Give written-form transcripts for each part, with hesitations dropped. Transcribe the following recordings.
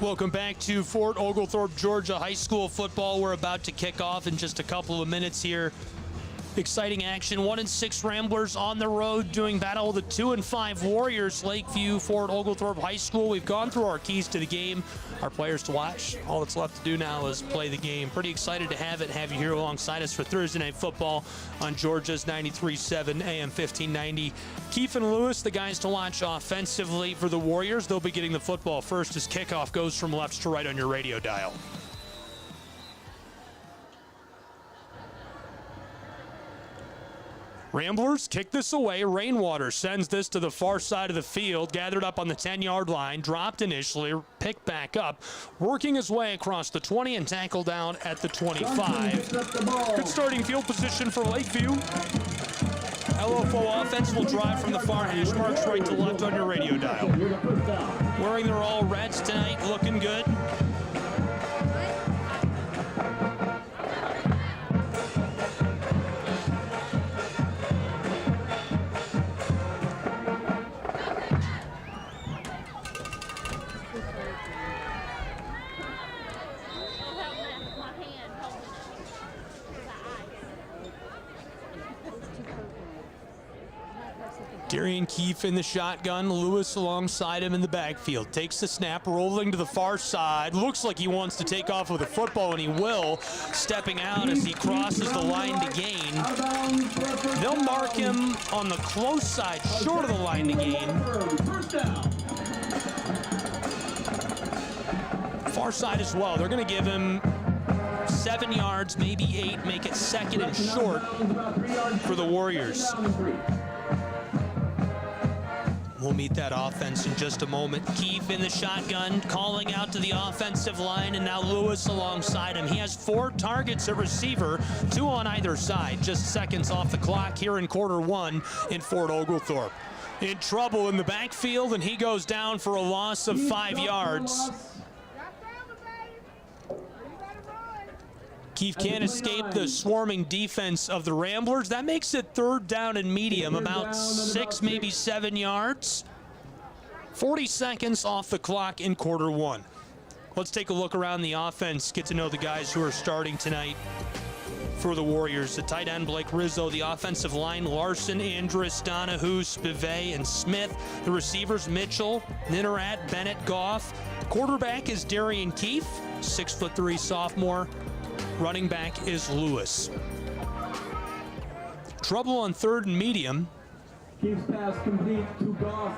Welcome back to Fort Oglethorpe, Georgia High School football. We're about to kick off in just a couple of minutes here. Exciting action. 1-6 Ramblers on the road doing battle with the 2-5 Warriors. Lakeview, Fort Oglethorpe High School. We've gone through our keys to the game, our players to watch. All that's left to do now is play the game. Pretty excited to have you here alongside us for Thursday Night Football on Georgia's 93.7 AM 1590. Keefe and Lewis, the guys to watch offensively for the Warriors. They'll be getting the football first as kickoff goes from left to right on your radio dial. Ramblers kick this away. Rainwater sends this to the far side of the field, gathered up on the 10-yard line, dropped initially, picked back up, working his way across the 20 and tackled down at the 25. Good starting field position for Lakeview. LFO offense will drive from the far hash marks right to left on your radio dial. Wearing their all reds tonight, looking good. Darian Keefe in the shotgun, Lewis alongside him in the backfield. Takes the snap, rolling to the far side. Looks like he wants to take off with a football, and he will. Stepping out as he crosses the line to gain. They'll mark him on the close side, short of the line to gain. Far side as well. They're going to give him 7 yards, maybe 8, make it second and short for the Warriors. We'll meet that offense in just a moment. Keefe in the shotgun, calling out to the offensive line, and now Lewis alongside him. He has 4 targets at receiver, 2 on either side. Just seconds off the clock here in quarter one in Fort Oglethorpe. In trouble in the backfield, and he goes down for a loss of 5 yards. Keefe can't escape the swarming defense of the Ramblers. That makes it 3rd down and medium, about 6, maybe 7 yards. 40 seconds off the clock in quarter one. Let's take a look around the offense, get to know the guys who are starting tonight for the Warriors. The tight end, Blake Rizzo. The offensive line, Larson, Andrus, Donahue, Spivey, and Smith. The receivers, Mitchell, Ninnerat, Bennett, Goff. Quarterback is Darian Keefe, 6'3" sophomore. Running back is Lewis. Trouble on 3rd and medium. Keeps pass complete to Goff.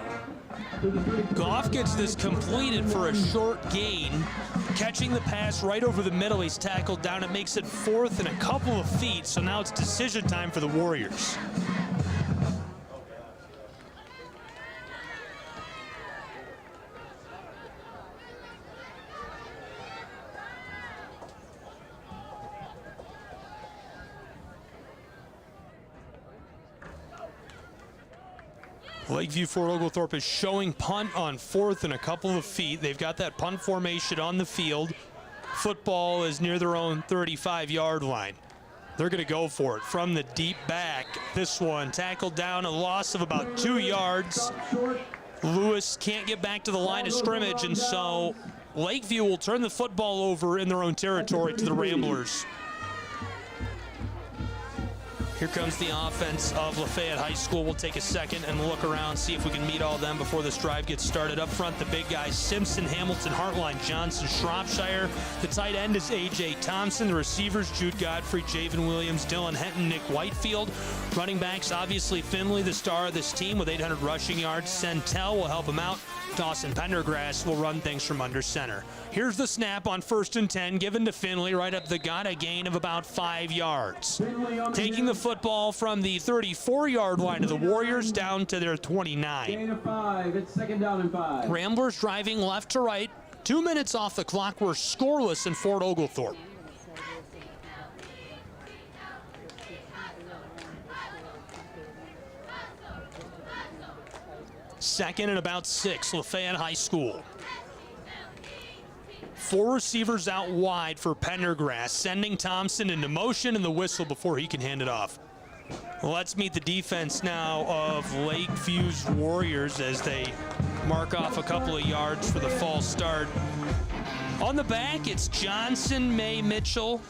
Goff gets this completed for a short gain. Catching the pass right over the middle. He's tackled down. It makes it 4th and a couple of feet. So now it's decision time for the Warriors. Lakeview Fort Oglethorpe is showing punt on 4th and a couple of feet. They've got that punt formation on the field. Football is near their own 35-yard line. They're going to go for it from the deep back. This one tackled down, a loss of about 2 yards. Lewis can't get back to the line of scrimmage, and so Lakeview will turn the football over in their own territory to the Ramblers. Here comes the offense of Lafayette High School. We'll take a second and look around, see if we can meet all of them before this drive gets started. Up front, the big guys, Simpson, Hamilton, Hartline, Johnson, Shropshire. The tight end is A.J. Thompson. The receivers, Jude Godfrey, Javen Williams, Dylan Henton, Nick Whitefield. Running backs, obviously Finley, the star of this team with 800 rushing yards. Centel will help him out. Dawson Pendergrass will run things from under center. Here's the snap on 1st and 10, given to Finley right up the gut, a gain of about 5 yards. Taking the football from the 34-yard line of the Warriors down to their 29. Gain of 5, it's 2nd down and 5. Ramblers driving left to right. 2 minutes off the clock. We're scoreless in Fort Oglethorpe. Second and about 6, Lafayette High School. 4 receivers out wide for Pendergrass, sending Thompson into motion and the whistle before he can hand it off. Let's meet the defense now of Lakeview's Warriors as they mark off a couple of yards for the false start. On the back, it's Johnson, May, Mitchell,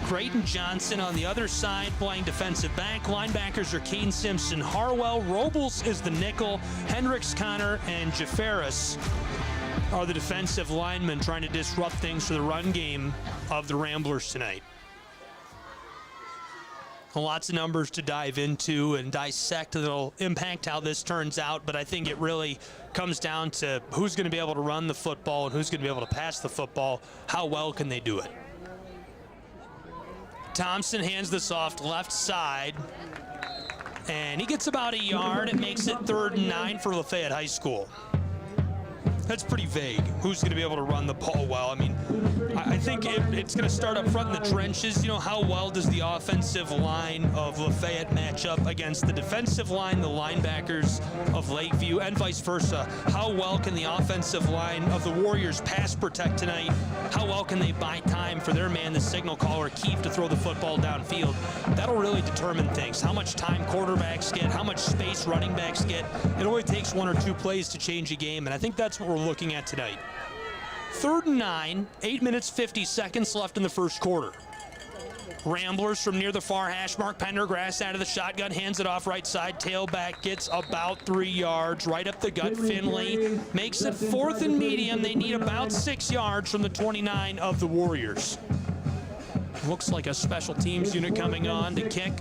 Creighton, Johnson. On the other side, playing defensive back. Linebackers are Kane, Simpson, Harwell. Robles is the nickel. Hendricks, Connor, and Jafaris are the defensive linemen trying to disrupt things for the run game of the Ramblers tonight. Lots of numbers to dive into and dissect that'll impact how this turns out, but I think it really comes down to who's going to be able to run the football and who's going to be able to pass the football. How well can they do it? Thompson hands this off to left side, and he gets about a yard. It makes it 3rd and 9 for Lafayette High School. That's pretty vague. Who's going to be able to run the ball well? I mean, I think it's going to start up front in the trenches. You know, how well does the offensive line of Lafayette match up against the defensive line, the linebackers of Lakeview, and vice versa? How well can the offensive line of the Warriors pass protect tonight? How well can they buy time for their man, the signal caller, Keefe, to throw the football downfield? That'll really determine things. How much time quarterbacks get, how much space running backs get. It only takes 1 or 2 plays to change a game, and I think that's what we're looking at tonight. 3rd and 9, 8 minutes, 50 seconds left in the first quarter. Ramblers from near the far hash mark. Pendergrass out of the shotgun, hands it off right side. Tailback gets about 3 yards, right up the gut. Finley makes it 4th and medium. They need about 6 yards from the 29 of the Warriors. Looks like a special teams unit coming on to kick.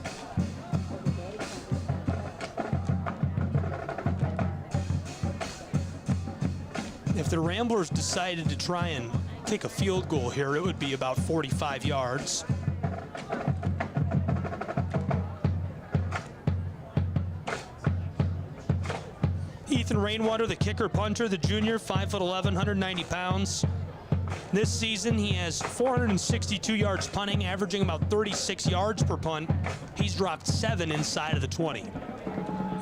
If the Ramblers decided to try and kick a field goal here, it would be about 45 yards. Ethan Rainwater, the kicker punter, the junior, 5'11", 190 pounds. This season, he has 462 yards punting, averaging about 36 yards per punt. He's dropped 7 inside of the 20.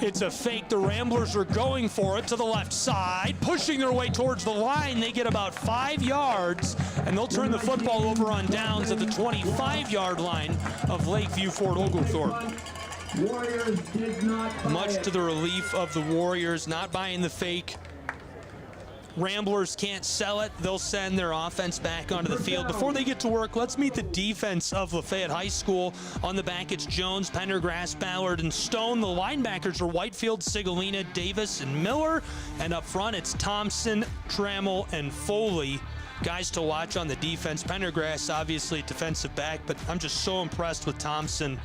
It's a fake. The Ramblers are going for it to the left side, pushing their way towards the line. They get about 5 yards, and they'll turn the football over on downs at the 25-yard line of Lakeview Fort Oglethorpe. Warriors did not buy Much it. to the relief of the Warriors, not buying the fake. Ramblers can't sell it. They'll send their offense back onto the field. Before they get to work, let's meet the defense of Lafayette High School. On the back, it's Jones, Pendergrass, Ballard, and Stone. The linebackers are Whitefield, Sigalina, Davis, and Miller. And up front, it's Thompson, Trammell, and Foley. Guys to watch on the defense. Pendergrass, obviously defensive back, but I'm just so impressed with Thompson,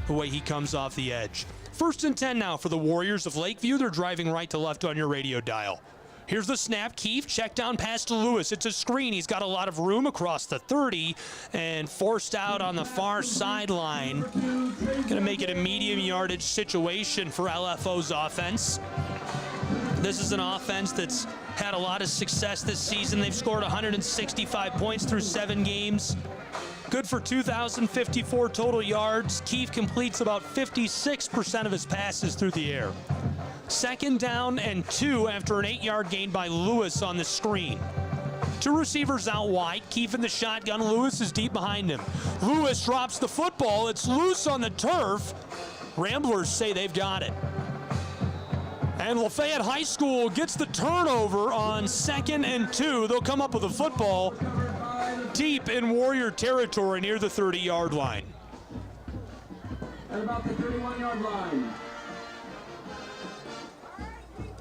the way he comes off the edge. 1st and 10 now for the Warriors of Lakeview. They're driving right to left on your radio dial. Here's the snap. Keefe, check down pass to Lewis. It's a screen. He's got a lot of room across the 30 and forced out on the far sideline. Going to make it a medium yardage situation for LFO's offense. This is an offense that's had a lot of success this season. They've scored 165 points through 7 games. Good for 2,054 total yards. Keefe completes about 56% of his passes through the air. 2nd down and 2 after an 8-yard gain by Lewis on the screen. 2 receivers out wide. Keefe in the shotgun. Lewis is deep behind him. Lewis drops the football. It's loose on the turf. Ramblers say they've got it. And Lafayette High School gets the turnover on 2nd and 2. They'll come up with a football deep in Warrior territory near the 30-yard line. At about the 31-yard line.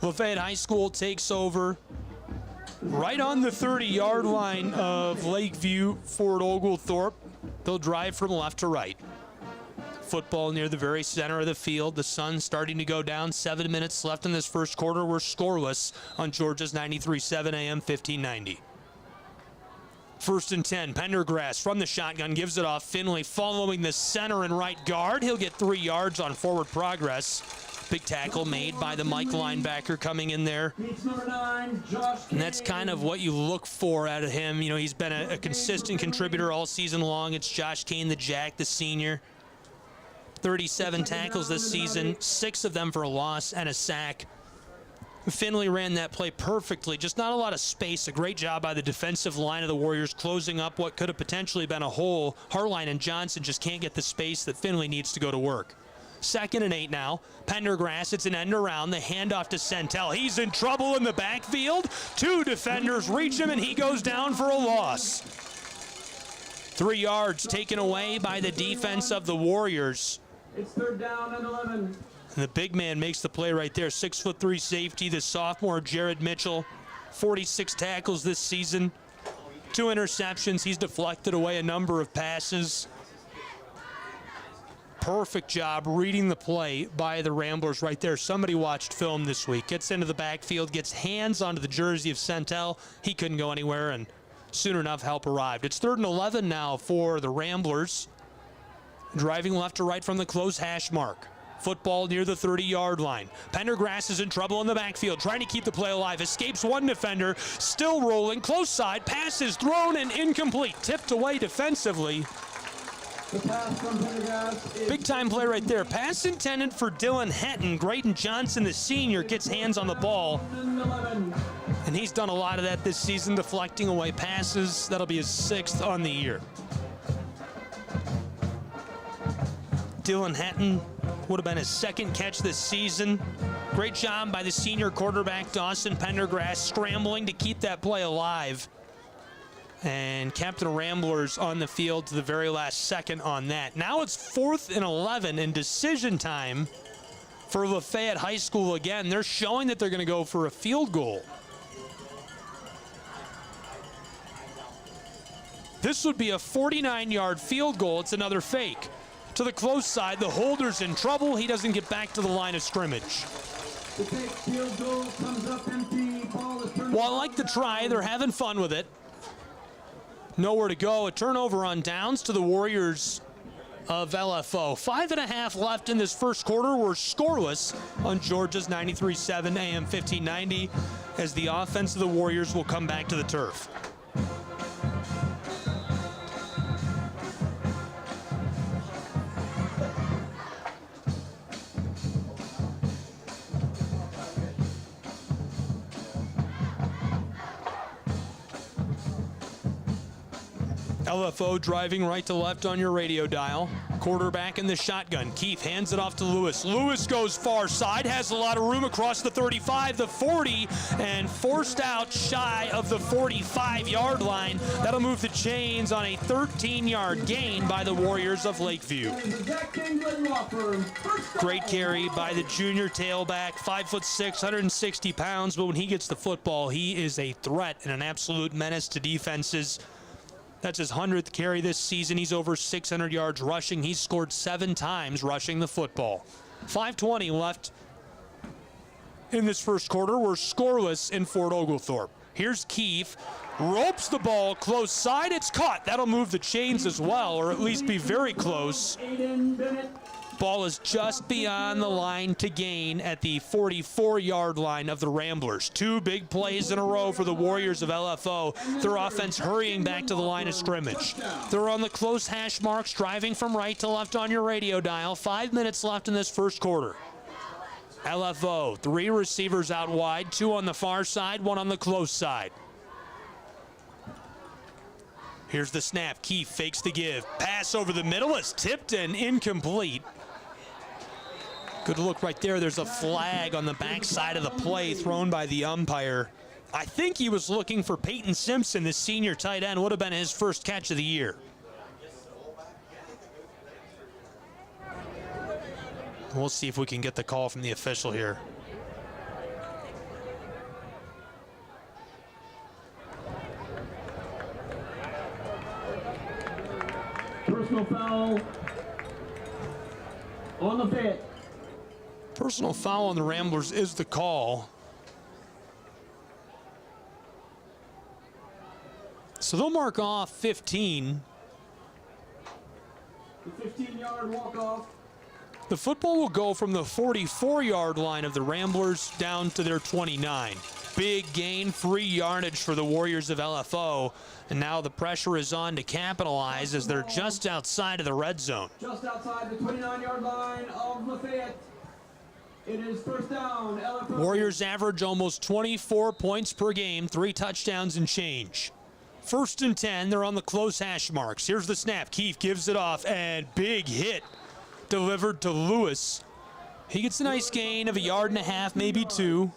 Lafayette High School takes over right on the 30-yard line of Lakeview Fort Oglethorpe. They'll drive from left to right. Football near the very center of the field. The sun's starting to go down. 7 minutes left in this first quarter. We're scoreless on Georgia's 93.7 AM 1590. 1st and 10. Pendergrass from the shotgun gives it off. Finley following the center and right guard. He'll get 3 yards on forward progress. Big tackle made by the Mike linebacker coming in there. And that's kind of what you look for out of him. You know, he's been a consistent contributor all season long. It's Josh Kane, the Jack, the senior. 37 tackles this season, 6 of them for a loss and a sack. Finley ran that play perfectly, just not a lot of space. A great job by the defensive line of the Warriors closing up what could have potentially been a hole. Hartline and Johnson just can't get the space that Finley needs to go to work. 2nd and 8 now. Pendergrass, it's an end around. The handoff to Centel. He's in trouble in the backfield. 2 defenders reach him, and he goes down for a loss. 3 yards taken away by the defense of the Warriors. It's 3rd down and 11. And the big man makes the play right there. 6'3" safety, the sophomore Jared Mitchell. 46 tackles this season. 2 interceptions. He's deflected away a number of passes. Perfect job reading the play by the Ramblers right there. Somebody watched film this week. Gets into the backfield, gets hands onto the jersey of Centel. He couldn't go anywhere, and soon enough, help arrived. It's 3rd and 11 now for the Ramblers. Driving left to right from the close hash mark. Football near the 30-yard line. Pendergrass is in trouble in the backfield, trying to keep the play alive. Escapes 1 defender, still rolling. Close side, pass is thrown and incomplete. Tipped away defensively. The pass from Pendergrass is Big time play right there. Pass intended for Dylan Hetton. Graydon Johnson, the senior, gets hands on the ball. 11. And he's done a lot of that this season, deflecting away passes. That'll be his 6th on the year. Dylan Hetton would have been his 2nd catch this season. Great job by the senior quarterback, Dawson Pendergrass, scrambling to keep that play alive. And kept the Ramblers on the field to the very last second on that. Now it's 4th and 11 and decision time for Lafayette High School again. They're showing that they're going to go for a field goal. This would be a 49-yard field goal. It's another fake. To the close side, the holder's in trouble. He doesn't get back to the line of scrimmage. The fake field goal comes up empty. Ball is turned. Well, I like the try. They're having fun with it. Nowhere to go. A turnover on downs to the Warriors of LFO. 5.5 left in this first quarter. We're scoreless on Georgia's 93.7 AM 1590 as the offense of the Warriors will come back to the turf. LFO driving right to left on your radio dial. Quarterback in the shotgun. Keith hands it off to Lewis. Lewis goes far side, has a lot of room across the 35, the 40, and forced out shy of the 45-yard line. That'll move the chains on a 13-yard gain by the Warriors of Lakeview. Great carry by the junior tailback, 5'6", 160 pounds, but when he gets the football, he is a threat and an absolute menace to defenses. That's his 100th carry this season. He's over 600 yards rushing. He's scored 7 times rushing the football. 5:20 left in this first quarter. We're scoreless in Fort Oglethorpe. Here's Keefe. Ropes the ball close side. It's caught. That'll move the chains as well, or at least be very close. Ball is just beyond the line to gain at the 44-yard line of the Ramblers. 2 big plays in a row for the Warriors of LFO. Their offense hurrying back to the line of scrimmage. They're on the close hash marks, driving from right to left on your radio dial. 5 minutes left in this first quarter. LFO, 3 receivers out wide, 2 on the far side, 1 on the close side. Here's the snap. Keefe fakes the give. Pass over the middle is tipped and incomplete. Good look right there. There's a flag on the backside of the play thrown by the umpire. I think he was looking for Peyton Simpson, the senior tight end. Would have been his first catch of the year. We'll see if we can get the call from the official here. Personal foul on the pit. Personal foul on the Ramblers is the call. So they'll mark off 15. The 15-yard walk-off. The football will go from the 44-yard line of the Ramblers down to their 29. Big gain, free yardage for the Warriors of LFO. And now the pressure is on to capitalize as they're just outside of the red zone. Just outside the 29-yard line of Lafayette. It is first down, LFO. Warriors average almost 24 points per game, 3 touchdowns and change. 1st and 10, they're on the close hash marks. Here's the snap. Keefe gives it off, and big hit delivered to Lewis. He gets a nice gain of 1.5 yards, maybe 2.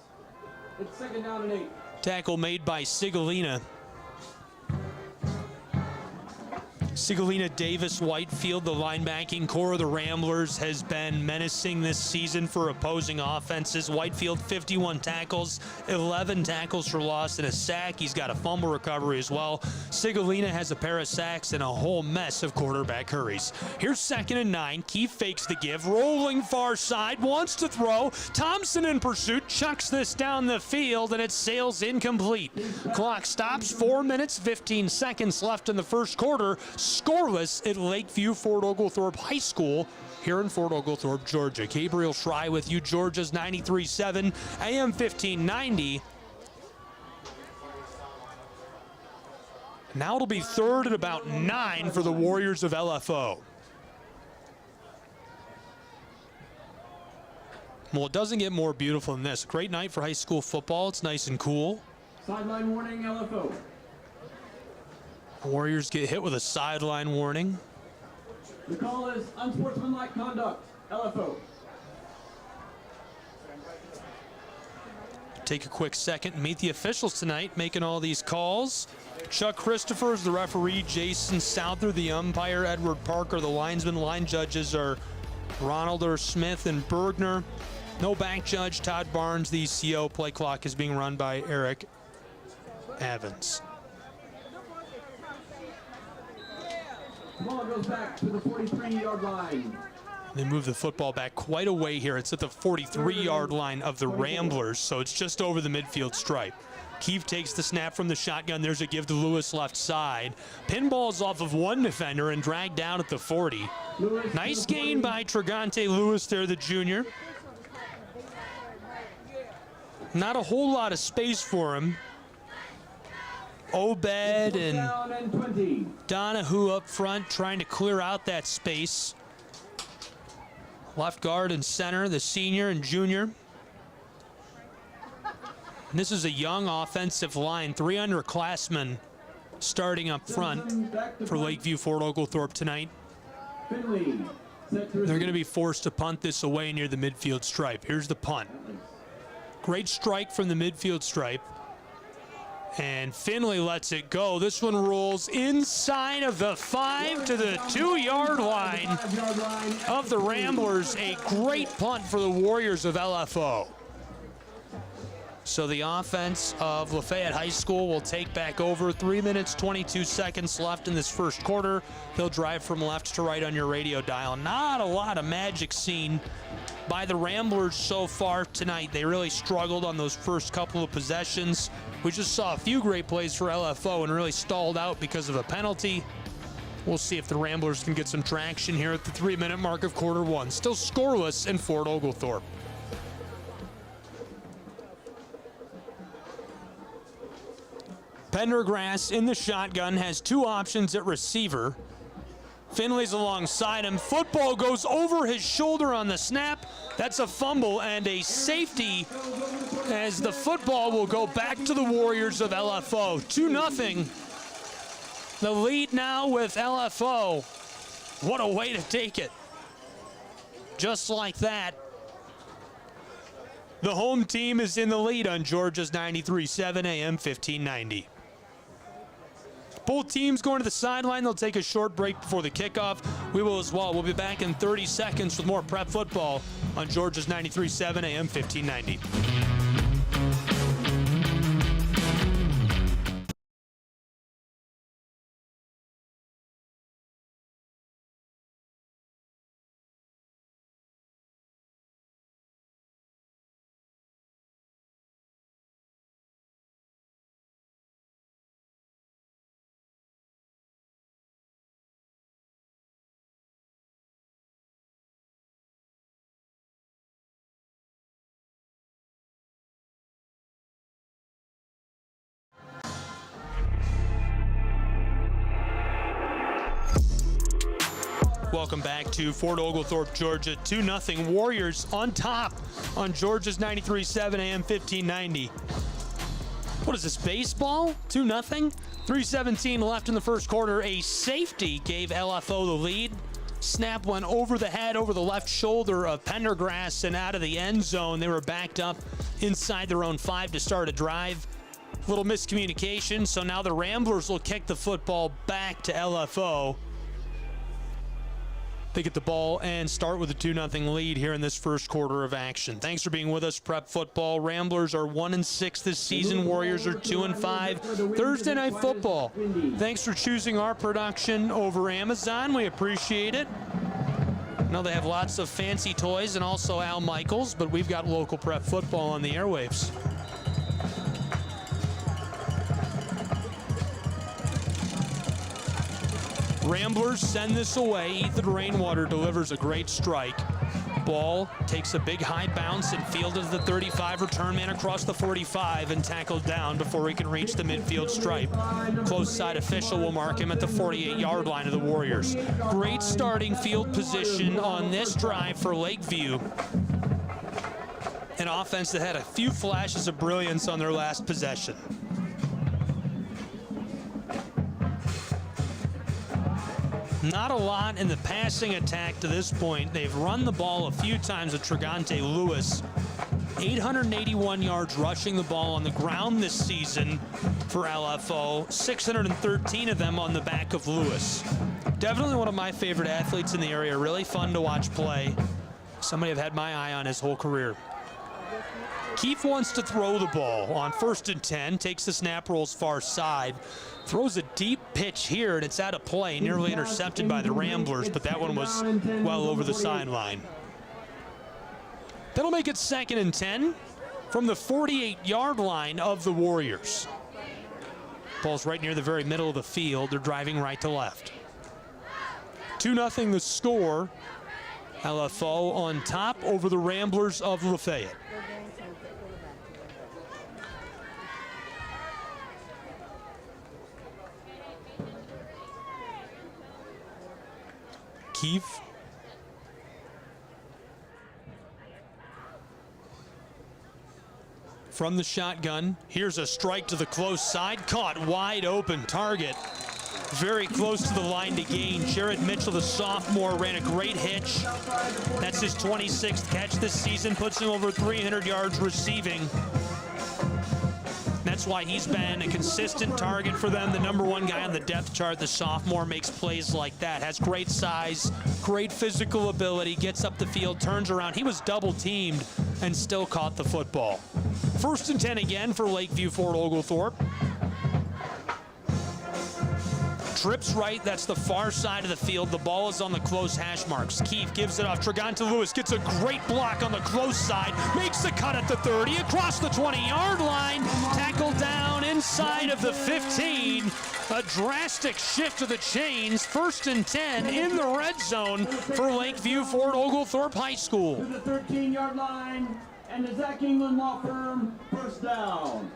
It's 2nd down and 8. Tackle made by Sigolina. Sigolina, Davis, Whitefield, the linebacking core of the Ramblers, has been menacing this season for opposing offenses. Whitefield, 51 tackles, 11 tackles for loss and a sack. He's got a fumble recovery as well. Sigolina has a pair of sacks and a whole mess of quarterback hurries. Here's 2nd and 9. Keefe fakes the give, rolling far side, wants to throw. Thompson in pursuit, chucks this down the field, and it sails incomplete. Clock stops, 4 minutes, 15 seconds left in the first quarter. Scoreless at Lakeview Fort Oglethorpe High School here in Fort Oglethorpe, Georgia. Gabriel Schray with you, Georgia's 93.7 AM 1590. Now it'll be 3rd and about 9 for the Warriors of LFO. Well, it doesn't get more beautiful than this. Great night for high school football. It's nice and cool. Sideline warning, LFO. Warriors get hit with a sideline warning. The call is unsportsmanlike conduct, LFO. Take a quick second and meet the officials tonight making all these calls. Chuck Christopher is the referee, Jason Souther, the umpire, Edward Parker, the linesman. Line judges are Ronald R. Smith and Bergner. No back judge, Todd Barnes, the ECO. Play clock is being run by Eric Evans. The ball goes back to the 43-yard line. They move the football back quite a way here. It's at the 43-yard line of the Ramblers, so it's just over the midfield stripe. Keefe takes the snap from the shotgun. There's a give to Lewis left side. Pinballs off of one defender and dragged down at the 40. Nice gain by Tragante Lewis there, the junior. Not a whole lot of space for him. Obed and Donahue up front trying to clear out that space. Left guard and center, the senior and junior. And this is a young offensive line, 3 underclassmen starting up front for Lakeview Fort Oglethorpe tonight. They're going to be forced to punt this away near the midfield stripe. Here's the punt. Great strike from the midfield stripe. And Finley lets it go. This one rolls inside of the 5 to the 2-yard line of the Ramblers. A great punt for the Warriors of LFO. So the offense of Lafayette High School will take back over. 3 minutes, 22 seconds left in this first quarter. They'll drive from left to right on your radio dial. Not a lot of magic seen by the Ramblers so far tonight. They really struggled on those first couple of possessions. We just saw a few great plays for LFO and really stalled out because of a penalty. We'll see if the Ramblers can get some traction here at the 3-minute mark of quarter one. Still scoreless in Fort Oglethorpe. Pendergrass in the shotgun has 2 options at receiver. Finley's alongside him. Football goes over his shoulder on the snap. That's a fumble and a safety as the football will go back to the Warriors of LFO. 2-0. The lead now with LFO. What a way to take it. Just like that. The home team is in the lead on Georgia's 93.7 AM 1590. Both teams going to the sideline. They'll take a short break before the kickoff. We will as well. We'll be back in 30 seconds with more prep football on Georgia's 93.7 AM 1590. Welcome back to Fort Oglethorpe, Georgia. 2-0 Warriors on top on Georgia's 93.7 AM 1590. What is this, baseball? 2-0? 3:17 left in the first quarter. A safety gave LFO the lead. Snap went over the head, over the left shoulder of Pendergrass and out of the end zone. They were backed up inside their own 5 to start a drive. Little miscommunication, so now the Ramblers will kick the football back to LFO. They get the ball and start with a 2-0 lead here in this first quarter of action. Thanks for being with us, Prep Football. Ramblers are 1-6 this season. Warriors are 2-5. Thursday Night Football. Thanks for choosing our production over Amazon. We appreciate it. I know they have lots of fancy toys and also Al Michaels, but we've got local Prep Football on the airwaves. Ramblers send this away. Ethan Rainwater delivers a great strike. Ball takes a big high bounce and fielded to the 35. Return man across the 45 and tackled down before he can reach the midfield stripe. Close side official will mark him at the 48-yard line of the Warriors. Great starting field position on this drive for Lakeview. An offense that had a few flashes of brilliance on their last possession. Not a lot in the passing attack to this point. They've run the ball a few times with Trigante Lewis. 881 yards rushing the ball on the ground this season for LFO. 613 of them on the back of Lewis. Definitely one of my favorite athletes in the area. Really fun to watch play. Somebody I've had my eye on his whole career. Keefe wants to throw the ball on 1st and 10. Takes the snap, rolls far side. Throws a deep pitch here, and it's out of play, nearly intercepted by the Ramblers, but that one was well over the sideline. That'll make it 2nd and 10 from the 48-yard line of the Warriors. Ball's right near the very middle of the field. They're driving right to left. 2-0 the score. LFO on top over the Ramblers of Lafayette. Keefe. From the shotgun, here's a strike to the close side, caught wide open target. Very close to the line to gain. Jared Mitchell, the sophomore, ran a great hitch. That's his 26th catch this season, puts him over 300 yards receiving. That's why he's been a consistent target for them. The #1 guy on the depth chart, the sophomore, makes plays like that. Has great size, great physical ability, gets up the field, turns around. He was double teamed and still caught the football. 1st and 10 again for Lakeview Fort Oglethorpe. Trips right, that's the far side of the field. The ball is on the close hash marks. Keefe gives it off. Trigante Lewis gets a great block on the close side. Makes the cut at the 30, across the 20-yard line. Tackled down inside of the 15. A drastic shift of the chains. 1st and 10 in the red zone for Lakeview Fort Oglethorpe High School. To the 13-yard line, and the Zach England Law Firm, 1st down.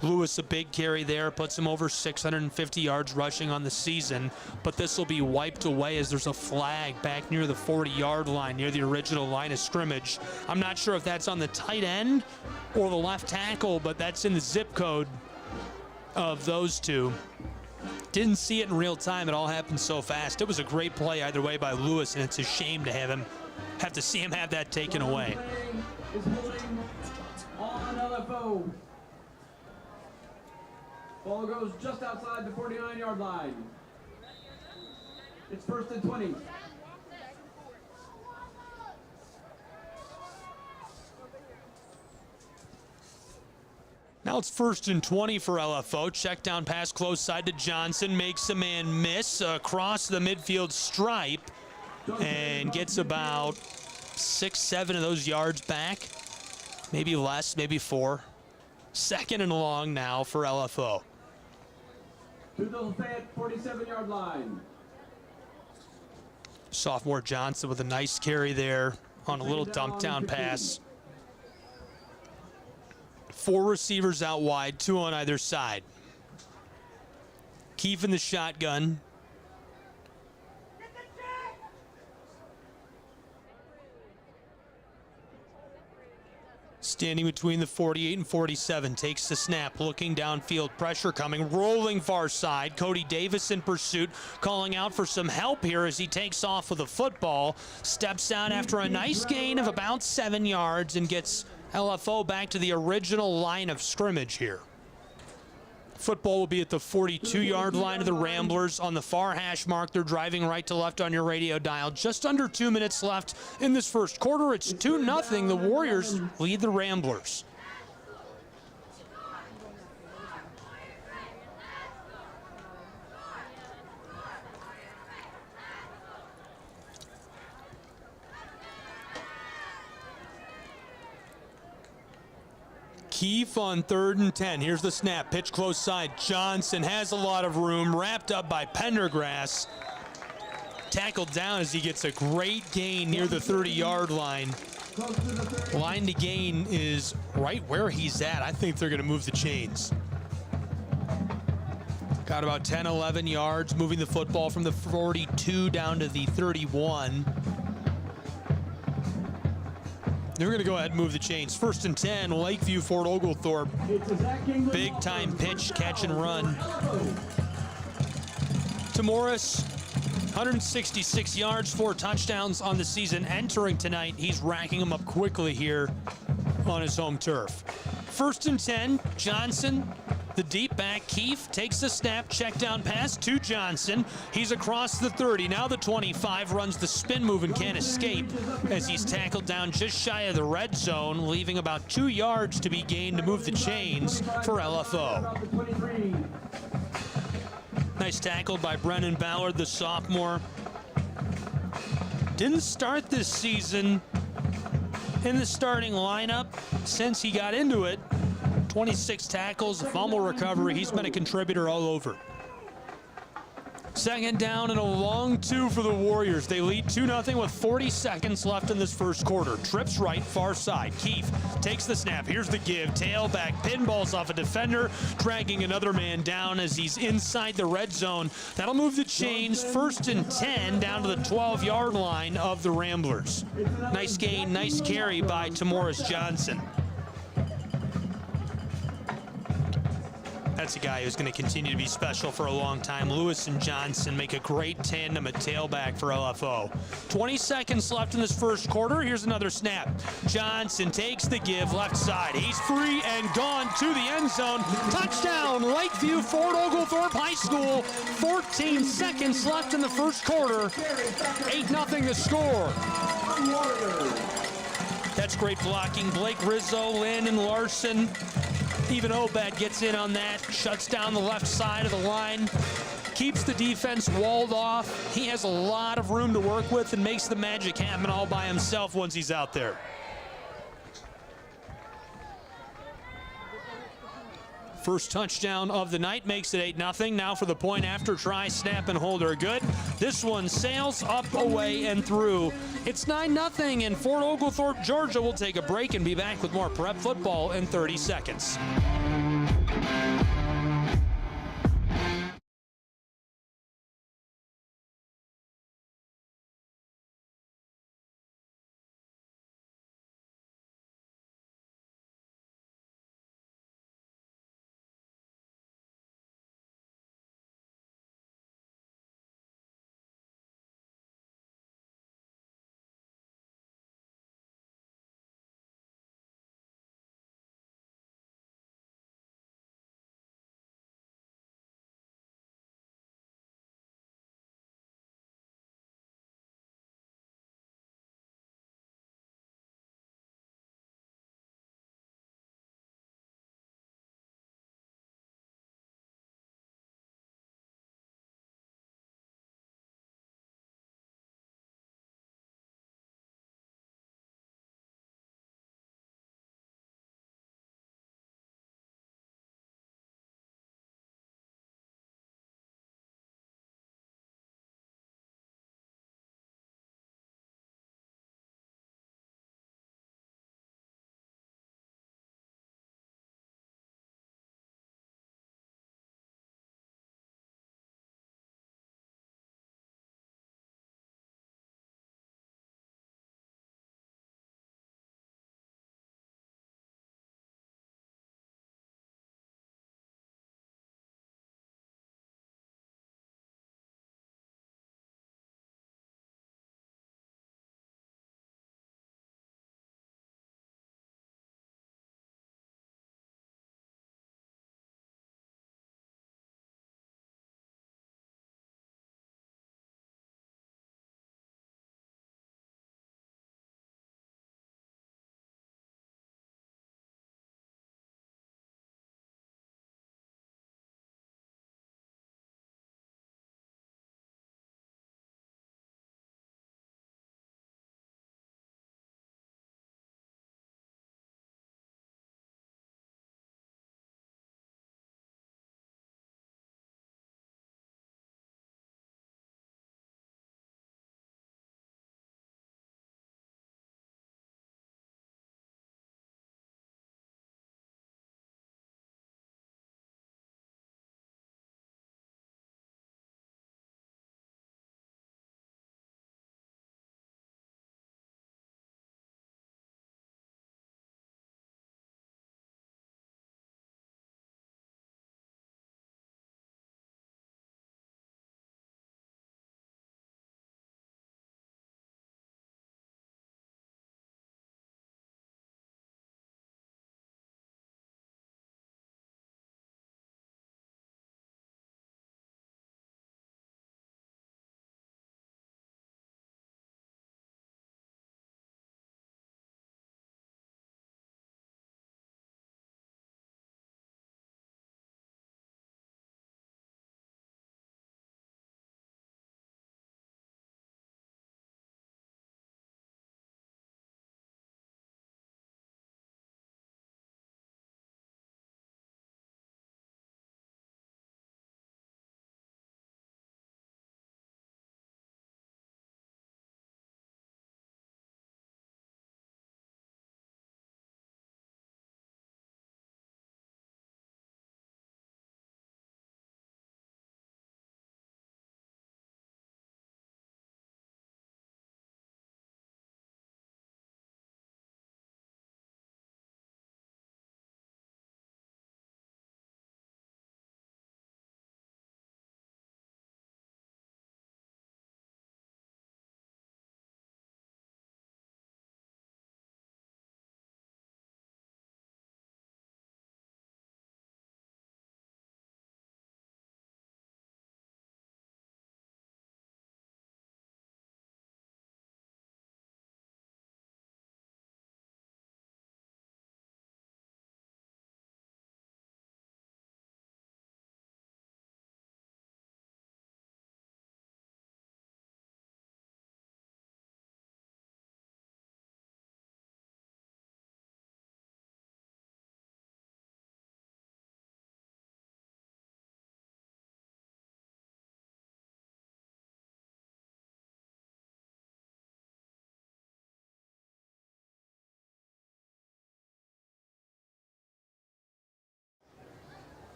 Lewis, a big carry there, puts him over 650 yards rushing on the season, but this will be wiped away as there's a flag back near the 40-yard line, near the original line of scrimmage. I'm not sure if that's on the tight end or the left tackle, but that's in the zip code of those two. Didn't see it in real time. It all happened so fast. It was a great play either way by Lewis, and it's a shame to have to see him have that taken away. Is holding on LFO. Ball goes just outside the 49-yard line. It's 1st and 20. Now it's 1st and 20 for LFO. Check down pass close side to Johnson. Makes a man miss across the midfield stripe and gets about 6-7 of those yards back. Maybe less, maybe 4. 2nd and long now for LFO. To the Lafayette 47-yard line. Sophomore Johnson with a nice carry there on a little dump down pass. 4 receivers out wide, 2 on either side. Keefe in the shotgun. Standing between the 48 and 47, takes the snap, looking downfield, pressure coming, rolling far side. Cody Davis in pursuit, calling out for some help here as he takes off with a football. Steps out after a nice gain of about 7 yards and gets LFO back to the original line of scrimmage here. Football will be at the 42-yard line of the Ramblers on the far hash mark. They're driving right to left on your radio dial. Just under 2 minutes left in this first quarter. It's 2-0. The Warriors lead the Ramblers. Keefe on 3rd and 10. Here's the snap. Pitch close side. Johnson has a lot of room. Wrapped up by Pendergrass. Tackled down as he gets a great gain near the 30-yard line. Line to gain is right where he's at. I think they're going to move the chains. Got about 10, 11 yards, moving the football from the 42 down to the 31. They're going to go ahead and move the chains. 1st and 10, Lakeview, Fort Oglethorpe. Big time pitch, catch and run. To Morris, 166 yards, 4 touchdowns on the season. Entering tonight, he's racking them up quickly here on his home turf. 1st and 10, Johnson. The deep back, Keefe takes the snap, check down pass to Johnson. He's across the 30, now the 25, runs the spin move and can't escape as he's tackled down just shy of the red zone, leaving about 2 yards to be gained to move the chains for LFO. Nice tackle by Brennan Ballard, the sophomore. Didn't start this season in the starting lineup since he got into it. 26 tackles, fumble recovery. He's been a contributor all over. 2nd down and a long 2 for the Warriors. They lead 2-0 with 40 seconds left in this first quarter. Trips right, far side. Keefe takes the snap. Here's the give. Tailback, pinballs off a defender, dragging another man down as he's inside the red zone. That'll move the chains. 1st and 10 down to the 12-yard line of the Ramblers. Nice gain, nice carry by Tamoris Johnson. That's a guy who's going to continue to be special for a long time. Lewis and Johnson make a great tandem at tailback for LFO. 20 seconds left in this first quarter. Here's another snap. Johnson takes the give left side. He's free and gone to the end zone. Touchdown, Lakeview, Fort Oglethorpe High School. 14 seconds left in the first quarter. 8-0 the score. That's great blocking. Blake Rizzo, Landon Larson. Even Obed gets in on that, shuts down the left side of the line, keeps the defense walled off. He has a lot of room to work with and makes the magic happen all by himself once he's out there. First touchdown of the night makes it 8-0. Now for the point after try, snap, and hold are good. This one sails up, away, and through. It's 9-0, and Fort Oglethorpe, Georgia will take a break and be back with more prep football in 30 seconds.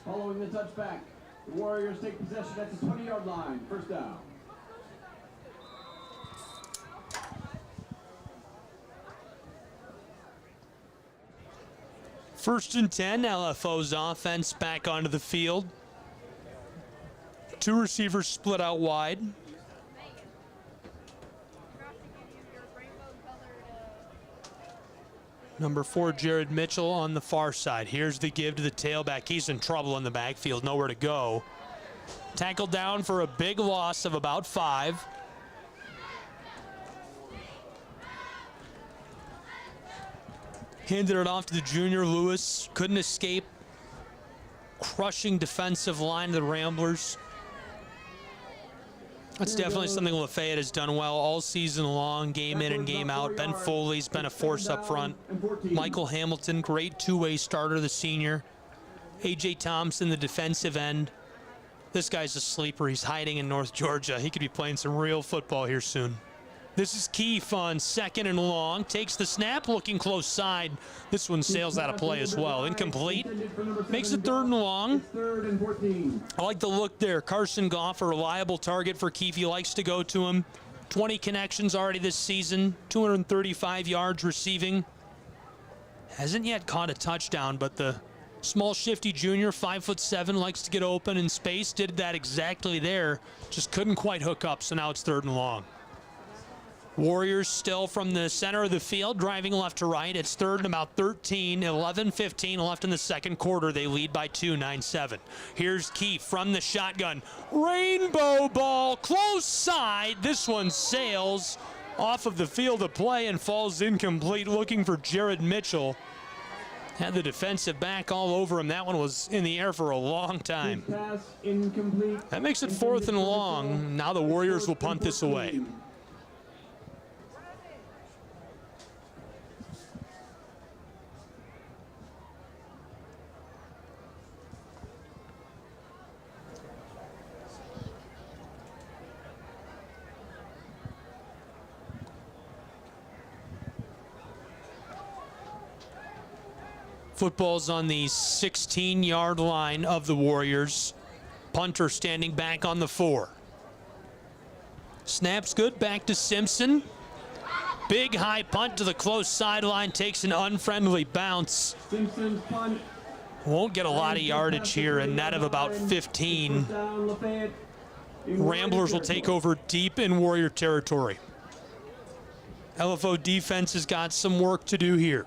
Following the touchback, the Warriors take possession at the 20-yard line. First down. First and 10, LFO's offense back onto the field. Two receivers split out wide. Number 4, Jared Mitchell on the far side. Here's the give to the tailback. He's in trouble in the backfield, nowhere to go. Tackled down for a big loss of about 5. Handed it off to the junior, Lewis. Couldn't escape. Crushing defensive line of the Ramblers. That's definitely something Lafayette has done well all season long, game in and game out. Ben Foley's been a force up front. Michael Hamilton, great two-way starter, the senior. A.J. Thompson, the defensive end. This guy's a sleeper. He's hiding in North Georgia. He could be playing some real football here soon. This is Keefe on 2nd and long. Takes the snap, looking close side. This one sails out of play as well. Incomplete. Makes it 3rd and long. Third and 14. I like the look there. Carson Goff, a reliable target for Keefe. He likes to go to him. 20 connections already this season. 235 yards receiving. Hasn't yet caught a touchdown, but the small shifty junior, 5'7", likes to get open in space. Did that exactly there. Just couldn't quite hook up, so now it's 3rd and long. Warriors still from the center of the field, driving left to right. It's 3rd and about 13, 11-15 left in the second quarter. They lead by 2, 9-7. Here's Keefe from the shotgun. Rainbow ball, close side. This one sails off of the field of play and falls incomplete, looking for Jared Mitchell. Had the defensive back all over him. That one was in the air for a long time. Pass incomplete. That makes it 4th and long. Now the Warriors will punt this away. Football's on the 16-yard line of the Warriors. Punter standing back on the 4. Snap's good, back to Simpson. Big high punt to the close sideline, takes an unfriendly bounce. Simpson's punt. Won't get a lot of yardage here, a net of about 15. Ramblers will take over deep in Warrior territory. LFO defense has got some work to do here.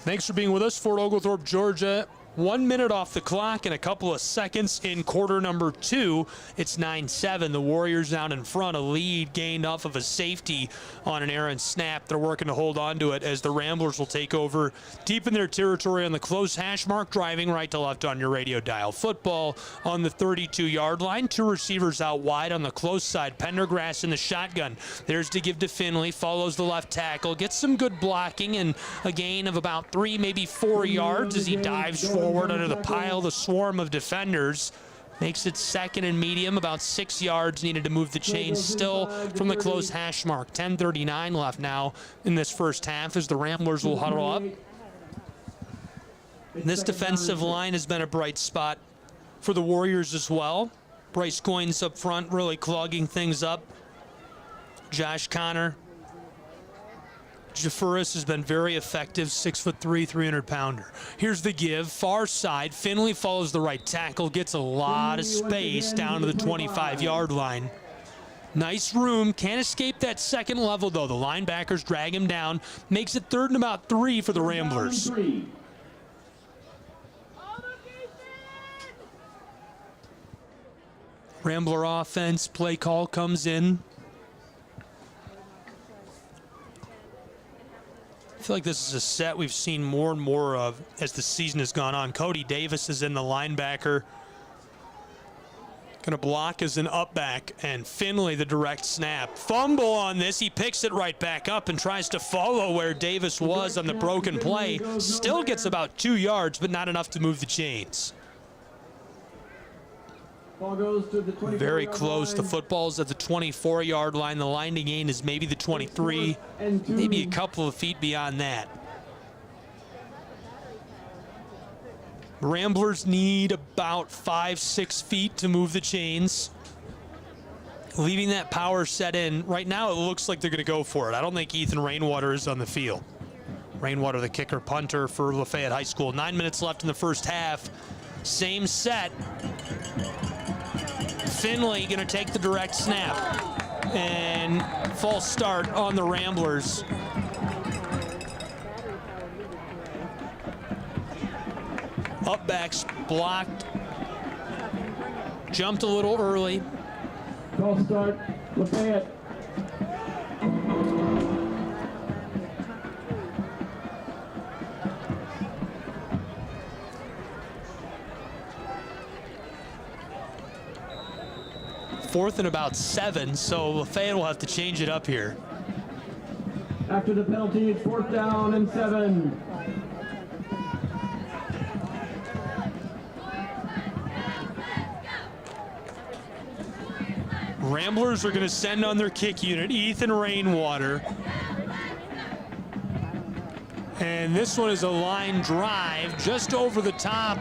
Thanks for being with us, Fort Oglethorpe, Georgia. 1 minute off the clock and a couple of seconds in quarter number 2. It's 9-7. The Warriors down in front. A lead gained off of a safety on an errant snap. They're working to hold on to it as the Ramblers will take over deep in their territory on the close hash mark, driving right to left on your radio dial. Football on the 32-yard line. 2 receivers out wide on the close side. Pendergrass in the shotgun. There's to give to Finley. Follows the left tackle. Gets some good blocking and a gain of about 3, maybe 4 yards as he dives forward under the pile, the swarm of defenders. Makes it 2nd and medium, about 6 yards needed to move the chains still from the close hash mark. 10:39 left now in this first half as the Ramblers will huddle up. This defensive line has been a bright spot for the Warriors as well. Bryce Coynes up front really clogging things up. Josh Connor. Jafuris has been very effective, 6'3", 300-pounder. Here's the give, far side. Finley follows the right tackle, gets a lot of space down to the 25-yard line. Nice room, can't escape that second level though. The linebackers drag him down, makes it 3rd and about 3 for the Ramblers. Rambler offense, play call comes in. I feel like this is a set we've seen more and more of as the season has gone on. Cody Davis is in the linebacker. Gonna block as an up back, and Finley the direct snap. Fumble on this, he picks it right back up and tries to follow where Davis was on the broken play. Still gets about 2 yards, but not enough to move the chains. Ball goes to the 24-yard Very close. line. The football's at the 24-yard line. The line to gain is maybe the 23, maybe a couple of feet beyond that. Ramblers need about 5-6 feet to move the chains. Leaving that power set in. Right now it looks like they're going to go for it. I don't think Ethan Rainwater is on the field. Rainwater, the kicker punter for Lafayette High School. 9 minutes left in the first half. Same set. Finley going to take the direct snap. And false start on the Ramblers. Up backs blocked. Jumped a little early. False start, Lafayette. Fourth and about 7, so Lafayette will have to change it up here. After the penalty, it's 4th down and 7. Ramblers are going to send on their kick unit, Ethan Rainwater. And this one is a line drive just over the top.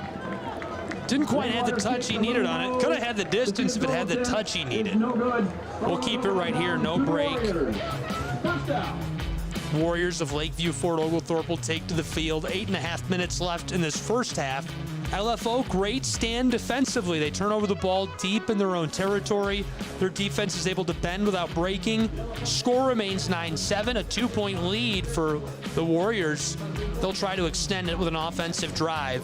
Didn't quite have the touch he needed on it. Could have had the distance if it had the touch he needed. We'll keep it right here, no break. Warriors of Lakeview Fort Oglethorpe will take to the field. 8.5 minutes left in this first half. LFO, great stand defensively. They turn over the ball deep in their own territory. Their defense is able to bend without breaking. Score remains 9-7, a 2-point lead for the Warriors. They'll try to extend it with an offensive drive.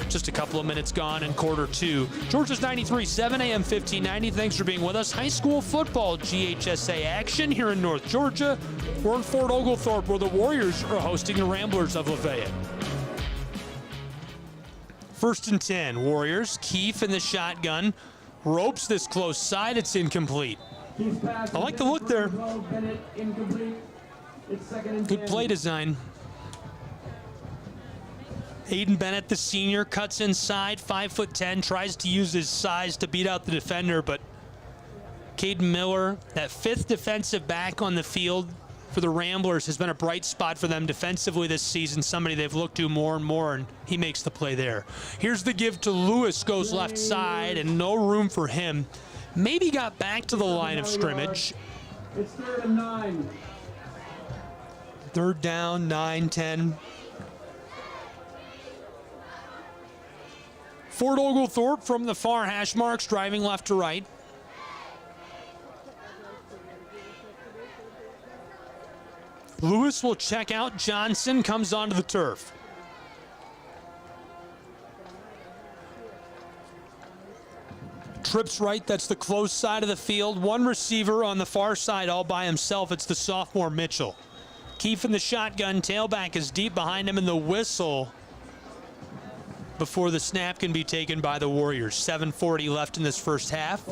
Just a couple of minutes gone in quarter 2. Georgia's 93.7 AM 1590. Thanks for being with us. High school football GHSA action here in North Georgia. We're in Fort Oglethorpe where the Warriors are hosting the Ramblers of Lafayette. 1st and 10, Warriors. Keefe in the shotgun. Ropes this close side. It's incomplete. I like the look there. Good play design. Aiden Bennett, the senior, cuts inside, 5'10", tries to use his size to beat out the defender, but Caden Miller, that 5th defensive back on the field for the Ramblers, has been a bright spot for them defensively this season, somebody they've looked to more and more, and he makes the play there. Here's the give to Lewis, goes left side, and no room for him. Maybe got back to the line of scrimmage. It's 3rd and 9. 3rd down, 9-10. Fort Oglethorpe from the far hash marks, driving left to right. Lewis will check out. Johnson comes onto the turf. Trips right, that's the close side of the field. One receiver on the far side all by himself. It's the sophomore Mitchell. Keefe in the shotgun. Tailback is deep behind him, and the whistle before the snap can be taken by the Warriors. 7:40 left in this first half.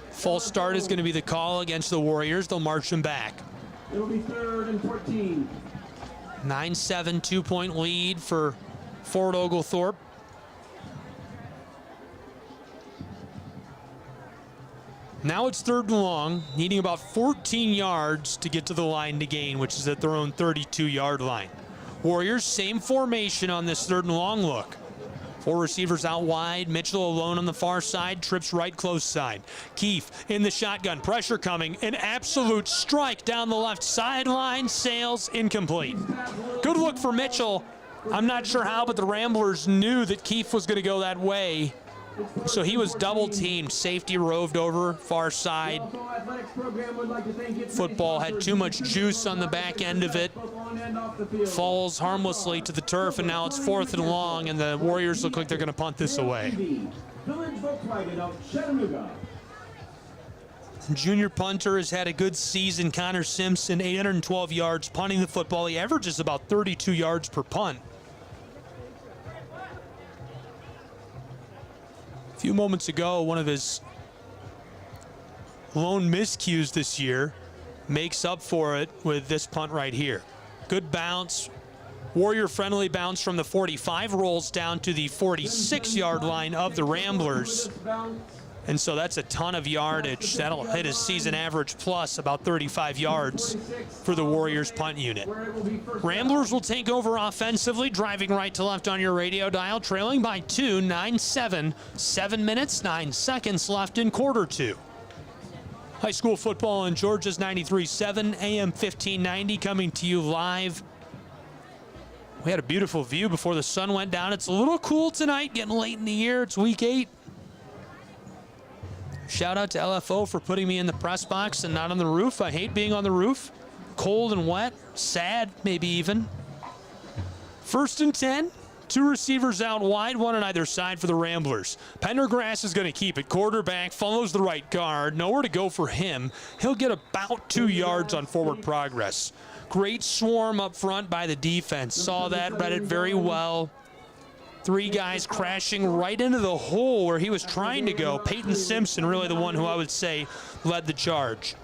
False start is going to be the call against the Warriors. They'll march them back. It'll be 3rd and 14. 9-7, 2-point lead for Fort Oglethorpe. Now it's 3rd and long, needing about 14 yards to get to the line to gain, which is at their own 32-yard line. Warriors, same formation on this 3rd and long look. 4 receivers out wide. Mitchell alone on the far side. Trips right close side. Keefe in the shotgun. Pressure coming. An absolute strike down the left sideline. Sails incomplete. Good look for Mitchell. I'm not sure how, but the Ramblers knew that Keefe was going to go that way. So he was double teamed. Safety roved over far side. Football had too much juice on the back end of it. Falls harmlessly to the turf, and now it's 4th and long, and the Warriors look like they're going to punt this away. Junior punter has had a good season. Connor Simpson, 812 yards punting the football. He averages about 32 yards per punt. A few moments ago, one of his lone miscues this year makes up for it with this punt right here. Good bounce. Warrior-friendly bounce from the 45, rolls down to the 46-yard line of the Ramblers. And so that's a ton of yardage. That'll hit his season average plus about 35 yards for the Warriors punt unit. Ramblers will take over offensively, driving right to left on your radio dial, trailing by 2, 9-7, 7 minutes, 9 seconds left in quarter 2. High school football on Georgia's 93.7, AM 1590, coming to you live. We had a beautiful view before the sun went down. It's a little cool tonight, getting late in the year. It's week 8. Shout out to LFO for putting me in the press box and not on the roof. I hate being on the roof. Cold and wet, sad maybe even. 1st and 10, 2 receivers out wide, 1 on either side for the Ramblers. Pendergrass is going to keep it. Quarterback follows the right guard. Nowhere to go for him. He'll get about 2 yards on forward progress. Great swarm up front by the defense. Saw that, read it very well. 3 guys crashing right into the hole where he was trying to go. Peyton Simpson, really the one who I would say led the charge.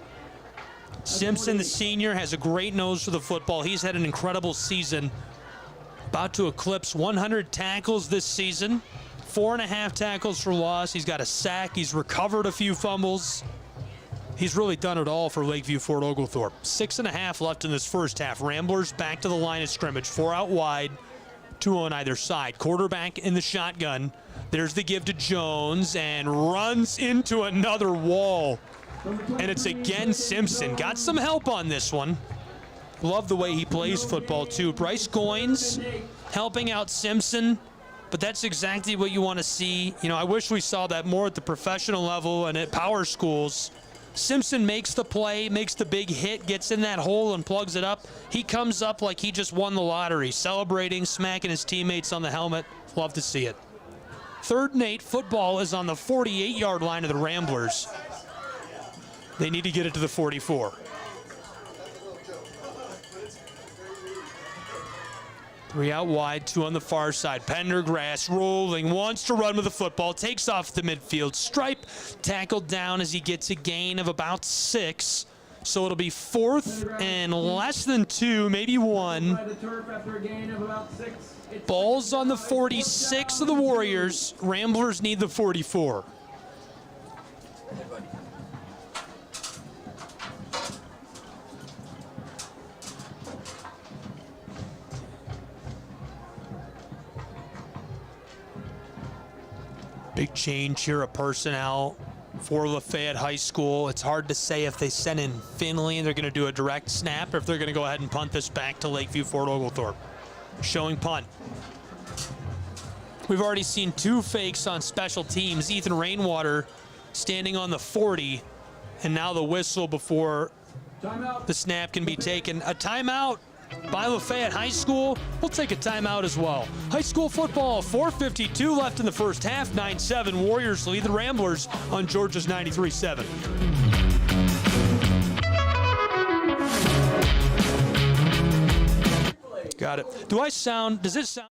Simpson, the senior, has a great nose for the football. He's had an incredible season. About to eclipse 100 tackles this season. 4.5 tackles for loss. He's got a sack. He's recovered a few fumbles. He's really done it all for Lakeview Fort Oglethorpe. 6.5 left in this first half. Ramblers back to the line of scrimmage. 4 out wide. 2 on either side. Quarterback in the shotgun. There's the give to Jones and runs into another wall. And it's again Simpson. Got some help on this one. Love the way he plays football too. Bryce Goins helping out Simpson, but that's exactly what you want to see. You know, I wish we saw that more at the professional level and at power schools. Simpson makes the play, makes the big hit, gets in that hole and plugs it up. He comes up like he just won the lottery, celebrating, smacking his teammates on the helmet. Love to see it. 3rd and 8, football is on the 48-yard line of the Ramblers. They need to get it to the 44. 3 out wide, 2 on the far side. Pendergrass rolling, wants to run with the football, takes off the midfield stripe, tackled down as he gets a gain of about 6. So it'll be 4th and less than 2, maybe 1. Ball's on the 46 of the Warriors. Ramblers need the 44. Big change here of personnel for Lafayette High School. It's hard to say if they send in Finley and they're going to do a direct snap or if they're going to go ahead and punt this back to Lakeview Fort Oglethorpe. Showing punt. We've already seen 2 fakes on special teams. Ethan Rainwater standing on the 40, and now the whistle before the snap can be taken. A timeout by Lafayette High School. We'll take a timeout as well. High school football, 4:52 left in the first half. 9-7 Warriors lead the Ramblers on Georgia's 93.7. Got it. Does it sound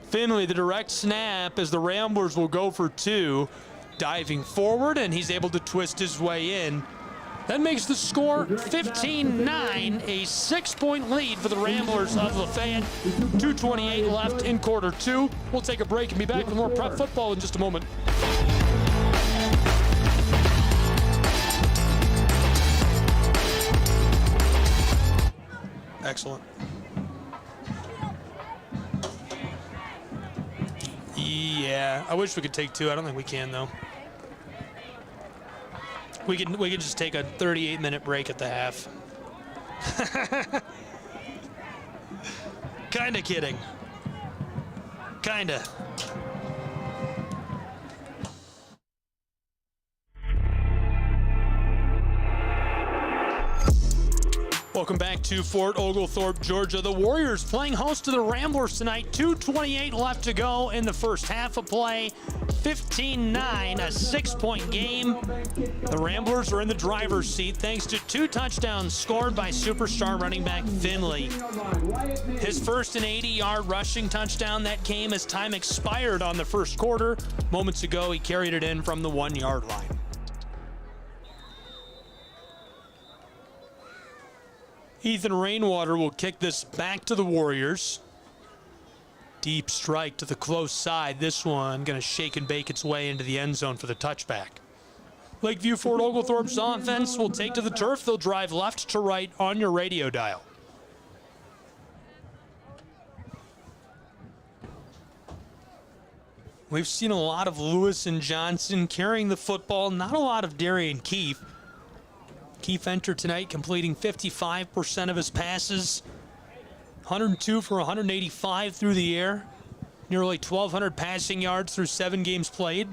Finley, the direct snap as the Ramblers will go for 2. Diving forward, and he's able to twist his way in. That makes the score 15-9, a 6-point lead for the Ramblers of Lafayette. 2:28 left in quarter 2. We'll take a break and be back with more prep football in just a moment. Excellent. Yeah, I wish we could take 2. I don't think we can, though. We could just take a 38-minute break at the half. Kinda kidding. Kinda. Welcome back to Fort Oglethorpe, Georgia. The Warriors playing host to the Ramblers tonight. 2:28 left to go in the first half of play. 15-9, a 6-point game. The Ramblers are in the driver's seat thanks to 2 touchdowns scored by superstar running back Finley. His first an 80-yard rushing touchdown that came as time expired on the first quarter. Moments ago, he carried it in from the 1-yard line. Ethan Rainwater will kick this back to the Warriors. Deep strike to the close side. This one going to shake and bake its way into the end zone for the touchback. Lakeview Fort Oglethorpe's offense will take to the turf. They'll drive left to right on your radio dial. We've seen a lot of Lewis and Johnson carrying the football, not a lot of Darian Keefe. Keefe entered tonight completing 55% of his passes, 102 for 185 through the air, nearly 1,200 passing yards through 7 games played.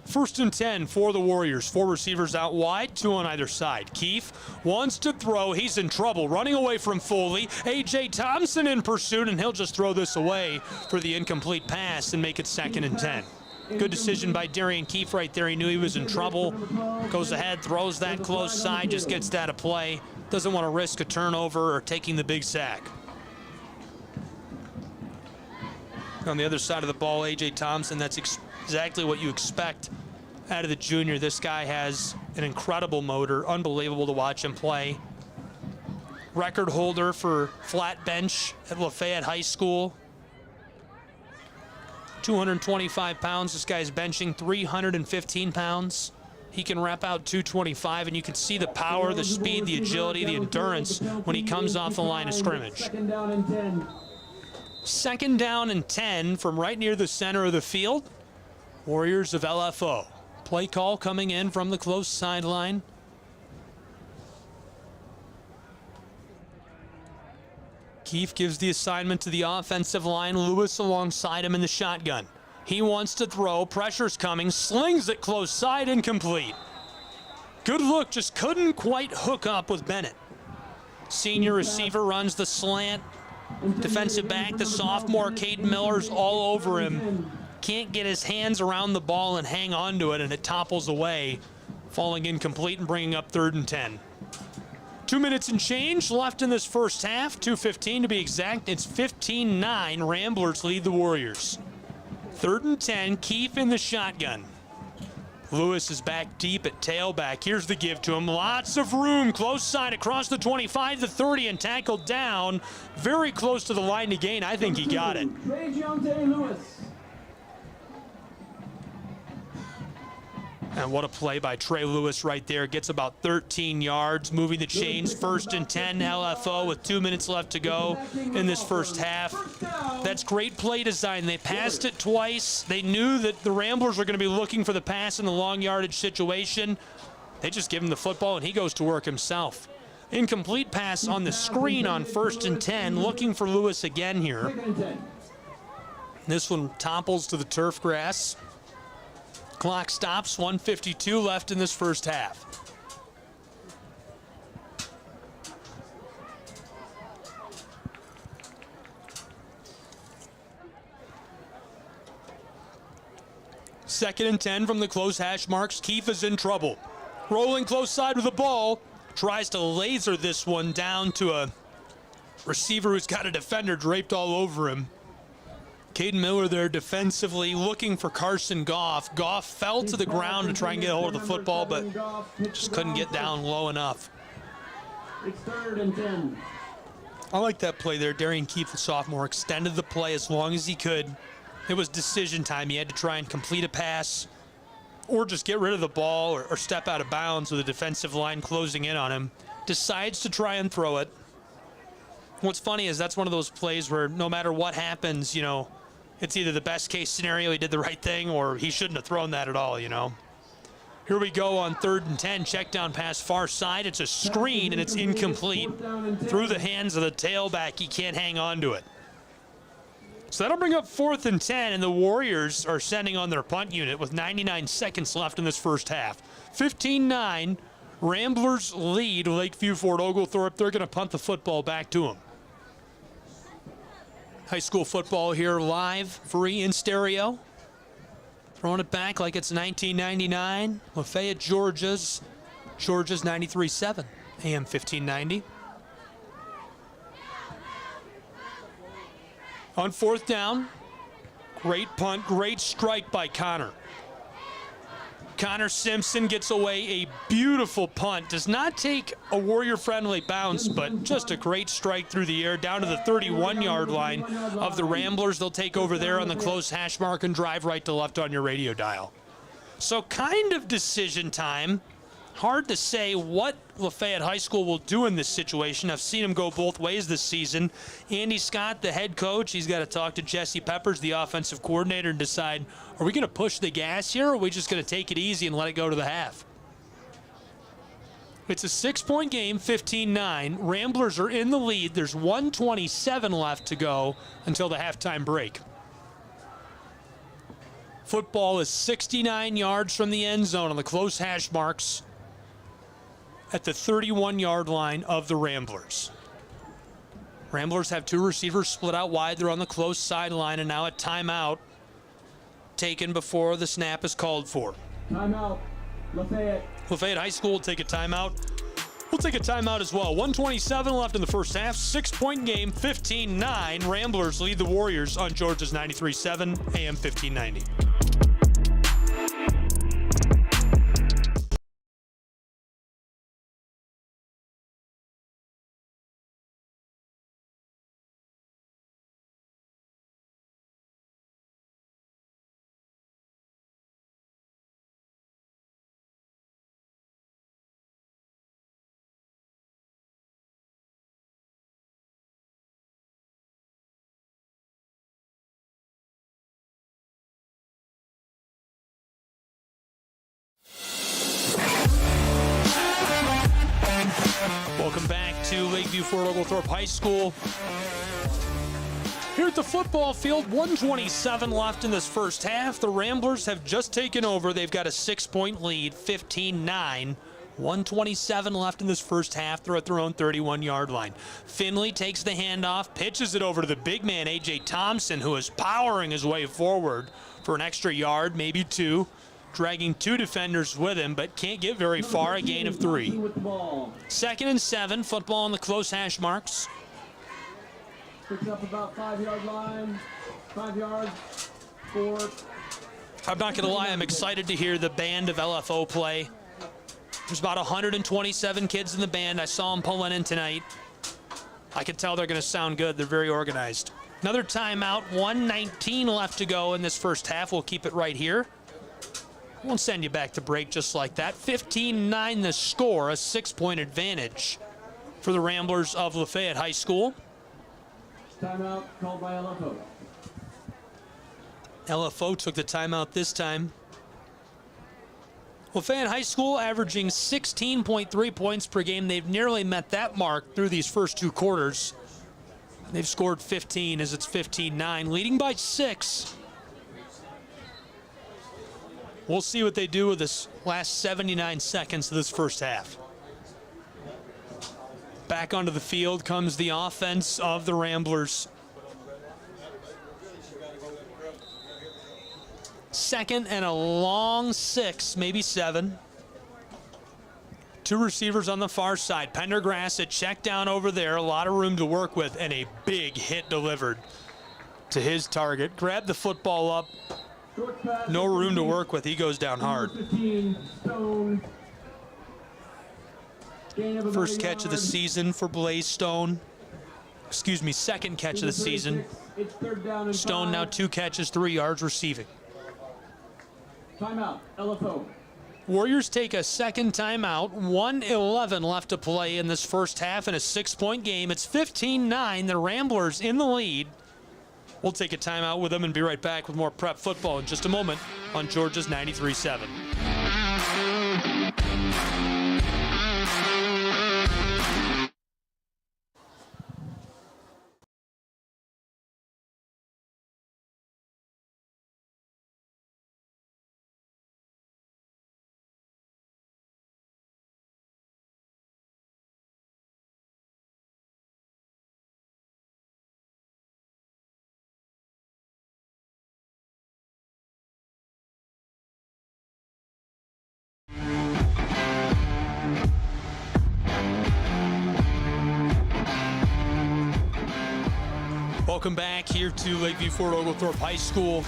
First and 10 for the Warriors. 4 receivers out wide, 2 on either side. Keefe wants to throw. He's in trouble. Running away from Foley. A.J. Thompson in pursuit, and he'll just throw this away for the incomplete pass and make it 2nd and 10. Good decision by Darian Keefe right there. He knew he was in trouble. Goes ahead, throws that close side, just gets that of play. Doesn't want to risk a turnover or taking the big sack. On the other side of the ball, A.J. Thompson, that's exactly what you expect out of the junior. This guy has an incredible motor. Unbelievable to watch him play. Record holder for flat bench at Lafayette High School. 225 pounds. This guy's benching 315 pounds. He can rep out 225, and you can see the power, the speed, the agility, the endurance when he comes off the line of scrimmage. 2nd down and 10 from right near the center of the field. Warriors of LFO. Play call coming in from the close sideline. Keefe gives the assignment to the offensive line. Lewis alongside him in the shotgun. He wants to throw. Pressure's coming. Slings it close side, incomplete. Good look, just couldn't quite hook up with Bennett. Senior receiver runs the slant. Defensive back, the sophomore, Caden Miller's all over him. Can't get his hands around the ball and hang on to it, and it topples away, falling incomplete and bringing up 3rd and 10. 2 minutes and change left in this first half, 2:15 to be exact. It's 15-9. Ramblers lead the Warriors. 3rd and 10, Keefe in the shotgun. Lewis is back deep at tailback. Here's the give to him. Lots of room, close side across the 25, the 30, and tackled down. Very close to the line to gain. I think he got it. And what a play by Trey Lewis right there. Gets about 13 yards, moving the chains. 1st and 10, LFO with 2 minutes left to go in this first half. That's great play design. They passed it twice. They knew that the Ramblers were going to be looking for the pass in the long yardage situation. They just give him the football, and he goes to work himself. Incomplete pass on the screen on 1st and 10. Looking for Lewis again here. This one topples to the turf grass. Clock stops, 1:52 left in this first half. Second and 10 from the close hash marks. Keefe is in trouble. Rolling close side with the ball. Tries to laser this one down to a receiver who's got a defender draped all over him. Caden Miller there defensively looking for Carson Goff. Goff fell to the ground to try and get a hold of the football, but just couldn't get down low enough. It's 3rd and 10. I like that play there. Darian Keefe, the sophomore, extended the play as long as he could. It was decision time. He had to try and complete a pass or just get rid of the ball or step out of bounds with the defensive line closing in on him. Decides to try and throw it. What's funny is that's one of those plays where no matter what happens, you know, it's either the best case scenario, he did the right thing, or he shouldn't have thrown that at all, you know. Here we go on 3rd and 10. Check down pass far side. It's a screen, and it's incomplete. Through the hands of the tailback, he can't hang on to it. So that'll bring up 4th and 10, and the Warriors are sending on their punt unit with 99 seconds left in this first half. 15-9, Ramblers lead Lakeview Fort Oglethorpe. They're going to punt the football back to them. High school football here live, free in stereo. Throwing it back like it's 1999. Lafayette, Georgia's 93.7, AM 1590. On 4th down, great punt, great strike by Connor. Connor Simpson gets away a beautiful punt. Does not take a Warrior-friendly bounce, but just a great strike through the air down to the 31-yard line of the Ramblers. They'll take over there on the close hash mark and drive right to left on your radio dial. So kind of decision time. Hard to say what Lafayette High School will do in this situation. I've seen him go both ways this season. Andy Scott, the head coach, he's got to talk to Jesse Peppers, the offensive coordinator, and decide, are we going to push the gas here, or are we just going to take it easy and let it go to the half? It's a 6-point game, 15-9. Ramblers are in the lead. There's 1:27 left to go until the halftime break. Football is 69 yards from the end zone on the close hash marks at the 31-yard line of the Ramblers. Ramblers have 2 receivers split out wide. They're on the close sideline, and now a timeout taken before the snap is called for. Timeout, Lafayette. Lafayette High School will take a timeout. We'll take a timeout as well. 1:27 left in the first half. 6-point game, 15-9. Ramblers lead the Warriors on Georgia's 93.7, AM 1590. Welcome back to Lakeview Fort Oglethorpe High School. Here at the football field, 1:27 left in this first half. The Ramblers have just taken over. They've got a 6-point lead, 15-9. 1:27 left in this first half. They're at their own 31-yard line. Finley takes the handoff, pitches it over to the big man, A.J. Thompson, who is powering his way forward for an extra yard, maybe 2. Dragging 2 defenders with him, but can't get very far, a gain of 3. 2nd and 7, football on the close hash marks. Picks up about 5-yard line, 5 yards, 4. I'm not gonna lie, I'm excited to hear the band of LFO play. There's about 127 kids in the band. I saw them pulling in tonight. I can tell they're gonna sound good. They're very organized. Another timeout, 1:19 left to go in this first half. We'll keep it right here. Won't send you back to break just like that. 15-9 the score, a 6-point advantage for the Ramblers of Lafayette High School. Timeout called by LFO. LFO took the timeout this time. Lafayette High School averaging 16.3 points per game. They've nearly met that mark through these first 2 quarters. They've scored 15 as it's 15-9, leading by 6. We'll see what they do with this last 79 seconds of this first half. Back onto the field comes the offense of the Ramblers. 2nd and a long 6, maybe 7. Two receivers on the far side. Pendergrass, a check down over there. A lot of room to work with, and a big hit delivered to his target. Grab the football up. No room to work with. He goes down hard. 15, Stone. First catch of the season for Blaze Stone. Excuse me, second catch of the season. It's third down and Stone 5. now 2 catches, 3 yards receiving. Timeout, LFO. Warriors take a second timeout. 1:11 left to play in this first half in a 6-point game. It's 15-9. The Ramblers in the lead. We'll take a timeout with them and be right back with more prep football in just a moment on Georgia's 93.7. Welcome back here to Lakeview Fort Oglethorpe High School.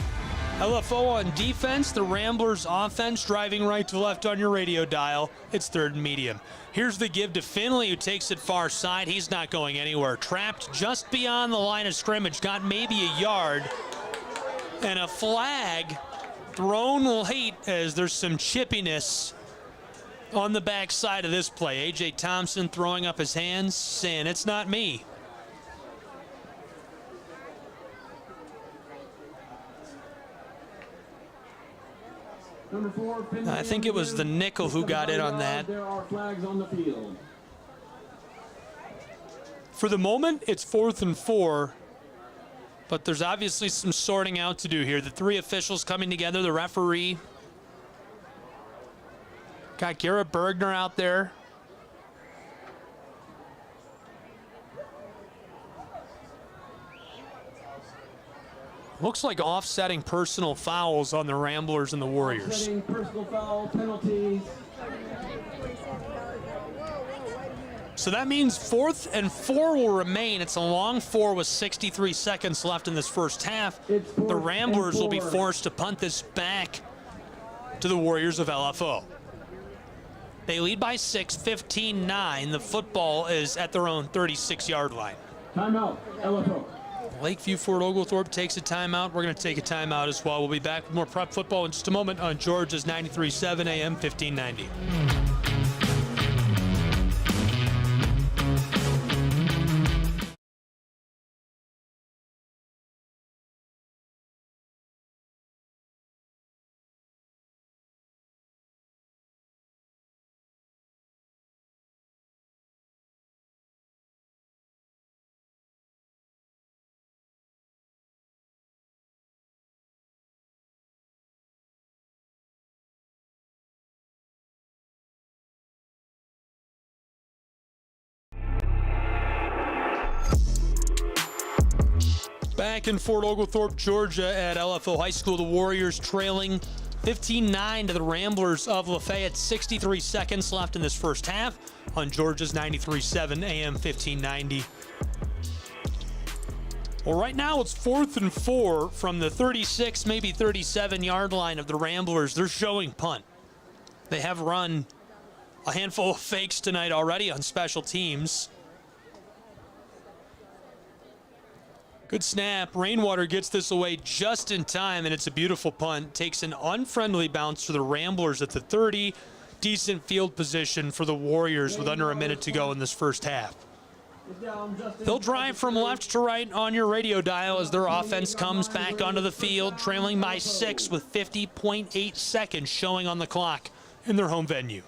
LFO on defense, the Ramblers offense driving right to left on your radio dial. It's third and medium. Here's the give to Finley, who takes it far side. He's not going anywhere. Trapped just beyond the line of scrimmage, got maybe a yard. And a flag thrown late as there's some chippiness on the back side of this play. A.J. Thompson throwing up his hands, saying, "It's not me." Number 4, Finley. I think it was the nickel who got in on that. There are flags on the field. For the moment, it's 4th and 4, but there's obviously some sorting out to do here. The 3 officials coming together, the referee. Got Garrett Bergner out there. Looks like offsetting personal fouls on the Ramblers and the Warriors. Offsetting personal foul penalties. So that means 4th and 4 will remain. It's a long 4 with 63 seconds left in this first half. The Ramblers will be forced to punt this back to the Warriors of LFO. They lead by 6, 15-9. The football is at their own 36-yard line. Timeout, LFO. Lakeview Fort Oglethorpe takes a timeout. We're going to take a timeout as well. We'll be back with more prep football in just a moment on Georgia's 93.7 AM 1590. Back in Fort Oglethorpe, Georgia at LFO High School, the Warriors trailing 15-9 to the Ramblers of Lafayette. 63 seconds left in this first half on Georgia's 93.7 AM 1590. Well, right now it's 4th and 4 from the 36, maybe 37-yard line of the Ramblers. They're showing punt. They have run a handful of fakes tonight already on special teams. Good snap. Rainwater gets this away just in time, and it's a beautiful punt. Takes an unfriendly bounce to the Ramblers at the 30. Decent field position for the Warriors with under a minute to go in this first half. They'll drive from left to right on your radio dial as their offense comes back onto the field, trailing by 6 with 50.8 seconds showing on the clock in their home venue.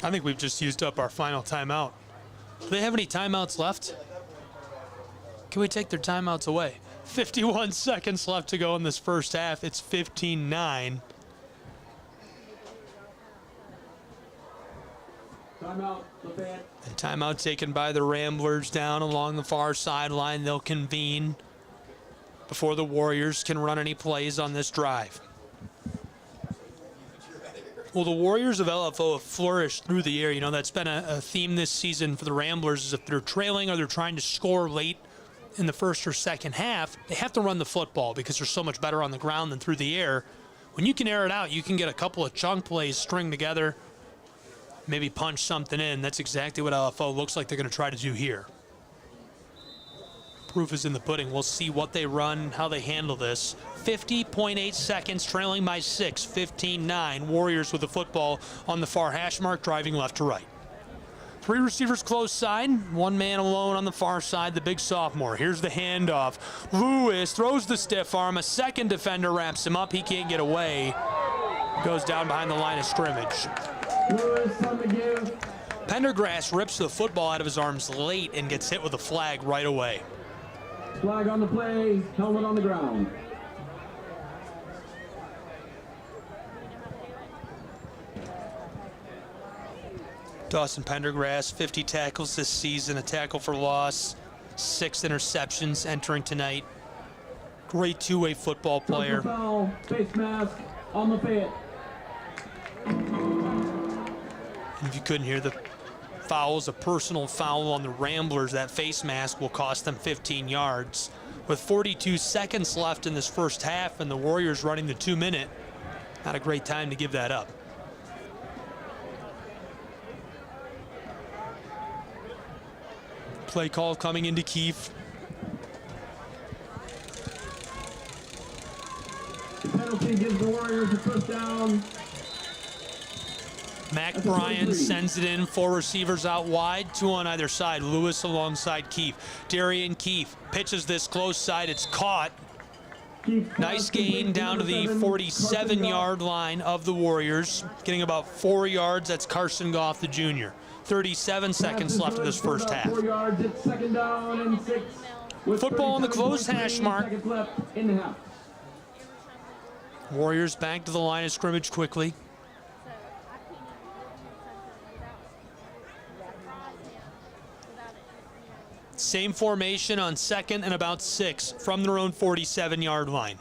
I think we've just used up our final timeout. Do they have any timeouts left? Can we take their timeouts away? 51 seconds left to go in this first half. It's 15-9. Timeout, Lafayette. A timeout taken by the Ramblers down along the far sideline. They'll convene before the Warriors can run any plays on this drive. Well, the Warriors of LFO have flourished through the air. You know, that's been a theme this season for the Ramblers, is if they're trailing or they're trying to score late in the first or second half, they have to run the football because they're so much better on the ground than through the air. When you can air it out, you can get a couple of chunk plays string together, maybe punch something in. That's exactly what LFO looks like they're going to try to do here. Proof is in the pudding. We'll see what they run, how they handle this. 50.8 seconds, trailing by 6, 15-9. Warriors with the football on the far hash mark, driving left to right. 3 receivers close side, 1 man alone on the far side, the big sophomore. Here's the handoff. Lewis throws the stiff arm. A second defender wraps him up. He can't get away. Goes down behind the line of scrimmage. Lewis on the give. Pendergrass rips the football out of his arms late and gets hit with a flag right away. Flag on the play, helmet on the ground. Dawson Pendergrass, 50 tackles this season, a tackle for loss, 6 interceptions entering tonight. Great two-way football player. Foul, face mask on Lafayette. And if you couldn't hear, the foul is a personal foul on the Ramblers. That face mask will cost them 15 yards. With 42 seconds left in this first half and the Warriors running the 2-minute, not a great time to give that up. Play call coming into Keefe. The penalty gives the Warriors a first down. Mac Bryan sends it in, 4 receivers out wide, 2 on either side. Lewis alongside Keefe. Darian Keefe pitches this close side. It's caught. Nice gain down to the 47-yard line of the Warriors. Getting about 4 yards. That's Carson Goff, the junior. 37 seconds left of this first half. 4 yards, it's second down and 6. Football on the closed hash mark. Left in the half. Warriors back to the line of scrimmage quickly. Same formation on second and about 6 from their own 47-yard line.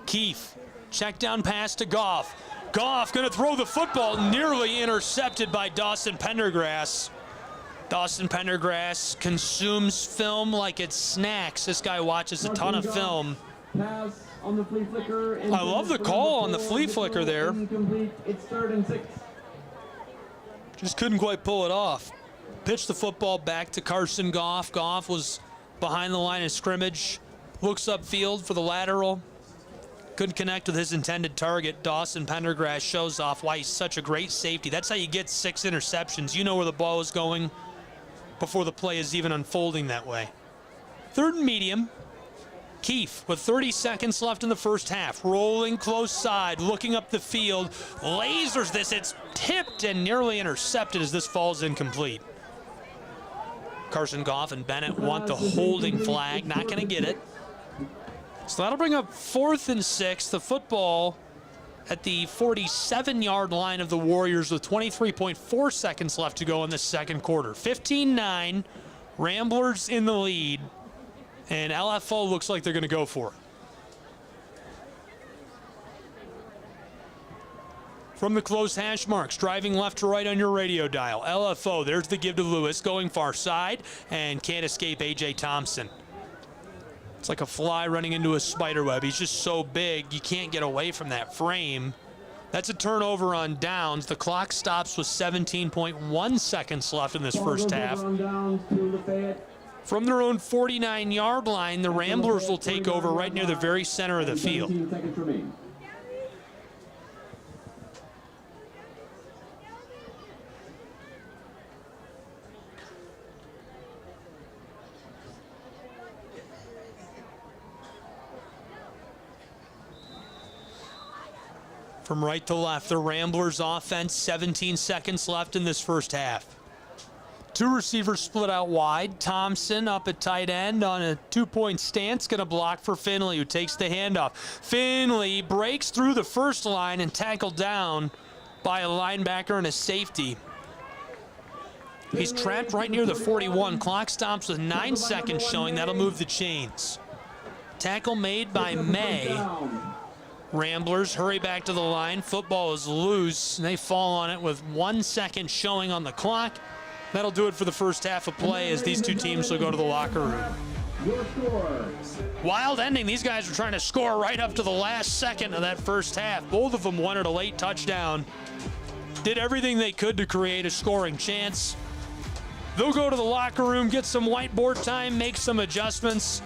Keefe, check down pass to Goff. Goff going to throw the football, nearly intercepted by Dawson Pendergrass. Dawson Pendergrass consumes film like it's snacks. This guy watches a ton of film. Pass on the flea flicker. I love the call on the flea flicker there. Incomplete. It's 3rd and 6. Just couldn't quite pull it off. Pitched the football back to Carson Goff. Goff was behind the line of scrimmage. Looks upfield for the lateral. Couldn't connect with his intended target. Dawson Pendergrass shows off why he's such a great safety. That's how you get 6 interceptions. You know where the ball is going before the play is even unfolding that way. 3rd and medium. Keefe with 30 seconds left in the first half. Rolling close side, looking up the field. Lasers this. It's tipped and nearly intercepted as this falls incomplete. Carson Goff and Bennett want the holding flag. Not going to get it. So that'll bring up 4th and 6. The football at the 47-yard line of the Warriors with 23.4 seconds left to go in the second quarter. 15-9, Ramblers in the lead, and LFO looks like they're going to go for it. From the close hash marks, driving left to right on your radio dial. LFO, there's the give to Lewis, going far side, and can't escape A.J. Thompson. It's like a fly running into a spider web. He's just so big, you can't get away from that frame. That's a turnover on downs. The clock stops with 17.1 seconds left in this first half. From their own 49-yard line, the Ramblers will take over right near the very center of the field. From right to left, the Ramblers offense, 17 seconds left in this first half. Two receivers split out wide. Thompson up at tight end on a 2-point stance, going to block for Finley, who takes the handoff. Finley breaks through the first line and tackled down by a linebacker and a safety. He's trapped right near the 41. Clock stops with 9 seconds showing. That'll move the chains. Tackle made by May. Ramblers hurry back to the line. Football is loose, and they fall on it with 1 second showing on the clock. That'll do it for the first half of play as these two teams will go to the locker room. Wild ending. These guys were trying to score right up to the last second of that first half. Both of them wanted a late touchdown. Did everything they could to create a scoring chance. They'll go to the locker room, get some whiteboard time, make some adjustments.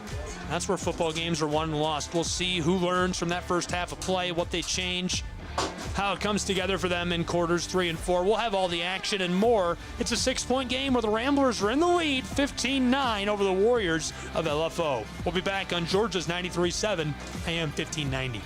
That's where football games are won and lost. We'll see who learns from that first half of play, what they change, how it comes together for them in quarters 3 and 4. We'll have all the action and more. It's a 6-point game where the Ramblers are in the lead, 15-9 over the Warriors of LFO. We'll be back on Georgia's 93.7 AM 1590.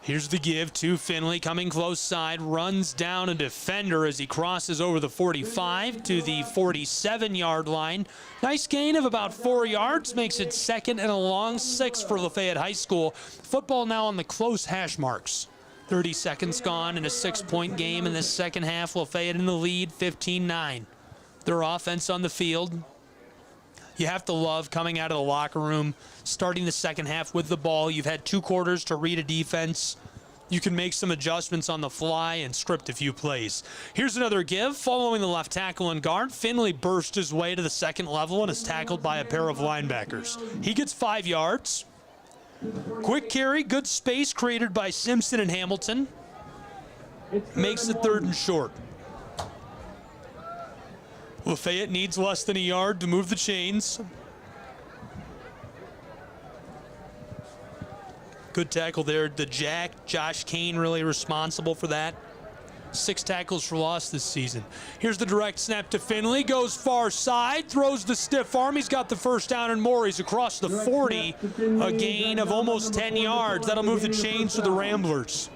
Here's the give to Finley, coming close side, runs down a defender as he crosses over the 45 to the 47-yard line. Nice gain of about 4 yards, makes it 2nd and a long 6 for Lafayette High School. Football now on the close hash marks. 30 seconds gone in a 6-point game in the second half. Lafayette in the lead, 15-9. Their offense on the field. You have to love coming out of the locker room, starting the second half with the ball. You've had 2 quarters to read a defense. You can make some adjustments on the fly and script a few plays. Here's another give. Following the left tackle and guard, Finley burst his way to the second level and is tackled by a pair of linebackers. He gets 5 yards. Quick carry, good space created by Simpson and Hamilton. Makes it 3rd and short. Lafayette needs less than a yard to move the chains. Good tackle there. The jack, Josh Kane, really responsible for that. 6 tackles for loss this season. Here's the direct snap to Finley. Goes far side, throws the stiff arm. He's got the first down and more. He's across the 40. A gain of almost 10 yards. That'll move the chains to the Ramblers.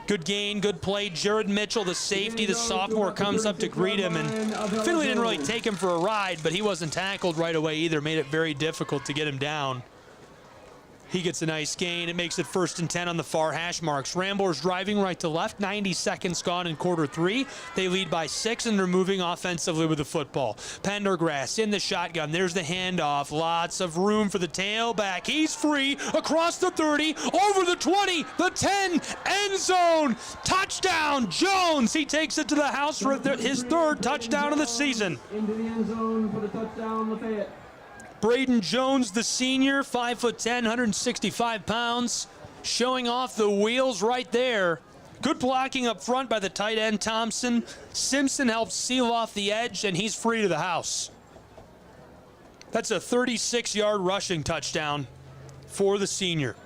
Good gain, good play. Jared Mitchell, the safety, the sophomore, comes up to greet him, and Finley didn't really take him for a ride, but he wasn't tackled right away either. Made it very difficult to get him down. He gets a nice gain. It makes it 1st and 10 on the far hash marks. Ramblers driving right to left. 90 seconds gone in quarter 3. They lead by 6, and they're moving offensively with the football. Pendergrass in the shotgun. There's the handoff. Lots of room for the tailback. He's free across the 30, over the 20, the 10, end zone. Touchdown, Jones. He takes it to the house for his 3rd touchdown of the season. Into the end zone for the touchdown, Lafayette. Braden Jones, the senior, 5'10", 165 pounds, showing off the wheels right there. Good blocking up front by the tight end, Thompson. Simpson helps seal off the edge, and he's free to the house. That's a 36-yard rushing touchdown for the senior.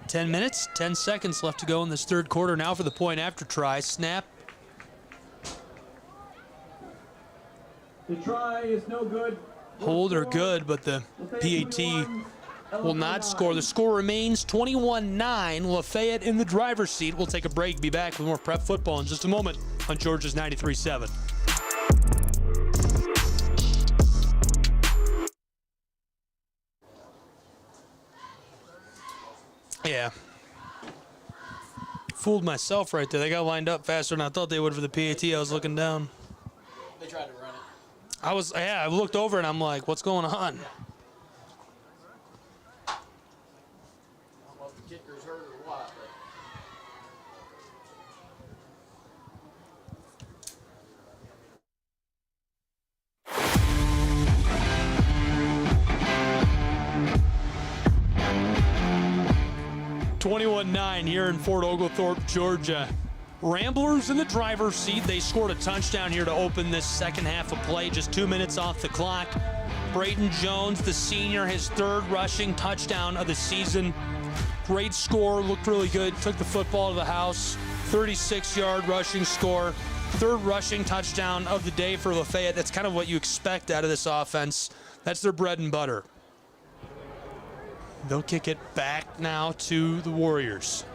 Ten minutes, 10 seconds left to go in this 3rd quarter. Now for the point after try. Snap. The try is no good. Hold are good, but the PAT will not score. The score remains 21-9. Lafayette in the driver's seat. We'll take a break. Be back with more prep football in just a moment on Georgia's 93.7. Yeah. Fooled myself right there. They got lined up faster than I thought they would for the PAT. I was looking down. They tried to run it. I looked over and I'm like, what's going on? I don't know if the kicker's hurt or what, but 21-9 here in Fort Oglethorpe, Georgia. Ramblers in the driver's seat. They scored a touchdown here to open this second half of play, just 2 minutes off the clock. Braden Jones, the senior, his 3rd rushing touchdown of the season. Great score, looked really good, took the football to the house. 36-yard rushing score. 3rd rushing touchdown of the day for Lafayette. That's kind of what you expect out of this offense. That's their bread and butter. They'll kick it back now to the Warriors.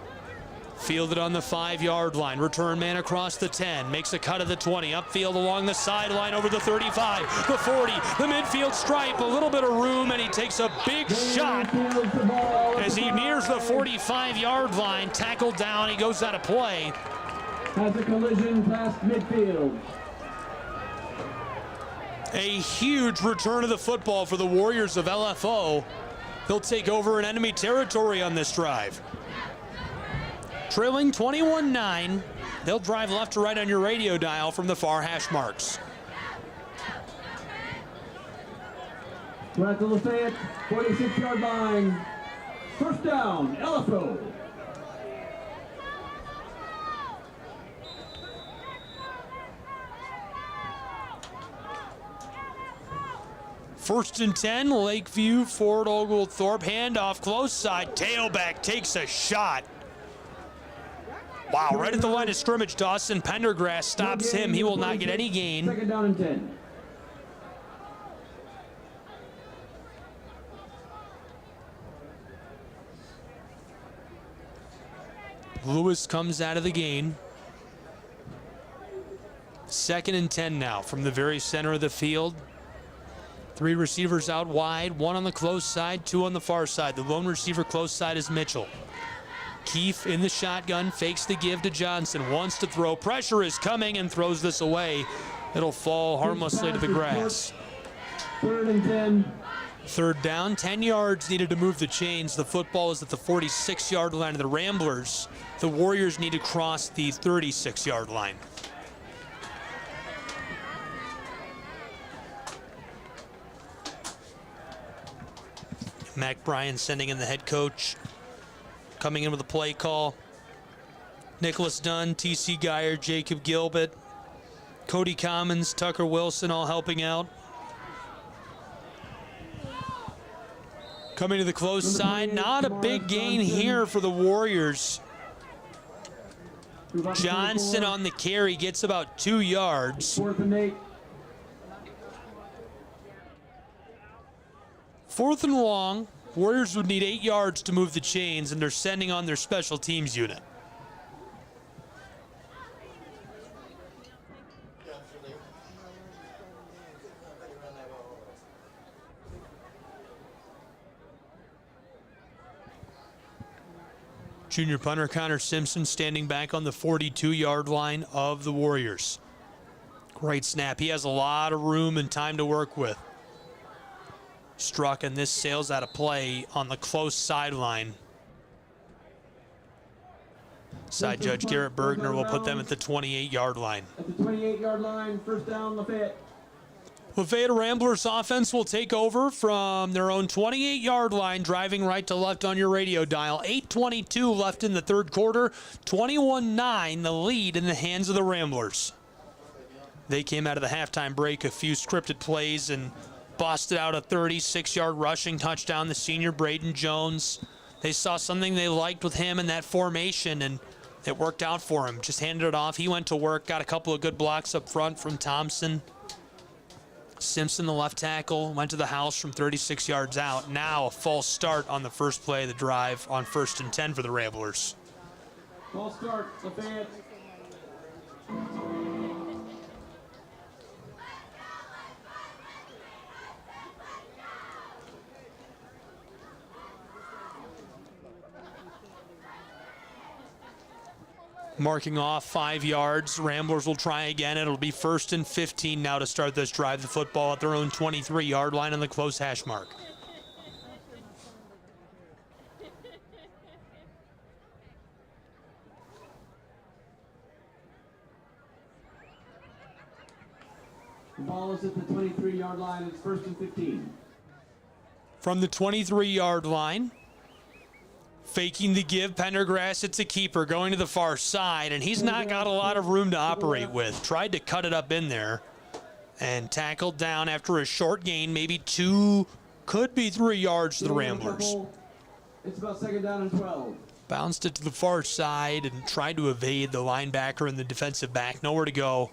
Fielded on the 5-yard line. Return man across the 10. Makes a cut of the 20. Upfield along the sideline over the 35. The 40. The midfield stripe. A little bit of room, and he takes a big shot as he nears the 45-yard line. Tackled down. He goes out of play. Has a collision past midfield. A huge return of the football for the Warriors of LFO. They'll take over in enemy territory on this drive. Trailing 21-9. They'll drive left to right on your radio dial from the far hash marks. We're at the Lafayette 46-yard line. First down, LFO. First and 10, Lakeview, Fort Oglethorpe, handoff close side, tailback takes a shot. Wow, right at the line of scrimmage, Dawson Pendergrass stops him. He will not get any gain. Second down and 10. Lewis comes out of the gain. Second and 10 now from the very center of the field. 3 receivers out wide, 1 on the close side, 2 on the far side. The lone receiver close side is Mitchell. Keefe in the shotgun, fakes the give to Johnson, wants to throw. Pressure is coming and throws this away. It'll fall harmlessly to the grass. Third and 10. Third down, 10 yards needed to move the chains. The football is at the 46-yard line of the Ramblers. The Warriors need to cross the 36-yard line. Mac Bryan sending in the head coach. Coming in with a play call. Nicholas Dunn, T.C. Geyer, Jacob Gilbert, Cody Commons, Tucker Wilson all helping out. Coming to the close side, not a big gain here for the Warriors. Johnson on the carry gets about 2 yards. 4th and 8. 4th and long. Warriors would need 8 yards to move the chains, and they're sending on their special teams unit. Junior punter Connor Simpson standing back on the 42-yard line of the Warriors. Great snap. He has a lot of room and time to work with. Struck, and this sails out of play on the close sideline. Side judge Garrett Bergner will put them at the 28-yard line. At the 28-yard line, first down, Lafayette. Lafayette Ramblers offense will take over from their own 28-yard line, driving right to left on your radio dial. 8:22 left in the third quarter. 21-9, the lead in the hands of the Ramblers. They came out of the halftime break, a few scripted plays, and busted out a 36-yard rushing touchdown, the senior Braden Jones. They saw something they liked with him in that formation, and it worked out for him. Just handed it off. He went to work, got a couple of good blocks up front from Thompson. Simpson, the left tackle, went to the house from 36 yards out. Now a false start on the first play of the drive on 1st and 10 for the Ramblers. False start, Lafayette. Marking off 5 yards. Ramblers will try again. It'll be 1st and 15 now to start this drive. The football at their own 23-yard line on the close hash mark. The ball is at the 23-yard line. It's 1st and 15. From the 23-yard line, faking the give, Pendergrass, it's a keeper going to the far side, and he's not got a lot of room to operate with. Tried to cut it up in there and tackled down after a short gain, maybe 2, could be 3 yards to the Ramblers. It's about 2nd down and 12. Bounced it to the far side and tried to evade the linebacker and the defensive back. Nowhere to go.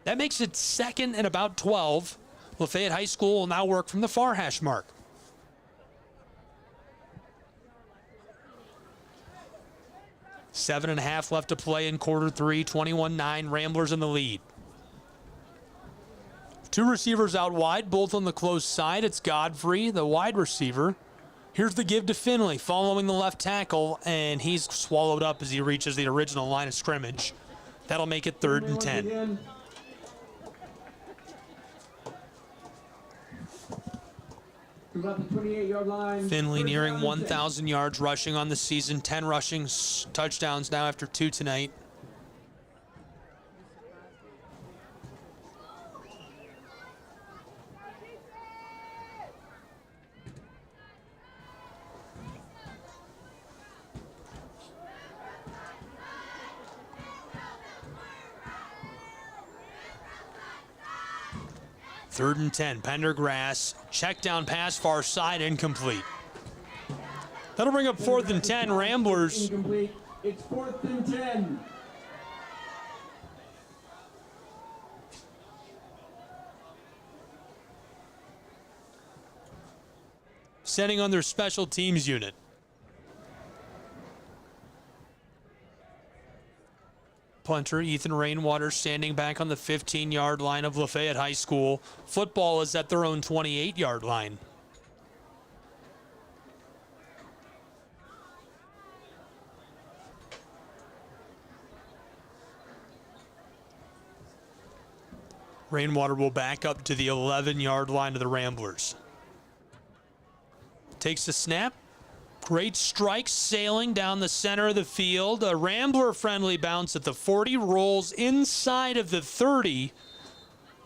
That makes it 2nd and about 12. Lafayette High School will now work from the far hash mark. 7.5 left to play in quarter 3, 21-9, Ramblers in the lead. 2 receivers out wide, both on the close side. It's Godfrey, the wide receiver. Here's the give to Finley, following the left tackle, and he's swallowed up as he reaches the original line of scrimmage. That'll make it 3rd and 10. About the 28-yard line. Finley nearing 1,000 yards rushing on the season. 10 rushing touchdowns now after 2 tonight. Third and 10, Pendergrass, check down pass, far side, incomplete. That'll bring up 4th and 10, Ramblers It's 4th and 10. Sending on their special teams unit. Punter Ethan Rainwater standing back on the 15-yard line of Lafayette High School. Football is at their own 28-yard line. Rainwater will back up to the 11-yard line of the Ramblers. Takes the snap. Great strike sailing down the center of the field. A Rambler-friendly bounce at the 40, rolls inside of the 30,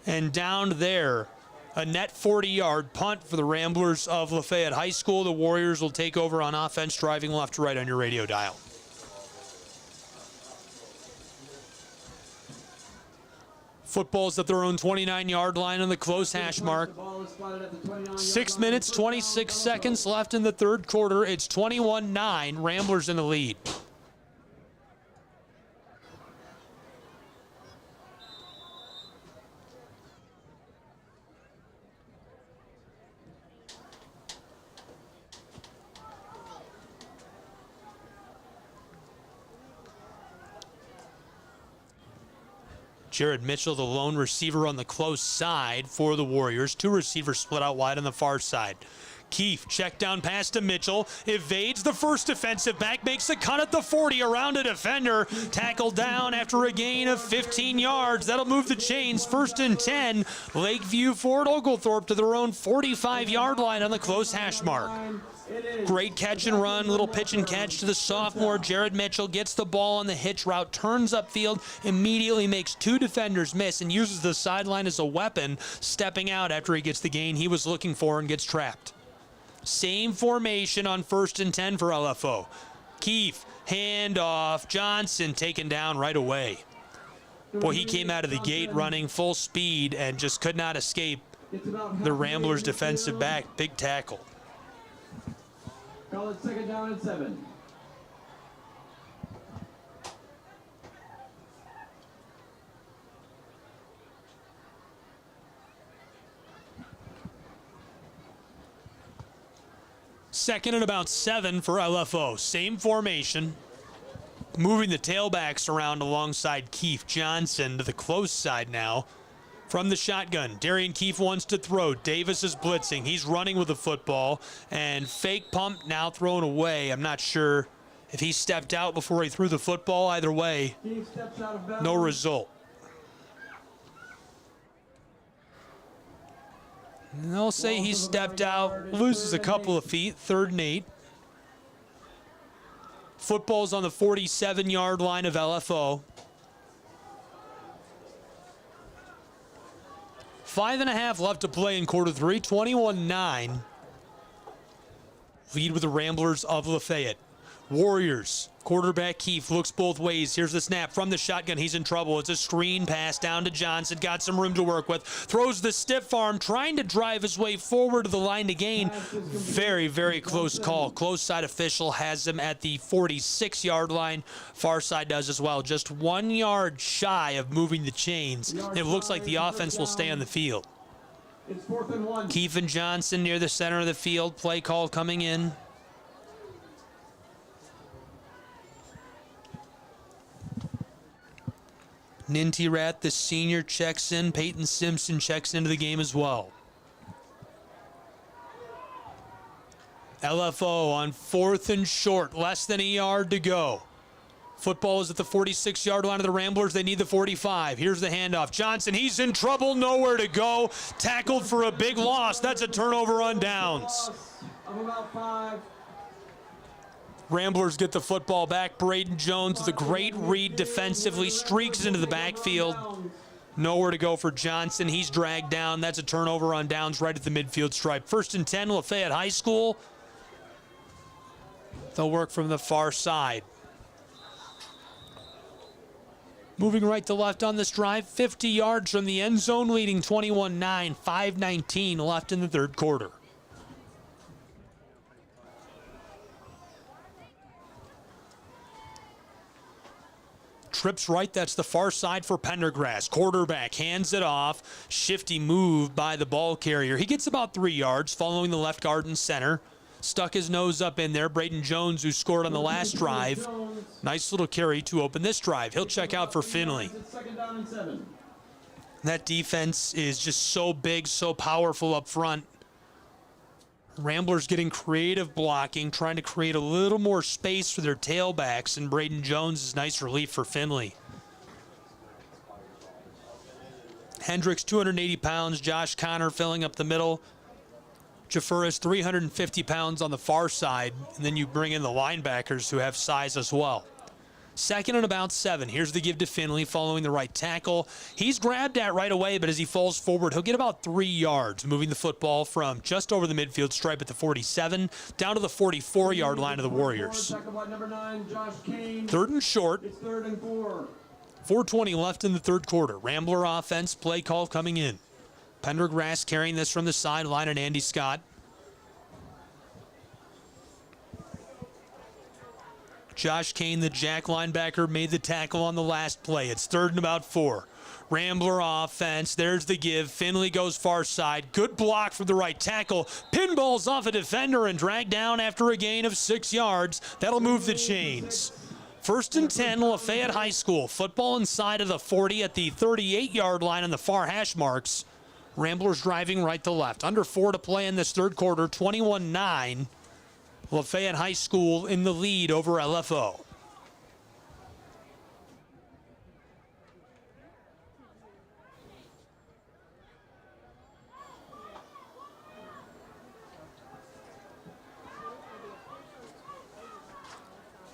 and down there. A net 40-yard punt for the Ramblers of Lafayette High School. The Warriors will take over on offense, driving left to right on your radio dial. Football's at their own 29-yard line on the close hash mark. 6 minutes, 26 seconds left in the third quarter. It's 21-9, Ramblers in the lead. Jared Mitchell, the lone receiver on the close side for the Warriors. Two receivers split out wide on the far side. Keefe, check down pass to Mitchell, evades the first defensive back, makes the cut at the 40 around a defender. Tackled down after a gain of 15 yards. That'll move the chains. 1st and 10. Lakeview Fort Oglethorpe to their own 45-yard line on the close hash mark. Great catch and run, little pitch and catch to the sophomore. Jared Mitchell gets the ball on the hitch route, turns upfield, immediately makes two defenders miss, and uses the sideline as a weapon, stepping out after he gets the gain he was looking for and gets trapped. Same formation on 1st and 10 for LFO. Keefe, handoff, Johnson taken down right away. Boy, he came out of the gate running full speed and just could not escape the Ramblers defensive back. Big tackle. Call it 2nd down and 7. Second and about 7 for LFO. Same formation. Moving the tailbacks around alongside Keefe. Johnson to the close side now. From the shotgun, Darian Keefe wants to throw. Davis is blitzing. He's running with the football. And fake pump now thrown away. I'm not sure if he stepped out before he threw the football. Either way, no result. And they'll say he stepped out, loses a couple of feet, 3rd and 8. Football's on the 47-yard line of LFO. 5.5 left to play in quarter 3, 21-9. Lead with the Ramblers of Lafayette. Warriors, quarterback Keefe looks both ways. Here's the snap from the shotgun. He's in trouble. It's a screen pass down to Johnson. Got some room to work with. Throws the stiff arm, trying to drive his way forward to the line to gain. Very, very close call. Close side official has him at the 46-yard line. Far side does as well. Just 1 yard shy of moving the chains. And it looks like the offense will stay on the field. It's 4th and 1. Keefe and Johnson near the center of the field. Play call coming in. Nintirat, the senior, checks in. Peyton Simpson checks into the game as well. LFO on 4th and short, less than a yard to go. Football is at the 46-yard line of the Ramblers. They need the 45. Here's the handoff. Johnson, he's in trouble, nowhere to go. Tackled for a big loss. That's a turnover on downs. Of about 5. Ramblers get the football back. Braden Jones with a great read defensively, streaks into the backfield. Nowhere to go for Johnson. He's dragged down. That's a turnover on downs right at the midfield stripe. 1st and 10, Lafayette High School. They'll work from the far side. Moving right to left on this drive, 50 yards from the end zone, leading 21-9, 5:19 left in the third quarter. Trips right, that's the far side for Pendergrass. Quarterback hands it off. Shifty move by the ball carrier. He gets about 3 yards following the left guard and center. Stuck his nose up in there. Braden Jones, who scored on the last drive. Nice little carry to open this drive. He'll check out for Finley. Second down and 7. That defense is just so big, so powerful up front. Ramblers getting creative blocking, trying to create a little more space for their tailbacks, and Braden Jones is nice relief for Finley. Hendricks, 280 pounds. Josh Connor filling up the middle. Jaffer is 350 pounds on the far side, and then you bring in the linebackers who have size as well. Second and about 7. Here's the give to Finley following the right tackle. He's grabbed at right away, but as he falls forward, he'll get about 3 yards, moving the football from just over the midfield stripe at the 47 down to the 44-yard line of the Warriors. Number 9, Josh Kane. Third and short. It's 3rd and 4. 4:20 left in the third quarter. Rambler offense, play call coming in. Pendergrass carrying this from the sideline, and Andy Scott. Josh Kane, the jack linebacker, made the tackle on the last play. It's 3rd and about 4. Rambler offense. There's the give. Finley goes far side. Good block from the right tackle. Pinballs off a defender and dragged down after a gain of 6 yards. That'll move the chains. 1st and 10, Lafayette High School. Football inside of the 40 at the 38-yard line on the far hash marks. Ramblers driving right to left. Under 4 to play in this third quarter. 21-9. Lafayette High School in the lead over LFO.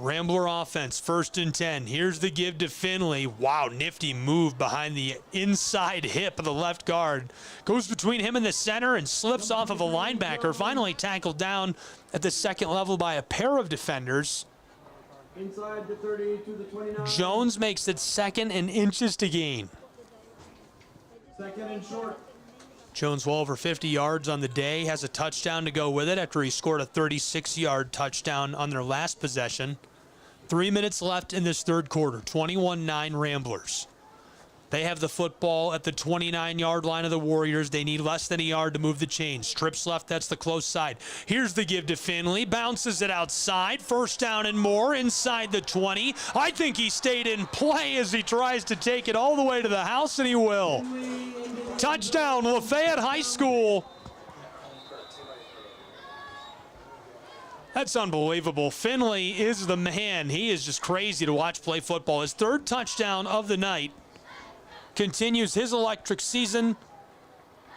Rambler offense, 1st and 10. Here's the give to Finley. Wow, nifty move behind the inside hip of the left guard. Goes between him and the center and slips off of a linebacker. Finally tackled down at the second level by a pair of defenders. Inside the 30 to the 29. Jones makes it 2nd and inches to gain. 2nd and short. Jones well over 50 yards on the day. Has a touchdown to go with it after he scored a 36-yard touchdown on their last possession. 3 minutes left in this third quarter. 21-9 Ramblers. They have the football at the 29-yard line of the Warriors. They need less than a yard to move the chains. Trips left, that's the close side. Here's the give to Finley. Bounces it outside. 1st down and more inside the 20. I think he stayed in play as he tries to take it all the way to the house, and he will. Touchdown, Lafayette High School. That's unbelievable. Finley is the man. He is just crazy to watch play football. His 3rd touchdown of the night. Continues his electric season.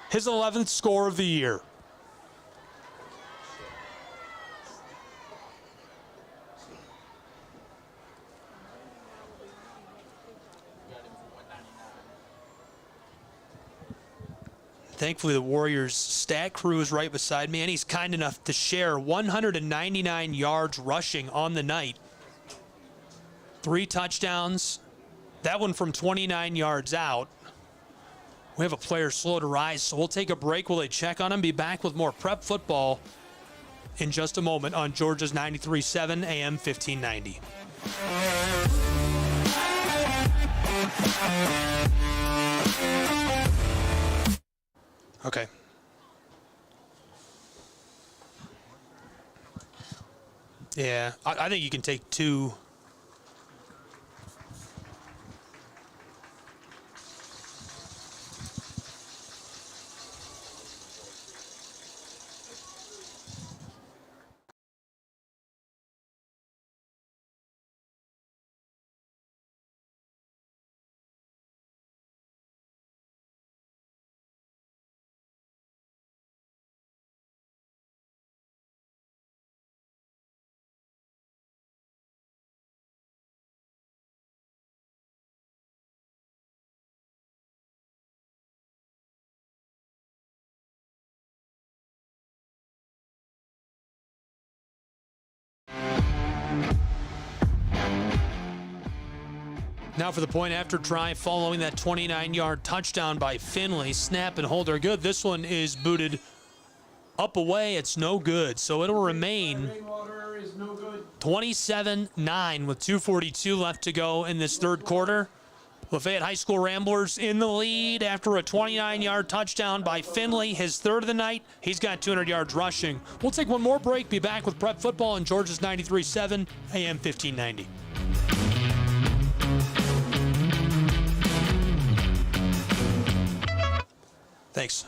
His 11th score of the year. Thankfully, the Warriors stat crew is right beside me, and he's kind enough to share 199 yards rushing on the night. 3 touchdowns. That one from 29 yards out. We have a player slow to rise, so we'll take a break while they check on him. Be back with more prep football in just a moment on Georgia's 93.7 AM 1590. Okay. Yeah, I think you can take 2. Now for the point after try following that 29-yard touchdown by Finley. Snap and hold are good. This one is booted up away. It's no good. So it'll remain 27-9 with 2:42 left to go in this third quarter. Lafayette High School Ramblers in the lead after a 29-yard touchdown by Finley, his third of the night. He's got 200 yards rushing. We'll take one more break, be back with prep football in Georgia's 93.7 AM 1590. Thanks.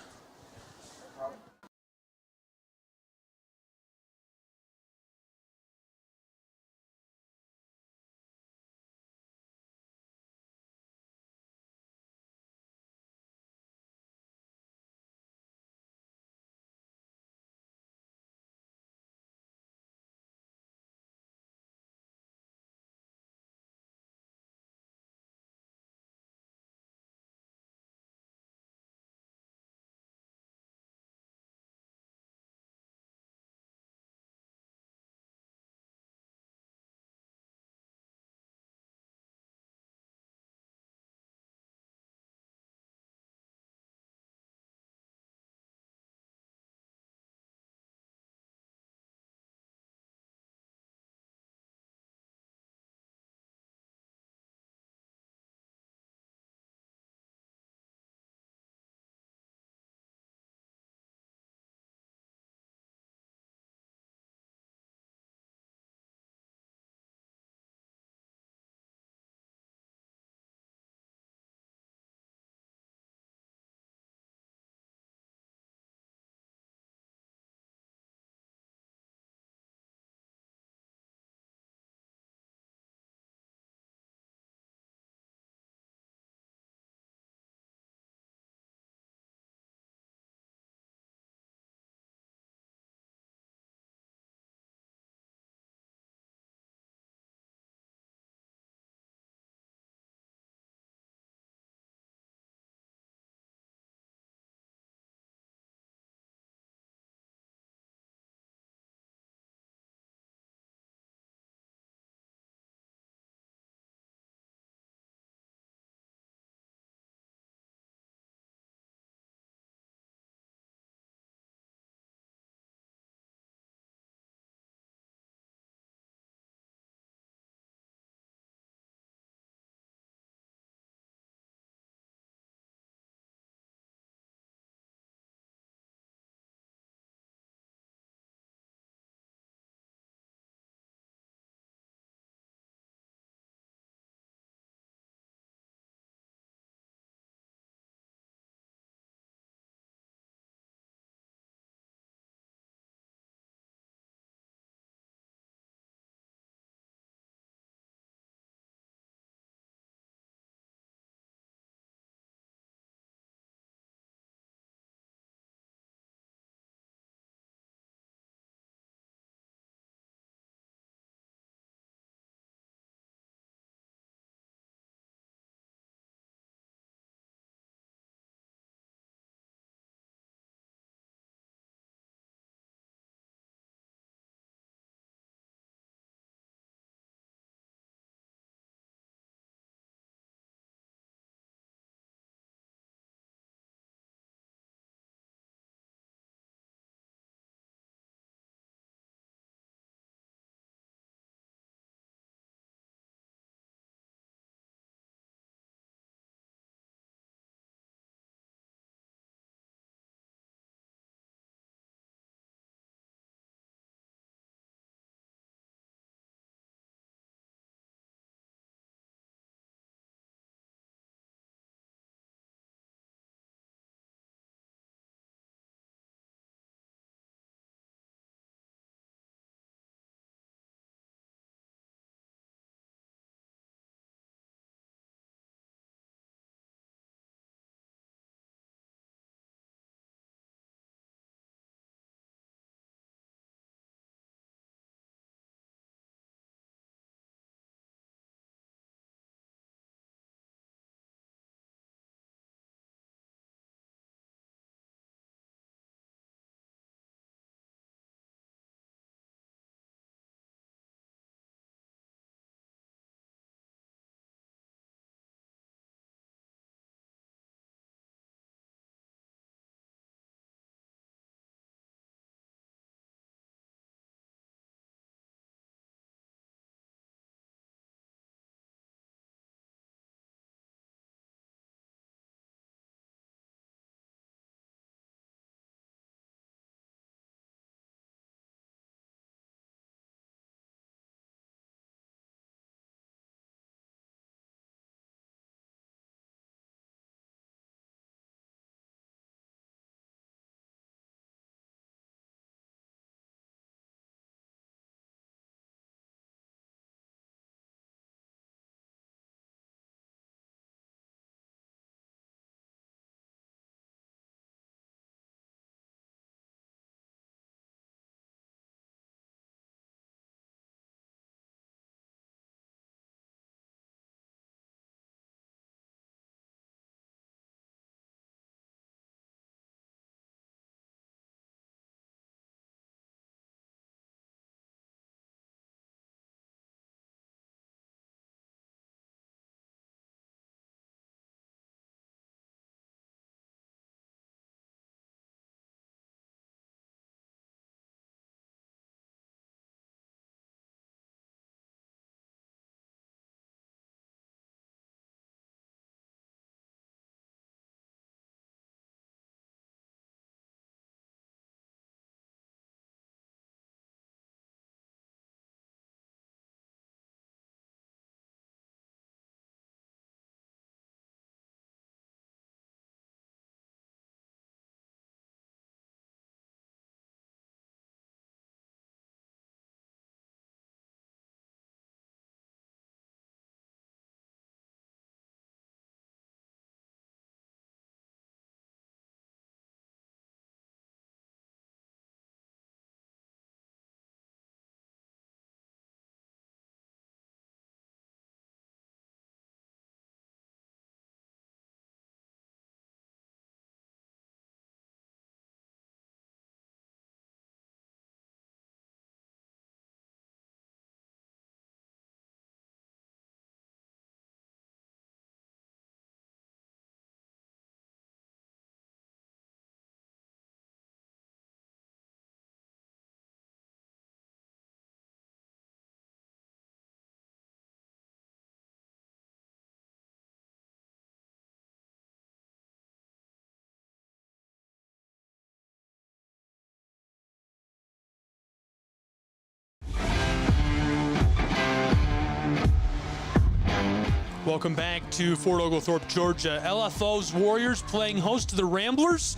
Welcome back to Fort Oglethorpe, Georgia. LFO's Warriors playing host to the Ramblers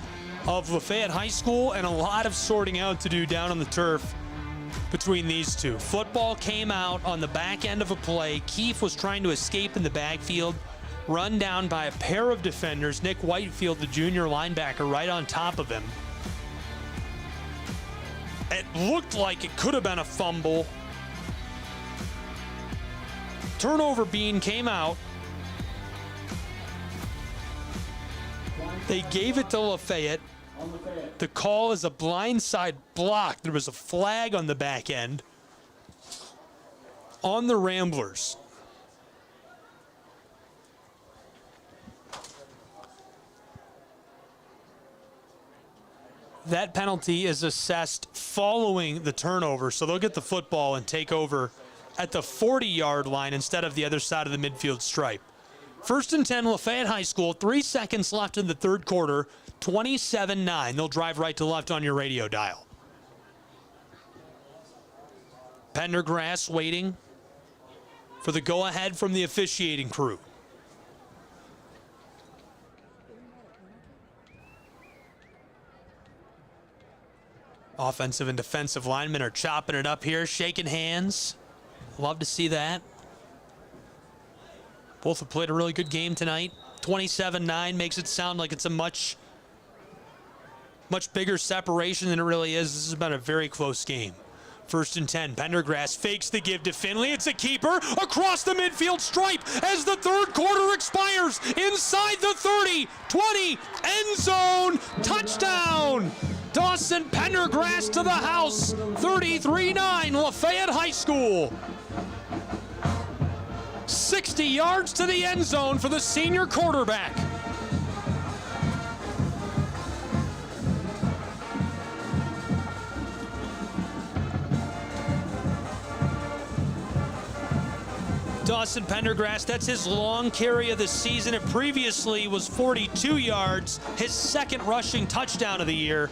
of Lafayette High School, and a lot of sorting out to do down on the turf between these two. Football came out on the back end of a play. Keefe was trying to escape in the backfield, run down by a pair of defenders. Nick Whitefield, the junior linebacker, right on top of him. It looked like it could have been a fumble. Turnover bean came out. They gave it to Lafayette. The call is a blindside block. There was a flag on the back end on the Ramblers. That penalty is assessed following the turnover, so they'll get the football and take over at the 40-yard line instead of the other side of the midfield stripe. 1st and 10, Lafayette High School. 3 seconds left in the third quarter. 27-9. They'll drive right to left on your radio dial. Pendergrass waiting for the go-ahead from the officiating crew. Offensive and defensive linemen are chopping it up here, shaking hands. Love to see that. Both have played a really good game tonight. 27-9 makes it sound like it's a much bigger separation than it really is. This has been a very close game. 1st and 10, Pendergrass fakes the give to Finley. It's a keeper across the midfield stripe as the third quarter expires. Inside the 30, 20, end zone, touchdown! Dawson Pendergrass to the house, 33-9, Lafayette High School. 60 yards to the end zone for the senior quarterback. Dawson Pendergrass, that's his long carry of the season. It previously was 42 yards, his second rushing touchdown of the year.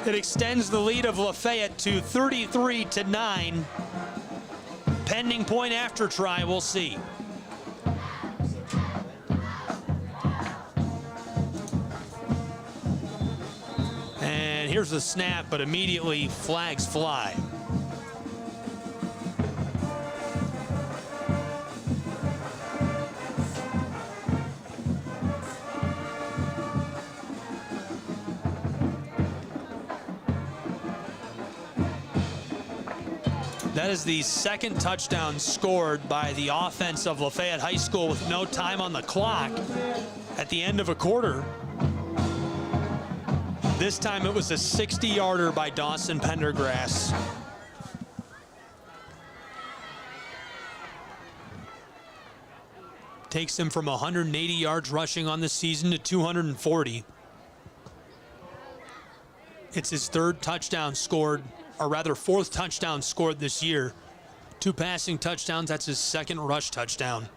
It extends the lead of Lafayette to 33-9. Pending point after try, we'll see. And here's the snap, but immediately flags fly. That is the second touchdown scored by the offense of Lafayette High School with no time on the clock at the end of a quarter. This time it was a 60-yarder by Dawson Pendergrass. Takes him from 180 yards rushing on the season to 240. It's his third touchdown scored, or rather fourth touchdown scored this year. 2 passing touchdowns, that's his second rush touchdown.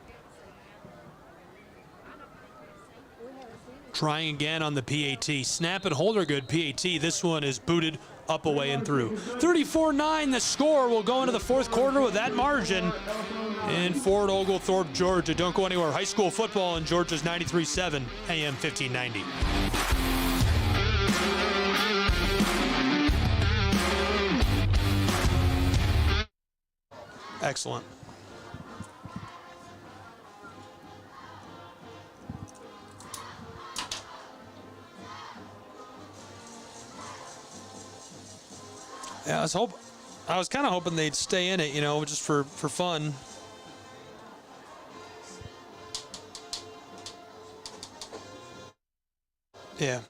Trying again on the PAT. Snap and hold are good PAT. This one is booted up, away, and through. 34-9 the score. Will go into the fourth quarter with that margin in Fort Oglethorpe, Georgia. Don't go anywhere. High school football in Georgia's 93.7 AM 1590. Excellent. Yeah, I was kind of hoping they'd stay in it, you know, just for fun. Yeah.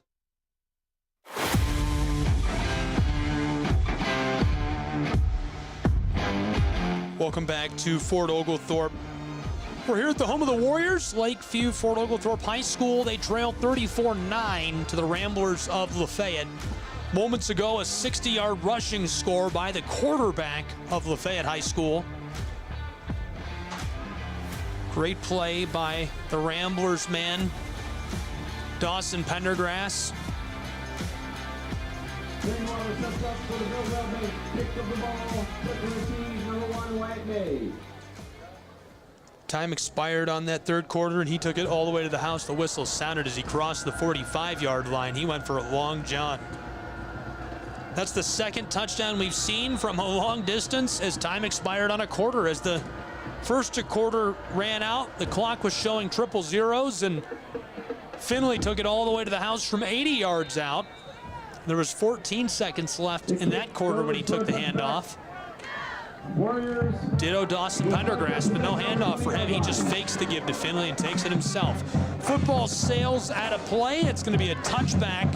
Welcome back to Fort Oglethorpe. We're here at the home of the Warriors, Lakeview Fort Oglethorpe High School. They trailed 34-9 to the Ramblers of Lafayette. Moments ago, a 60-yard rushing score by the quarterback of Lafayette High School. Great play by the Ramblers man, Dawson Pendergrass. Time expired on that third quarter, and he took it all the way to the house. The whistle sounded as he crossed the 45-yard line. He went for a long john. That's the second touchdown we've seen from a long distance as time expired on a quarter. As the first quarter ran out, the clock was showing triple zeros, and Finley took it all the way to the house from 80 yards out. There was 14 seconds left in that quarter when he took the handoff. Warriors. Ditto Dawson Pendergrass, but no handoff for him. He just fakes the give to Finley and takes it himself. Football sails out of play. It's going to be a touchback.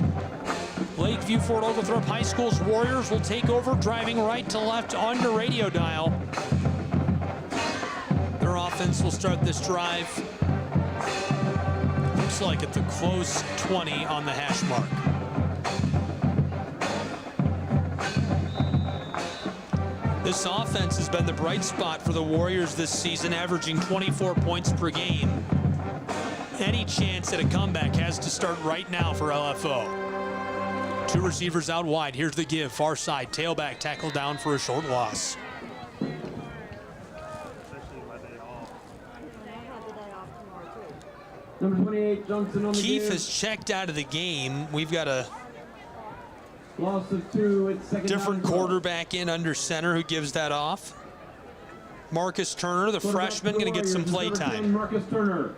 Lakeview Fort Oglethorpe High School's Warriors will take over, driving right to left on your radio dial. Their offense will start this drive. Looks like at the close 20 on the hash mark. This offense has been the bright spot for the Warriors this season, averaging 24 points per game. Any chance at a comeback has to start right now for LFO. Two receivers out wide. Here's the give. Far side. Tailback tackle down for a short loss. Number 28, Johnson on the Keefe give. has checked out of the game. We've got a Loss of 2. It's second different down. quarterback in under center who gives that off. Marcus Turner, the Quarterback freshman, for the going to get some play Warriors, number 10, time. Marcus Turner.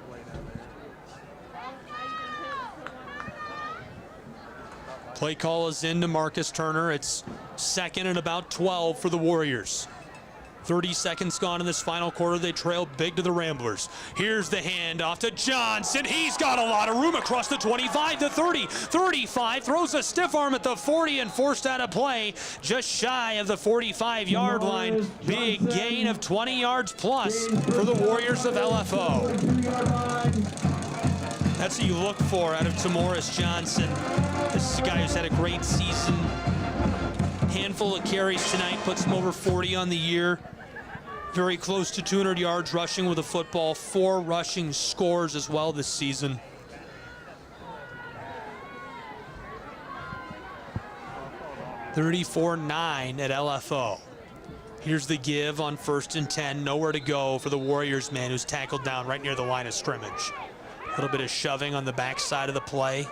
Play call is into Marcus Turner. It's second and about 12 for the Warriors. 30 seconds gone in this final quarter. They trail big to the Ramblers. Here's the handoff to Johnson. He's got a lot of room across the 25, the 30, 35. Throws a stiff arm at the 40 and forced out of play just shy of the 45-yard line. Big gain of 20 yards plus for the Warriors of LFO. 2-yard line. That's what you look for out of Tamoris Johnson. This is a guy who's had a great season. Handful of carries tonight, puts him over 40 on the year. Very close to 200 yards rushing with a football. 4 rushing scores as well this season. $34-9 at LFO. Here's the give on 1st and 10. Nowhere to go for the Warriors man who's tackled down right near the line of scrimmage. A little bit of shoving on the backside of the play.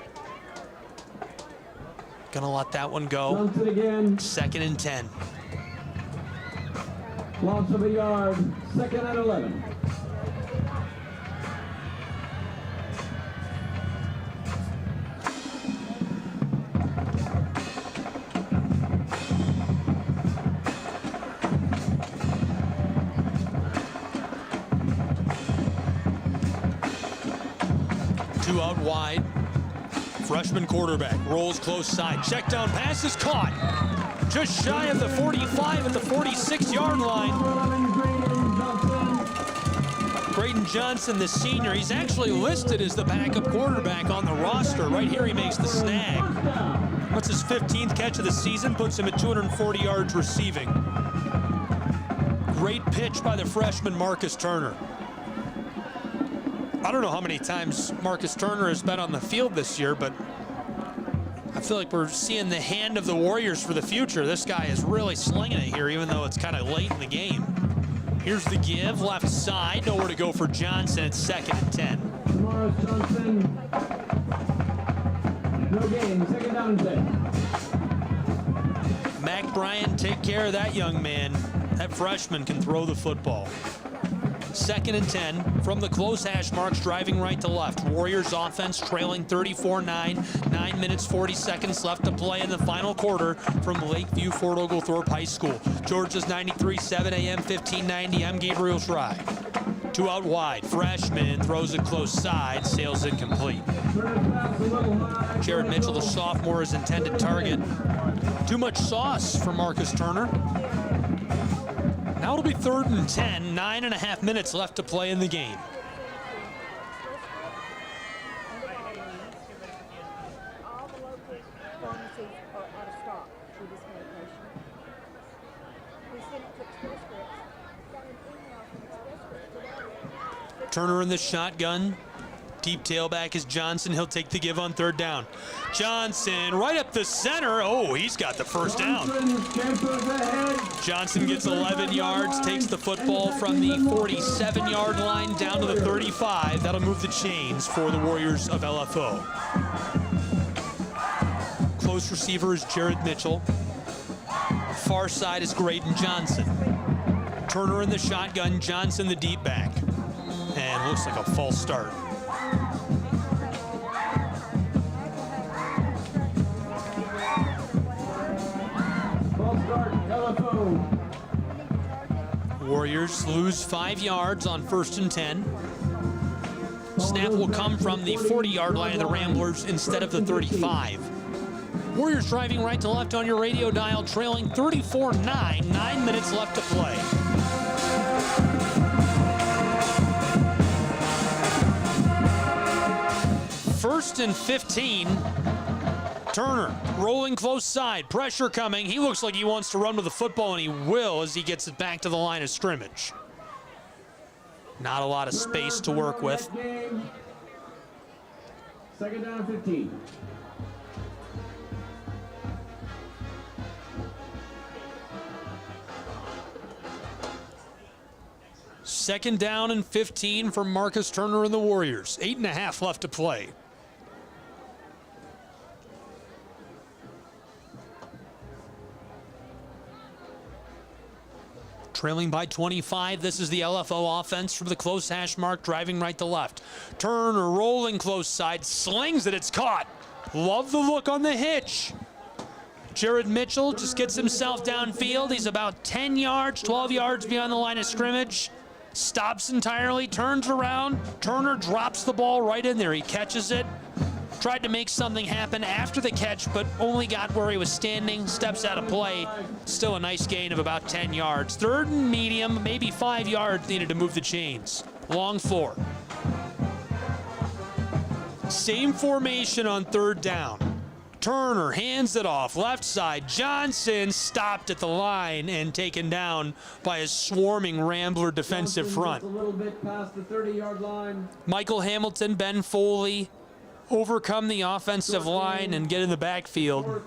Gonna let that one go. Johnson again. 2nd and 10. Loss of a yard. 2nd and 11. Two out wide. Freshman quarterback rolls close side. Check down pass is caught. Just shy of the 45 at the 46-yard line. Braden Johnson, the senior, he's actually listed as the backup quarterback on the roster. Right here he makes the snag. That's his 15th catch of the season, puts him at 240 yards receiving. Great pitch by the freshman Marcus Turner. I don't know how many times Marcus Turner has been on the field this year, but I feel like we're seeing the hand of the Warriors for the future. This guy is really slinging it here, even though it's kind of late in the game. Here's the give, left side. Nowhere to go for Johnson at 2nd and 10. Tamoris Johnson. No gain. 2nd down and 10. Mac Bryan, take care of that young man. That freshman can throw the football. 2nd and 10 from the close hash marks, driving right to left. Warriors offense trailing 34-9. 9 minutes, 40 seconds left to play in the final quarter from Lakeview Fort Oglethorpe High School. Georgia's 93.7 AM 1590. I'm Gabriel Schray. Two out wide. Freshman throws it close side, sails it complete. Jared Mitchell, the sophomore, is intended target. Too much sauce for Marcus Turner. Now it'll be 3rd and 10, 9.5 minutes left to play in the game. All the local pharmacies are out of stock for this medication. We sent it to Express Scripts. Got an email from Express Scripts today. Turner in the shotgun. Deep tailback is Johnson. He'll take the give on third down. Johnson right up the center. Oh, he's got the first down. Johnson gets 11 yards, takes the football from the 47-yard line down to the 35. That'll move the chains for the Warriors of LFO. Close receiver is Jared Mitchell. Far side is Graydon Johnson. Turner in the shotgun, Johnson the deep back. And looks like a false start. False start, LFO. Warriors lose 5 yards on 1st and 10. Snap will come from the 40-yard line of the Ramblers instead of the 35. Warriors driving right to left on your radio dial, trailing 34-9, 9 minutes left to play. First and 15. Turner rolling close side, pressure coming. He looks like he wants to run with the football, and he will as he gets it back to the line of scrimmage. Not a lot of space to work with. Second down and 15. Second down and 15 for Marcus Turner and the Warriors. 8.5 left to play. Trailing by 25, this is the LFO offense from the close hash mark, driving right to left. Turner rolling close side, slings it, it's caught. Love the look on the hitch. Jared Mitchell just gets himself downfield. He's about 10 yards, 12 yards beyond the line of scrimmage. Stops entirely, turns around. Turner drops the ball right in there. He catches it. Tried to make something happen after the catch, but only got where he was standing. Steps out of play. Still a nice gain of about 10 yards. Third and medium, maybe 5 yards needed to move the chains. Long 4. Same formation on third down. Turner hands it off, left side. Johnson stopped at the line and taken down by a swarming Rambler defensive front. A little bit past the 30-yard line. Michael Hamilton, Ben Foley overcome the offensive line and get in the backfield.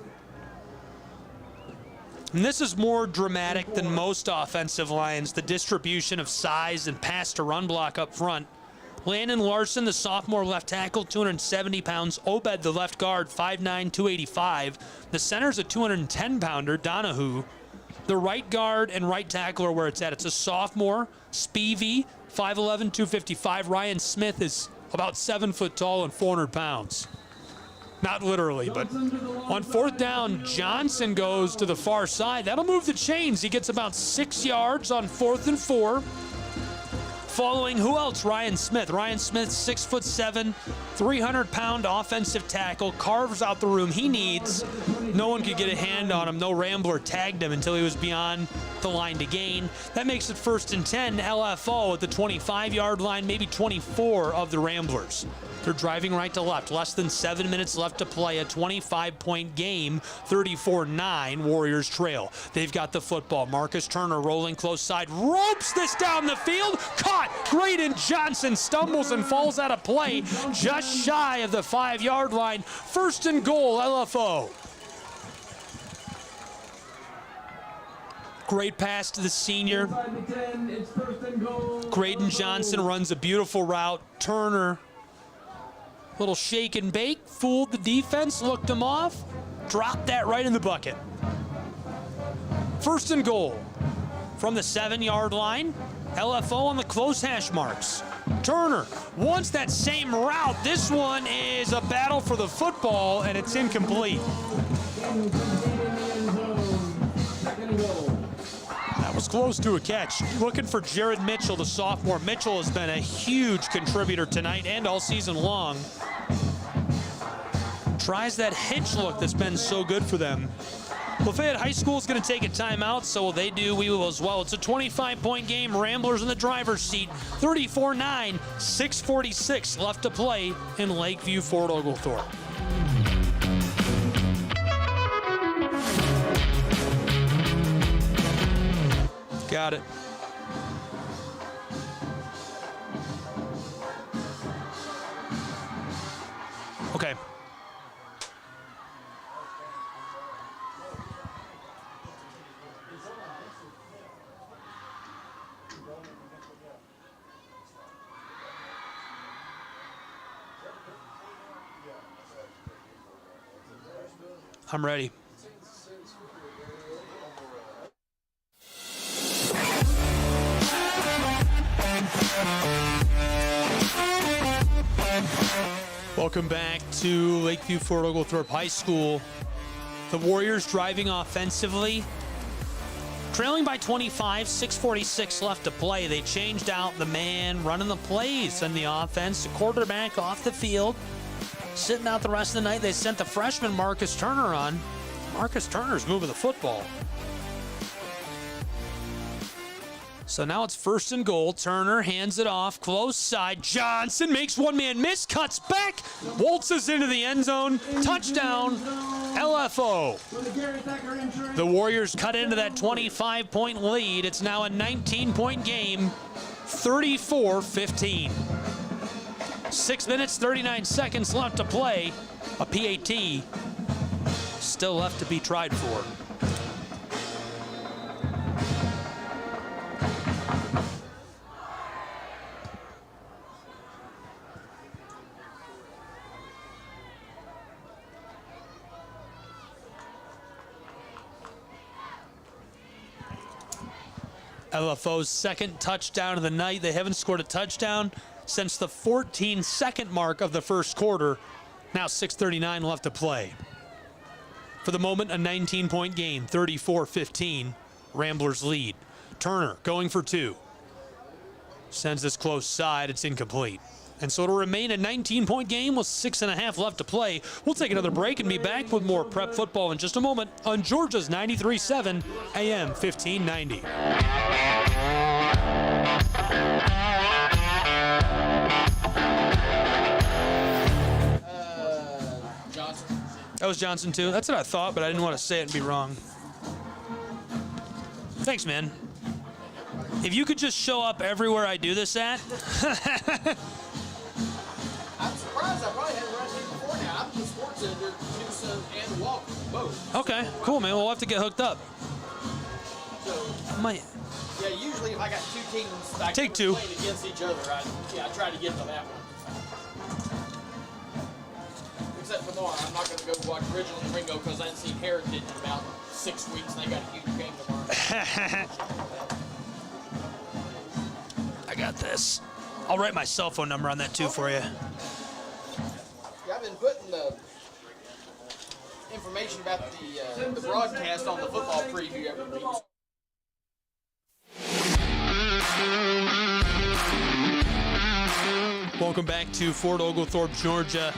And this is more dramatic than most offensive lines, the distribution of size and pass to run block up front. Landon Larson, the sophomore left tackle, 270 pounds. Obed, the left guard, 5'9", 285. The center's a 210-pounder, Donahue. The right guard and right tackle are where it's at. It's a sophomore, Spivey, 5'11", 255. Ryan Smith is about 7 foot tall and 400 pounds. Not literally, but on fourth down, Johnson goes to the far side. That'll move the chains. He gets about 6 yards on 4th and 4. Following who else? Ryan Smith. Ryan Smith, 6'7", 300-pound offensive tackle, carves out the room he needs. No one could get a hand on him. No Rambler tagged him until he was beyond the line to gain. That makes it 1st and 10, LFO at the 25-yard line, maybe 24 of the Ramblers. They're driving right to left. Less than 7 minutes left to play. A 25-point game. 34-9. Warriors trail. They've got the football. Marcus Turner rolling close side. Ropes this down the field. Caught. Graydon Johnson stumbles and falls out of play. Just shy of the 5-yard line. 1st and goal, LFO. Great pass to the senior. Graydon Johnson runs a beautiful route. Turner, little shake and bake, fooled the defense, looked him off, dropped that right in the bucket. 1st and goal from the 7-yard line. LFO on the close hash marks. Turner wants that same route. This one is a battle for the football, and it's incomplete. That was close to a catch. Looking for Jared Mitchell, the sophomore. Mitchell has been a huge contributor tonight and all season long. Tries that hitch look that's been so good for them. Lafayette High School is going to take a timeout, so will they do. We will as well. It's a 25-point game. Ramblers in the driver's seat. 34-9, 6:46 left to play in Lakeview, Fort Oglethorpe. Got it. Okay. I'm ready. Welcome back to Lakeview Fort Oglethorpe High School. The Warriors driving offensively. Trailing by 25, 6:46 left to play. They changed out the man running the plays in the offense. The quarterback off the field. Sitting out the rest of the night, they sent the freshman Marcus Turner on. Marcus Turner's moving the football. So now it's 1st and goal. Turner hands it off, close side. Johnson makes one man miss, cuts back, waltzes into the end zone. Touchdown, LFO. The Warriors cut into that 25-point lead. It's now a 19-point game, 34-15. 6 minutes, 39 seconds left to play. A PAT still left to be tried for. LFO's second touchdown of the night. They haven't scored a touchdown since the 14-second mark of the first quarter. Now 6:39 left to play. For the moment, a 19-point game, 34-15. Ramblers lead. Turner going for 2. Sends this close side. It's incomplete. And so it'll remain a 19-point game with 6.5 left to play. We'll take another break and be back with more prep football in just a moment on Georgia's 93.7 AM 1590. Johnson. That was Johnson too. That's what I thought, but I didn't want to say it and be wrong. Thanks, man. If you could just show up everywhere I do this at. I'm surprised I probably haven't run into before now. I'm the sports editor, Tucson and Walker, both. Okay, cool, man. We'll have to get hooked up. So, Might. yeah, usually if I got two teams that Take two. playing against each other, I try to get to that one. Except for tomorrow, I'm not going to go watch Original and Ringo because I haven't seen Heritage in about 6 weeks, and they got a huge game tomorrow. I got this. I'll write my cell phone number on that too for you. Yeah, I've been putting the information about the broadcast on the football preview every week. Welcome back to Fort Oglethorpe, Georgia.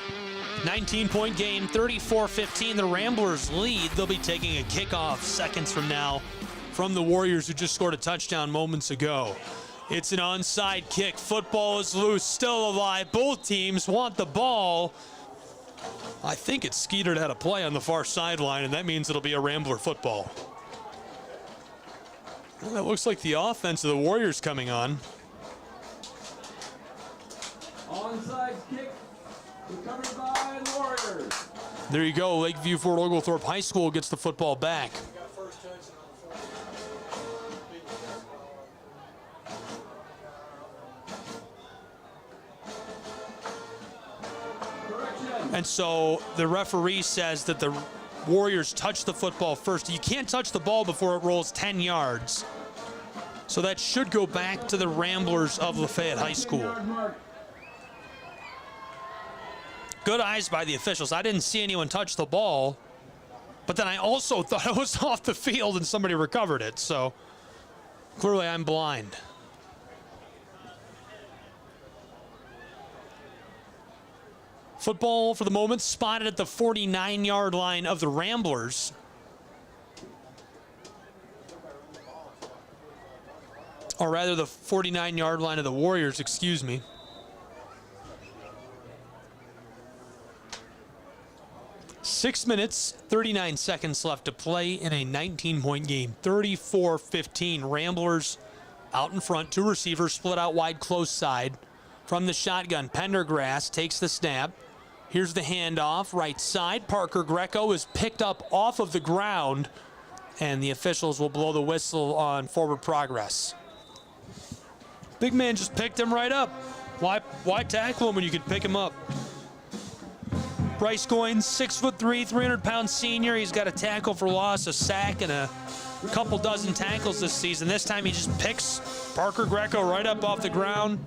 19-point game, 34-15. The Ramblers lead. They'll be taking a kickoff seconds from now from the Warriors, who just scored a touchdown moments ago. It's an onside kick. Football is loose, still alive. Both teams want the ball. I think it's Skeeter that had a play on the far sideline, and that means it'll be a Rambler football. Well, that looks like the offense of the Warriors coming on. Onside kick, recovered by the Warriors. There you go. Lakeview Fort Oglethorpe High School gets the football back. And so the referee says that the Warriors touch the football first. You can't touch the ball before it rolls 10 yards. So that should go back to the Ramblers of Lafayette High School. Good eyes by the officials. I didn't see anyone touch the ball, but then I also thought it was off the field and somebody recovered it. So clearly I'm blind. Football, for the moment, spotted at the 49-yard line of the Ramblers. Or rather, the 49-yard line of the Warriors, excuse me. Six minutes, 39 seconds left to play in a 19-point game. 34-15. Ramblers out in front. Two receivers split out wide close side. From the shotgun, Pendergrass takes the snap. Here's the handoff, right side. Parker Greco is picked up off of the ground, and the officials will blow the whistle on forward progress. Big man just picked him right up. Why tackle him when you can pick him up? Bryce Goins, 6'3", 300-pound senior. He's got a tackle for loss, a sack, and a couple dozen tackles this season. This time he just picks Parker Greco right up off the ground.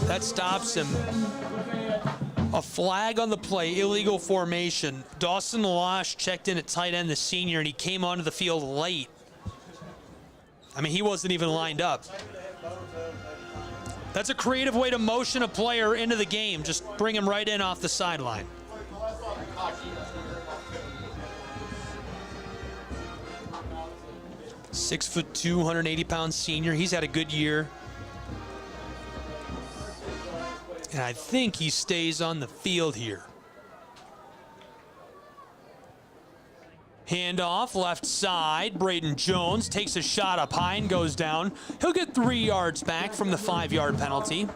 That stops him. A flag on the play, illegal formation. Dawson Losh checked in at tight end, the senior, and he came onto the field late. I mean, he wasn't even lined up. That's a creative way to motion a player into the game. Just bring him right in off the sideline. "6'2", 180-pound senior. He's had a good year. And I think he stays on the field here. Handoff, left side. Braden Jones takes a shot up high and goes down. He'll get 3 yards back from the 5-yard penalty.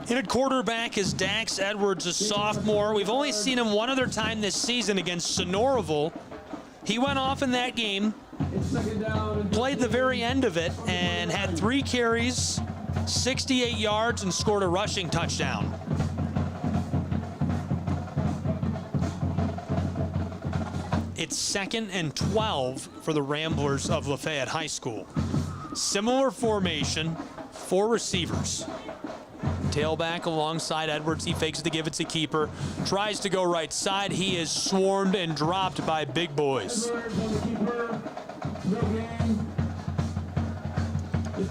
In at quarterback is Dax Edwards, a sophomore. We've only seen him one other time this season against Sonoraville. He went off in that game, played the very end of it, and had 3 carries, 68 yards, and scored a rushing touchdown. It's 2nd and 12 for the Ramblers of Lafayette High School. Similar formation, 4 receivers. Tailback alongside Edwards. He fakes to give it to keeper. Tries to go right side. He is swarmed and dropped by big boys.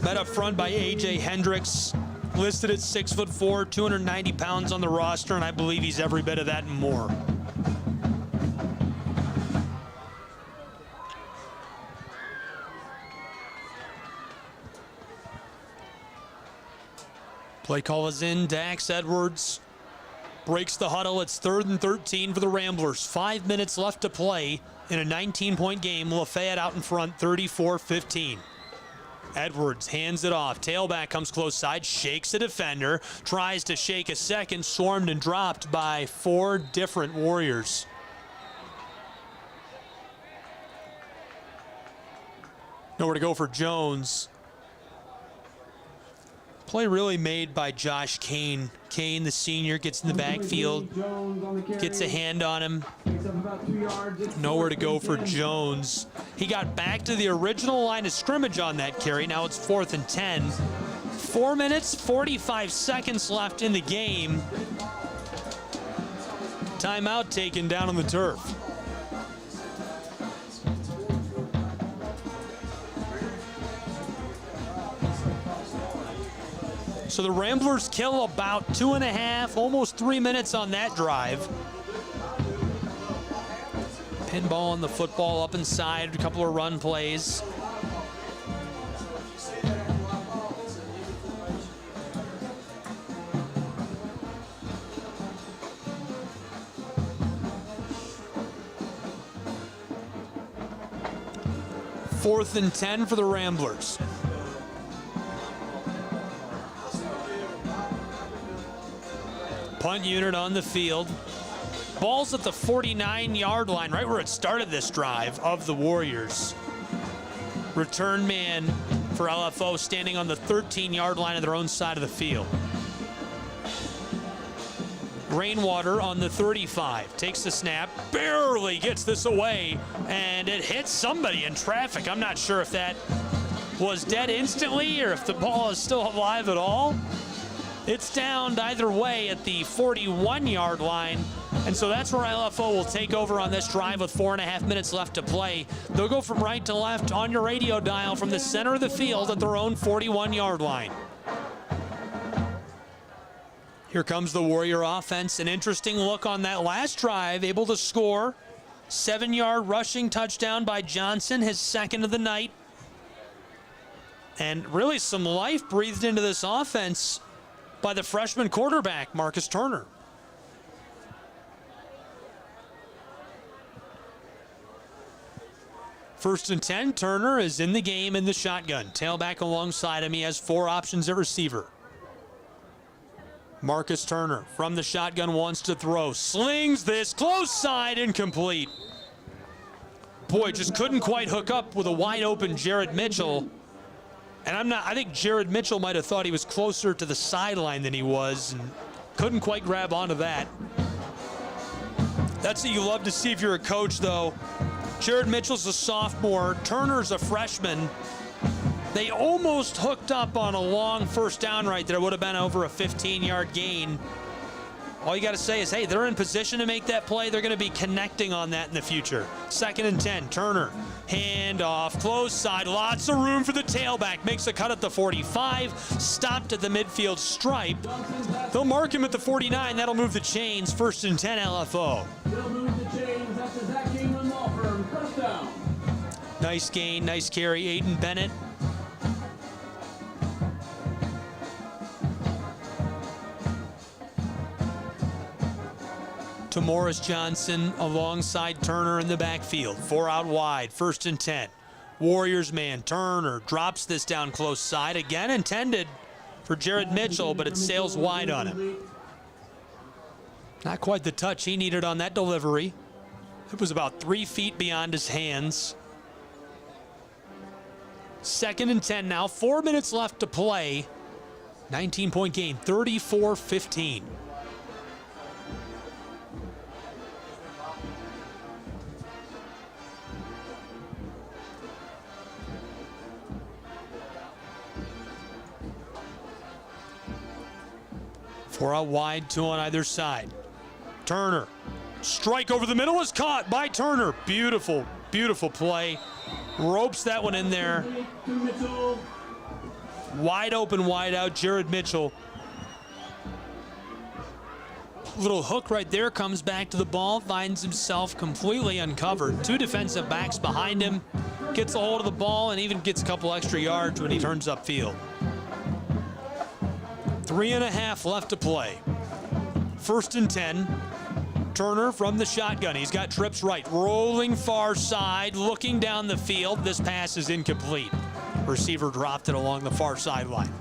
Met up front by A.J. Hendricks. Listed at 6'4", 290 pounds on the roster, and I believe he's every bit of that and more. Play call is in. Dax Edwards breaks the huddle. It's 3rd and 13 for the Ramblers. 5 minutes left to play in a 19-point game. Lafayette out in front, 34-15. Edwards hands it off. Tailback comes close side, shakes a defender, tries to shake a second, swarmed and dropped by 4 different Warriors. Nowhere to go for Jones. Play really made by Josh Kane. Kane, the senior, gets in the backfield, gets a hand on him. Nowhere to go for Jones. He got back to the original line of scrimmage on that carry. Now it's 4th and 10. 4 minutes, 45 seconds left in the game. Timeout taken down on the turf. So the Ramblers kill about 2.5, almost 3 minutes on that drive. Pinball on the football up inside, a couple of run plays. Fourth and 10 for the Ramblers. Punt unit on the field. Ball's at the 49-yard line, right where it started this drive of the Warriors. Return man for LFO standing on the 13-yard line of their own side of the field. Rainwater on the 35, takes the snap, barely gets this away, and it hits somebody in traffic. I'm not sure if that was dead instantly or if the ball is still alive at all. It's downed either way at the 41-yard line, and so that's where LFO will take over on this drive with 4.5 minutes left to play. They'll go from right to left on your radio dial from the center of the field at their own 41-yard line. Here comes the Warrior offense. An interesting look on that last drive, able to score. 7-yard rushing touchdown by Johnson, his 2nd of the night. And really some life breathed into this offense by the freshman quarterback, Marcus Turner. First and 10, Turner is in the game in the shotgun. Tailback alongside him, he has 4 options at receiver. Marcus Turner from the shotgun wants to throw. Slings this close side, incomplete. Boy, just couldn't quite hook up with a wide open Jared Mitchell. And I think Jared Mitchell might have thought he was closer to the sideline than he was, and couldn't quite grab onto that. That's what you love to see if you're a coach, though. Jared Mitchell's a sophomore, Turner's a freshman. They almost hooked up on a long first down right there. Would have been over a 15-yard gain. All you got to say is, hey, they're in position to make that play. They're going to be connecting on that in the future. 2nd and 10, Turner, handoff, close side, lots of room for the tailback. Makes a cut at the 45, stopped at the midfield stripe. They'll mark him at the 49. That'll move the chains. 1st and 10, LFO. They'll move the chains. That's the Zach Kingman Law Firm. First down. Nice gain, nice carry, Aiden Bennett. To Morris Johnson alongside Turner in the backfield. 4 out wide, 1st and 10. Warriors man, Turner drops this down close side. Again intended for Jared Mitchell, but it sails wide on him. Not quite the touch he needed on that delivery. It was about 3 feet beyond his hands. 2nd and 10 now, 4 minutes left to play. 19-point game, 34-15. Four out wide, 2 on either side. Turner, strike over the middle is caught by Turner. Beautiful, beautiful play. Ropes that one in there. Wide open, wide out, Jared Mitchell. Little hook right there, comes back to the ball, finds himself completely uncovered. 2 defensive backs behind him. Gets a hold of the ball and even gets a couple extra yards when he turns upfield. 3.5 left to play. 1st and 10. Turner from the shotgun. He's got trips right. Rolling far side, looking down the field. This pass is incomplete. Receiver dropped it along the far sideline.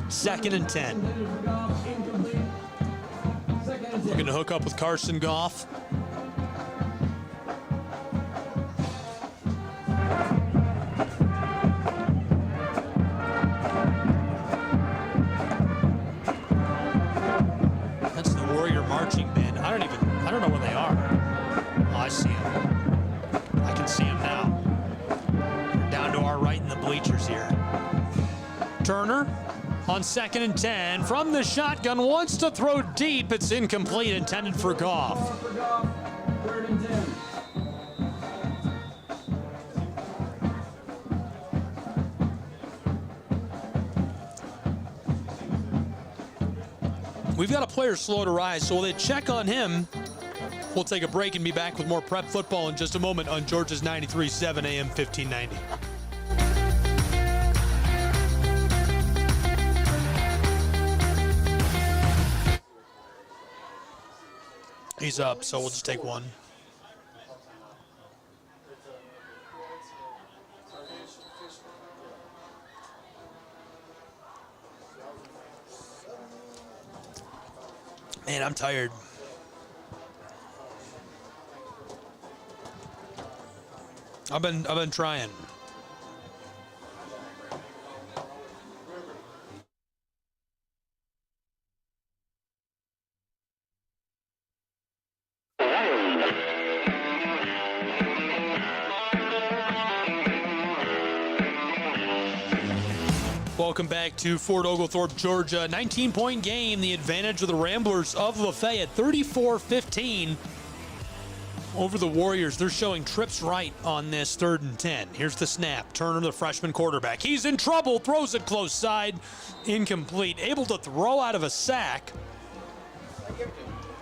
2nd and 10. Looking to hook up with Carson Goff. Marching band. I don't know where they are. Oh, I see them. I can see them now. They're down to our right in the bleachers here. Turner on 2nd and 10 from the shotgun wants to throw deep. It's incomplete, intended for Goff. 3rd and 10. We've got a player slow to rise, so they check on him. We'll take a break and be back with more prep football in just a moment on Georgia's 93.7 AM 1590. He's up, so we'll just take one. Man, I'm tired. I've been trying. Welcome back to Fort Oglethorpe, Georgia. 19-point game, the advantage of the Ramblers of Lafayette, 34-15 over the Warriors. They're showing trips right on this 3rd and 10. Here's the snap. Turner, the freshman quarterback. He's in trouble, throws it close side, incomplete. Able to throw out of a sack.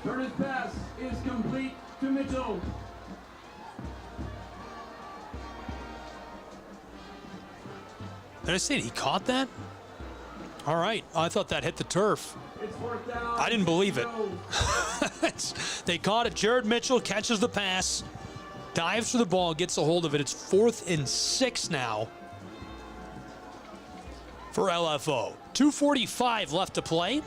Turner's pass is complete to Mitchell. Did I say he caught that? All right, I thought that hit the turf. It's 4th down. I didn't believe it. They caught it. Jared Mitchell catches the pass, dives for the ball, gets a hold of it. It's 4th and 6 now. for LFO. 2:45 left to play.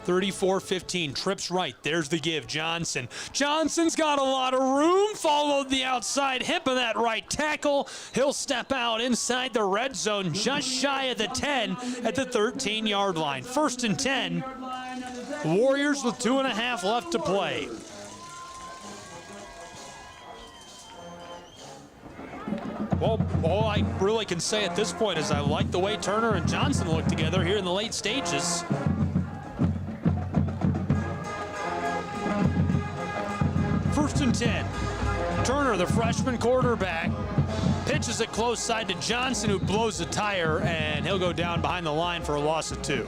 34-15, trips right. There's the give. Johnson. Johnson's got a lot of room. Followed the outside hip of that right tackle. He'll step out inside the red zone, just shy of the 10 at the 13-yard line. 1st and 10. Warriors with 2.5 left to play. Well, all I really can say at this point is I like the way Turner and Johnson look together here in the late stages. First and 10. Turner, the freshman quarterback, pitches it close side to Johnson, who blows the tire, and he'll go down behind the line for a loss of 2.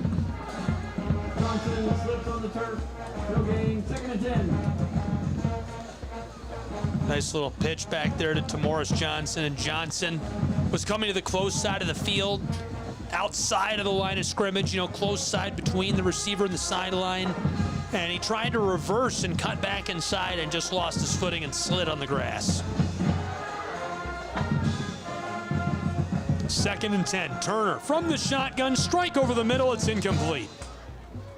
Johnson slips on the turf. No gain. 2nd and 10. Nice little pitch back there to Tamoris Johnson, and Johnson was coming to the close side of the field, outside of the line of scrimmage, close side between the receiver and the sideline. And he tried to reverse and cut back inside and just lost his footing and slid on the grass. 2nd and 10. Turner from the shotgun, strike over the middle. It's incomplete.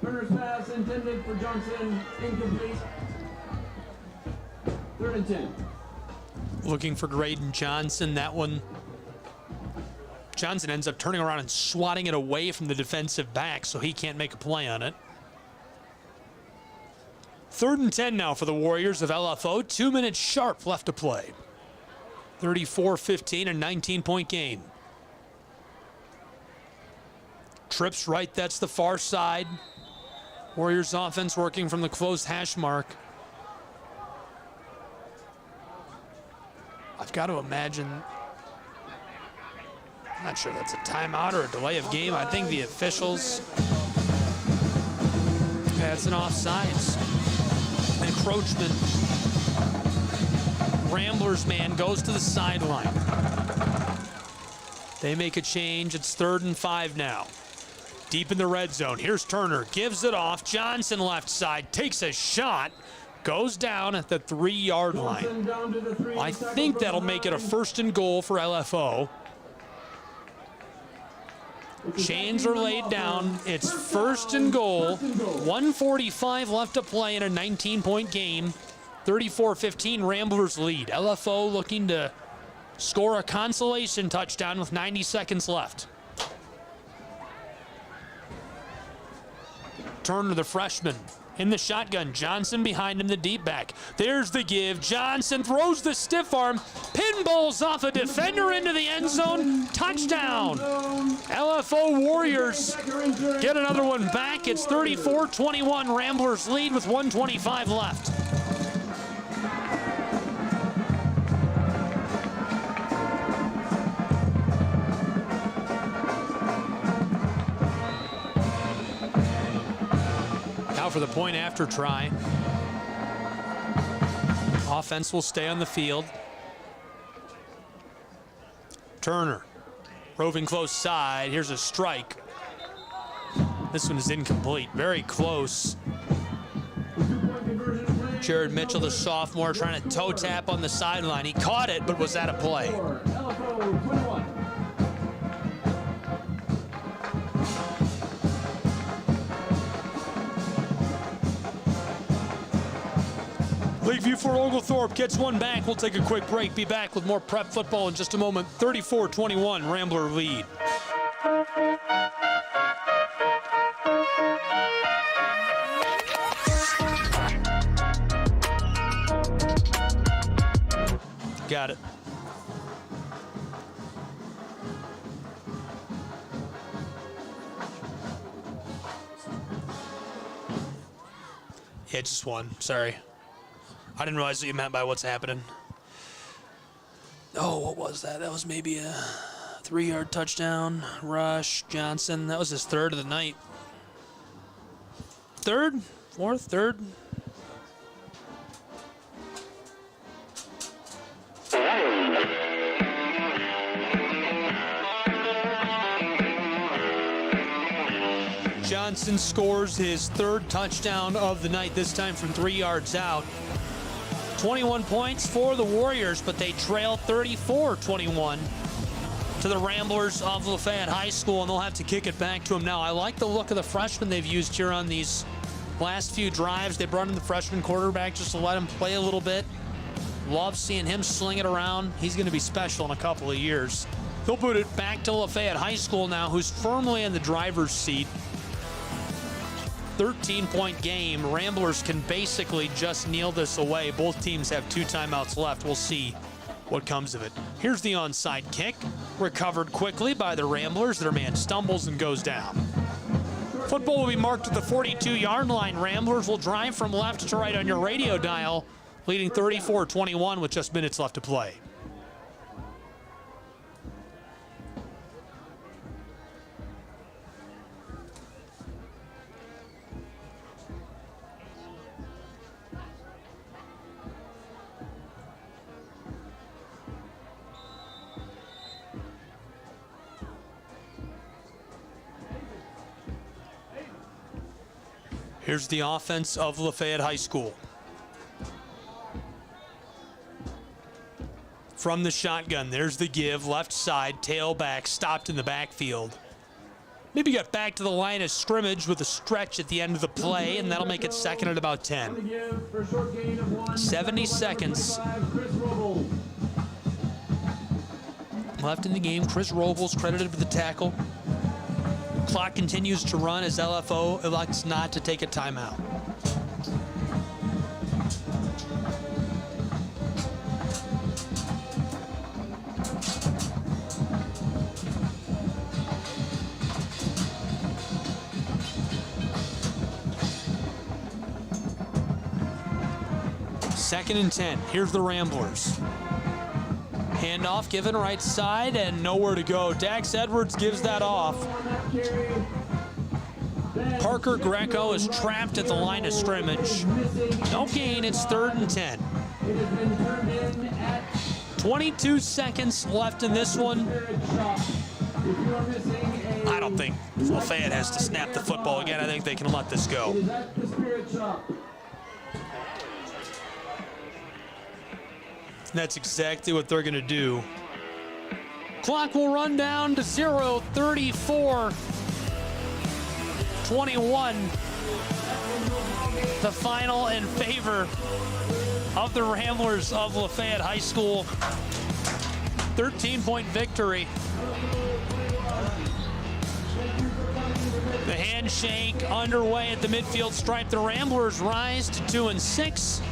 Turner's pass intended for Johnson, incomplete. 3rd and 10. Looking for Graydon Johnson. That one, Johnson ends up turning around and swatting it away from the defensive back, so he can't make a play on it. 3rd and 10 now for the Warriors of LFO. 2 minutes sharp left to play. 34-15, a 19-point game. Trips right, that's the far side. Warriors offense working from the closed hash mark. I've got to imagine, I'm not sure that's a timeout or a delay of game. I think the officials, it's an offsides. Encroachment. Ramblers man goes to the sideline. They make a change. It's 3rd and 5 now. Deep in the red zone. Here's Turner. Gives it off. Johnson left side. Takes a shot. Goes down at the 3-yard line. I think that'll make it a 1st and goal for LFO. Chains are laid down. It's 1st and goal. 1:45 left to play in a 19-point game. 34-15 Ramblers lead. LFO looking to score a consolation touchdown with 90 seconds left. Turner, the freshman, in the shotgun. Johnson behind him, the deep back. There's the give. Johnson throws the stiff arm. Pinballs off a defender into the end zone. Touchdown. LFO Warriors get another one back. It's 34-21. Ramblers lead with 1:25 left. For the point after try. Offense will stay on the field. Turner roving close side. Here's a strike. This one is incomplete. Very close. Jared Mitchell, the sophomore, trying to toe tap on the sideline. He caught it, but was out of play. Lakeview for Oglethorpe gets one back. We'll take a quick break. Be back with more prep football in just a moment. 34-21, Rambler lead. Got it. Yeah, just one. Sorry. I didn't realize what you meant by what's happening. Oh, what was that? That was maybe a 3-yard touchdown. Rush, Johnson. That was his 3rd of the night. 3rd? 4th? 3rd? Johnson scores his 3rd touchdown of the night, this time from 3 yards out. 21 points for the Warriors, but they trail 34-21. to the Ramblers of Lafayette High School, and they'll have to kick it back to him now. I like the look of the freshman they've used here on these last few drives. They brought in the freshman quarterback just to let him play a little bit. Love seeing him sling it around. He's going to be special in a couple of years. They'll put it back to Lafayette High School now, who's firmly in the driver's seat. 13-point game. Ramblers can basically just kneel this away. Both teams have 2 timeouts left. We'll see what comes of it. Here's the onside kick. Recovered quickly by the Ramblers. Their man stumbles and goes down. Football will be marked at the 42-yard line. Ramblers will drive from left to right on your radio dial, leading 34-21 with just minutes left to play. Here's the offense of Lafayette High School. From the shotgun, there's the give, left side, tailback, stopped in the backfield. Maybe got back to the line of scrimmage with a stretch at the end of the play, and that'll make it second at about 10. 70 seconds left in the game. Chris Robles credited for the tackle. Clock continues to run as LFO elects not to take a timeout. Second and 10. Here's the Ramblers. Handoff given right side and nowhere to go. Dax Edwards gives that off. Parker Greco is trapped at the line of scrimmage. No gain, it's 3rd and 10. 22 seconds left in this one. I don't think Lafayette has to snap the football again. I think they can let this go. That's exactly what they're going to do. Clock will run down to 0, 34, 21. The final in favor of the Ramblers of Lafayette High School. 13-point victory. The handshake underway at the midfield stripe. The Ramblers rise to 2-6.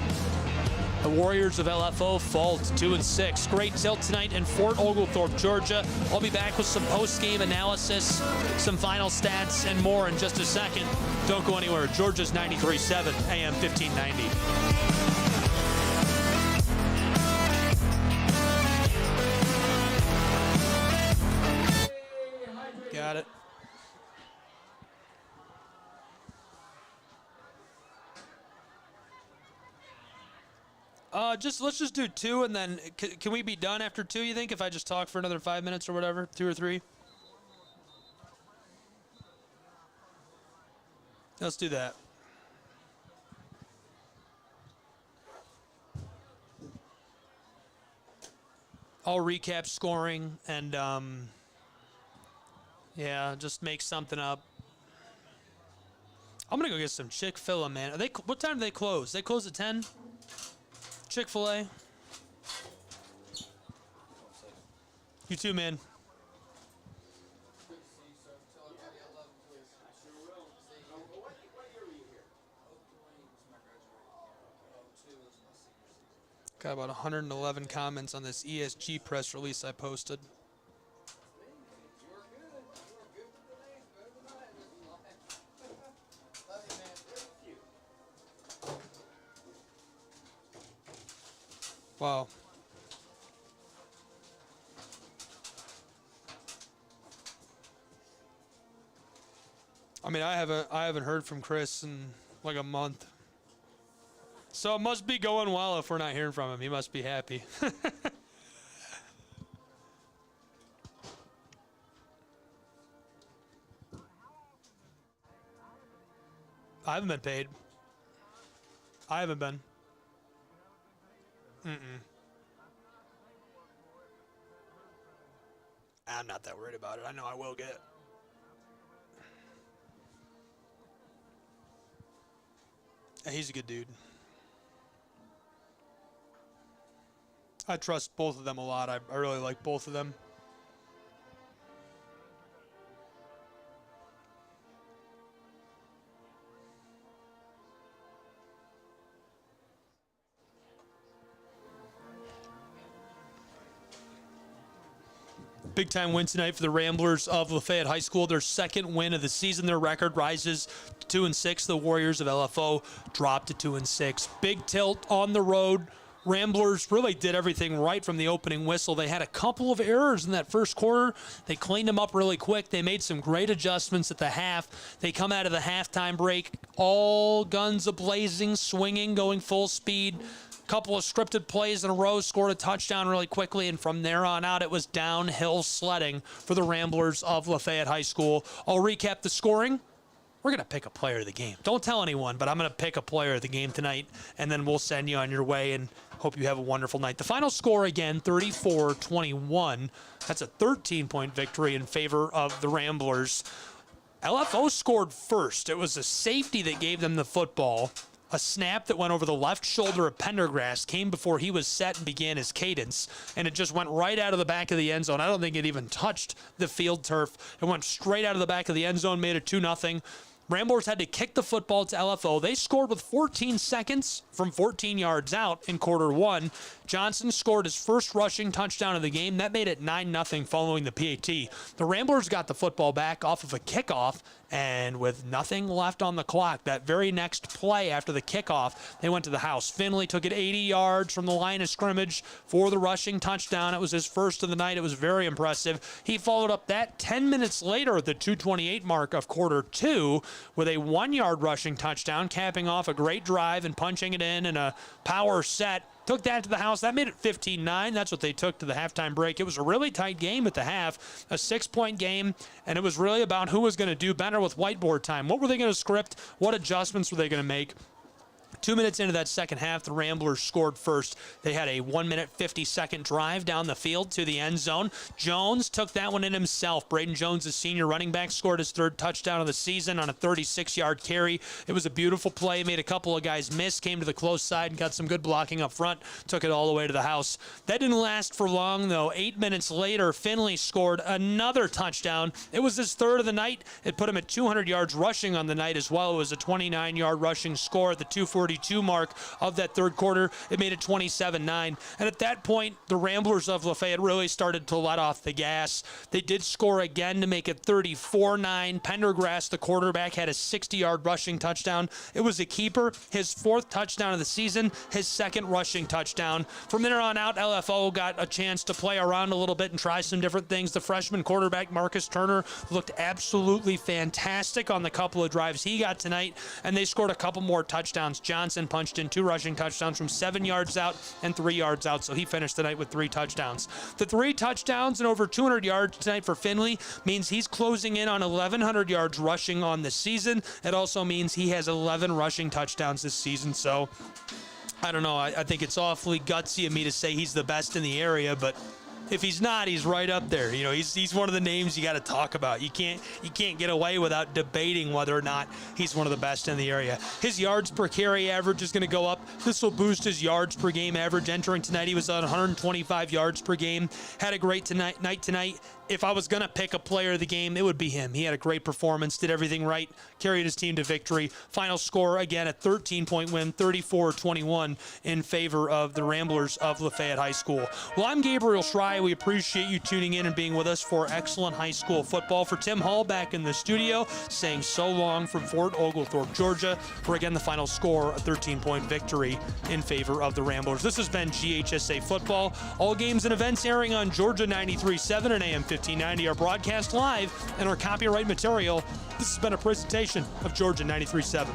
The Warriors of LFO fall to 2-6. Great tilt tonight in Fort Oglethorpe, Georgia. I'll be back with some post-game analysis, some final stats, and more in just a second. Don't go anywhere. Georgia's 93.7 AM 1590. Got it. Let's just do 2, and then can we be done after 2, you think, if I just talk for another 5 minutes or whatever, 2 or 3? Let's do that. I'll recap scoring and yeah, just make something up. I'm gonna go get some Chick-fil-A, man. What time do they close? They close at 10? Chick-fil-A. You too, man. Got about 111 comments on this ESG press release I posted. Wow. I mean, I haven't heard from Chris in like a month. So it must be going well if we're not hearing from him. He must be happy. I haven't been paid. I haven't been. I'm not that worried about it. I know I will get. Yeah, he's a good dude. I trust both of them a lot. I really like both of them. Big time win tonight for the Ramblers of Lafayette High School. Their second win of the season. Their record rises to 2-6. The Warriors of LFO dropped to 2-6. Big tilt on the road. Ramblers really did everything right from the opening whistle. They had a couple of errors in that first quarter. They cleaned them up really quick. They made some great adjustments at the half. They come out of the halftime break, all guns a-blazing, swinging, going full speed. Couple of scripted plays in a row, scored a touchdown really quickly, and from there on out, it was downhill sledding for the Ramblers of Lafayette High School. I'll recap the scoring. We're going to pick a player of the game. Don't tell anyone, but I'm going to pick a player of the game tonight, and then we'll send you on your way, and hope you have a wonderful night. The final score, again, 34-21. That's a 13-point victory in favor of the Ramblers. LFO scored first. It was a safety that gave them the football. A snap that went over the left shoulder of Pendergrass came before he was set and began his cadence, and it just went right out of the back of the end zone. I don't think it even touched the field turf. It went straight out of the back of the end zone, made it 2-0. Ramblers had to kick the football to LFO. They scored with 14 seconds from 14 yards out in quarter one. Johnson scored his first rushing touchdown of the game. That made it 9-0 following the PAT. The Ramblers got the football back off of a kickoff, and with nothing left on the clock, that very next play after the kickoff, they went to the house. Finley took it 80 yards from the line of scrimmage for the rushing touchdown. It was his first of the night. It was very impressive. He followed up that 10 minutes later at the 2:28 mark of quarter two with a 1-yard rushing touchdown, capping off a great drive and punching it in a power set. Took that to the house. That made it 15-9. That's what they took to the halftime break. It was a really tight game at the half, a 6-point game, and it was really about who was going to do better with whiteboard time. What were they going to script? What adjustments were they going to make? 2 minutes into that second half, the Ramblers scored first. They had a 1-minute, 50-second drive down the field to the end zone. Jones took that one in himself. Braden Jones, the senior running back, scored his third touchdown of the season on a 36-yard carry. It was a beautiful play. Made a couple of guys miss, came to the close side and got some good blocking up front. Took it all the way to the house. That didn't last for long, though. 8 minutes later, Finley scored another touchdown. It was his third of the night. It put him at 200 yards rushing on the night as well. It was a 29-yard rushing score at the 2:42 mark of that third quarter. It made it 27-9. And at that point, the Ramblers of Lafayette really started to let off the gas. They did score again to make it 34-9. Pendergrass, the quarterback, had a 60-yard rushing touchdown. It was a keeper, his fourth touchdown of the season, his second rushing touchdown. From there on out, LFO got a chance to play around a little bit and try some different things. The freshman quarterback, Marcus Turner, looked absolutely fantastic on the couple of drives he got tonight, and they scored a couple more touchdowns. Johnson punched in 2 rushing touchdowns from 7 yards out and 3 yards out, so he finished the night with 3 touchdowns. The 3 touchdowns and over 200 yards tonight for Finley means he's closing in on 1,100 yards rushing on the season. It also means he has 11 rushing touchdowns this season, so I don't know. I think it's awfully gutsy of me to say he's the best in the area, but if he's not, he's right up there. You know, he's one of the names you got to talk about. You can't get away without debating whether or not he's one of the best in the area. His yards per carry average is going to go up. This will boost his yards per game average. Entering tonight, he was on 125 yards per game. Had a great night tonight. If I was going to pick a player of the game, it would be him. He had a great performance, did everything right, carried his team to victory. Final score, again, a 13-point win, 34-21 in favor of the Ramblers of Lafayette High School. Well, I'm Gabriel Schray. We appreciate you tuning in and being with us for excellent high school football. For Tim Hall back in the studio, saying so long from Fort Oglethorpe, Georgia, for, again, the final score, a 13-point victory in favor of the Ramblers. This has been GHSA Football. All games and events airing on Georgia 93.7 and AM 1590 are broadcast live and are copyright material. This has been a presentation of Georgia 93.7.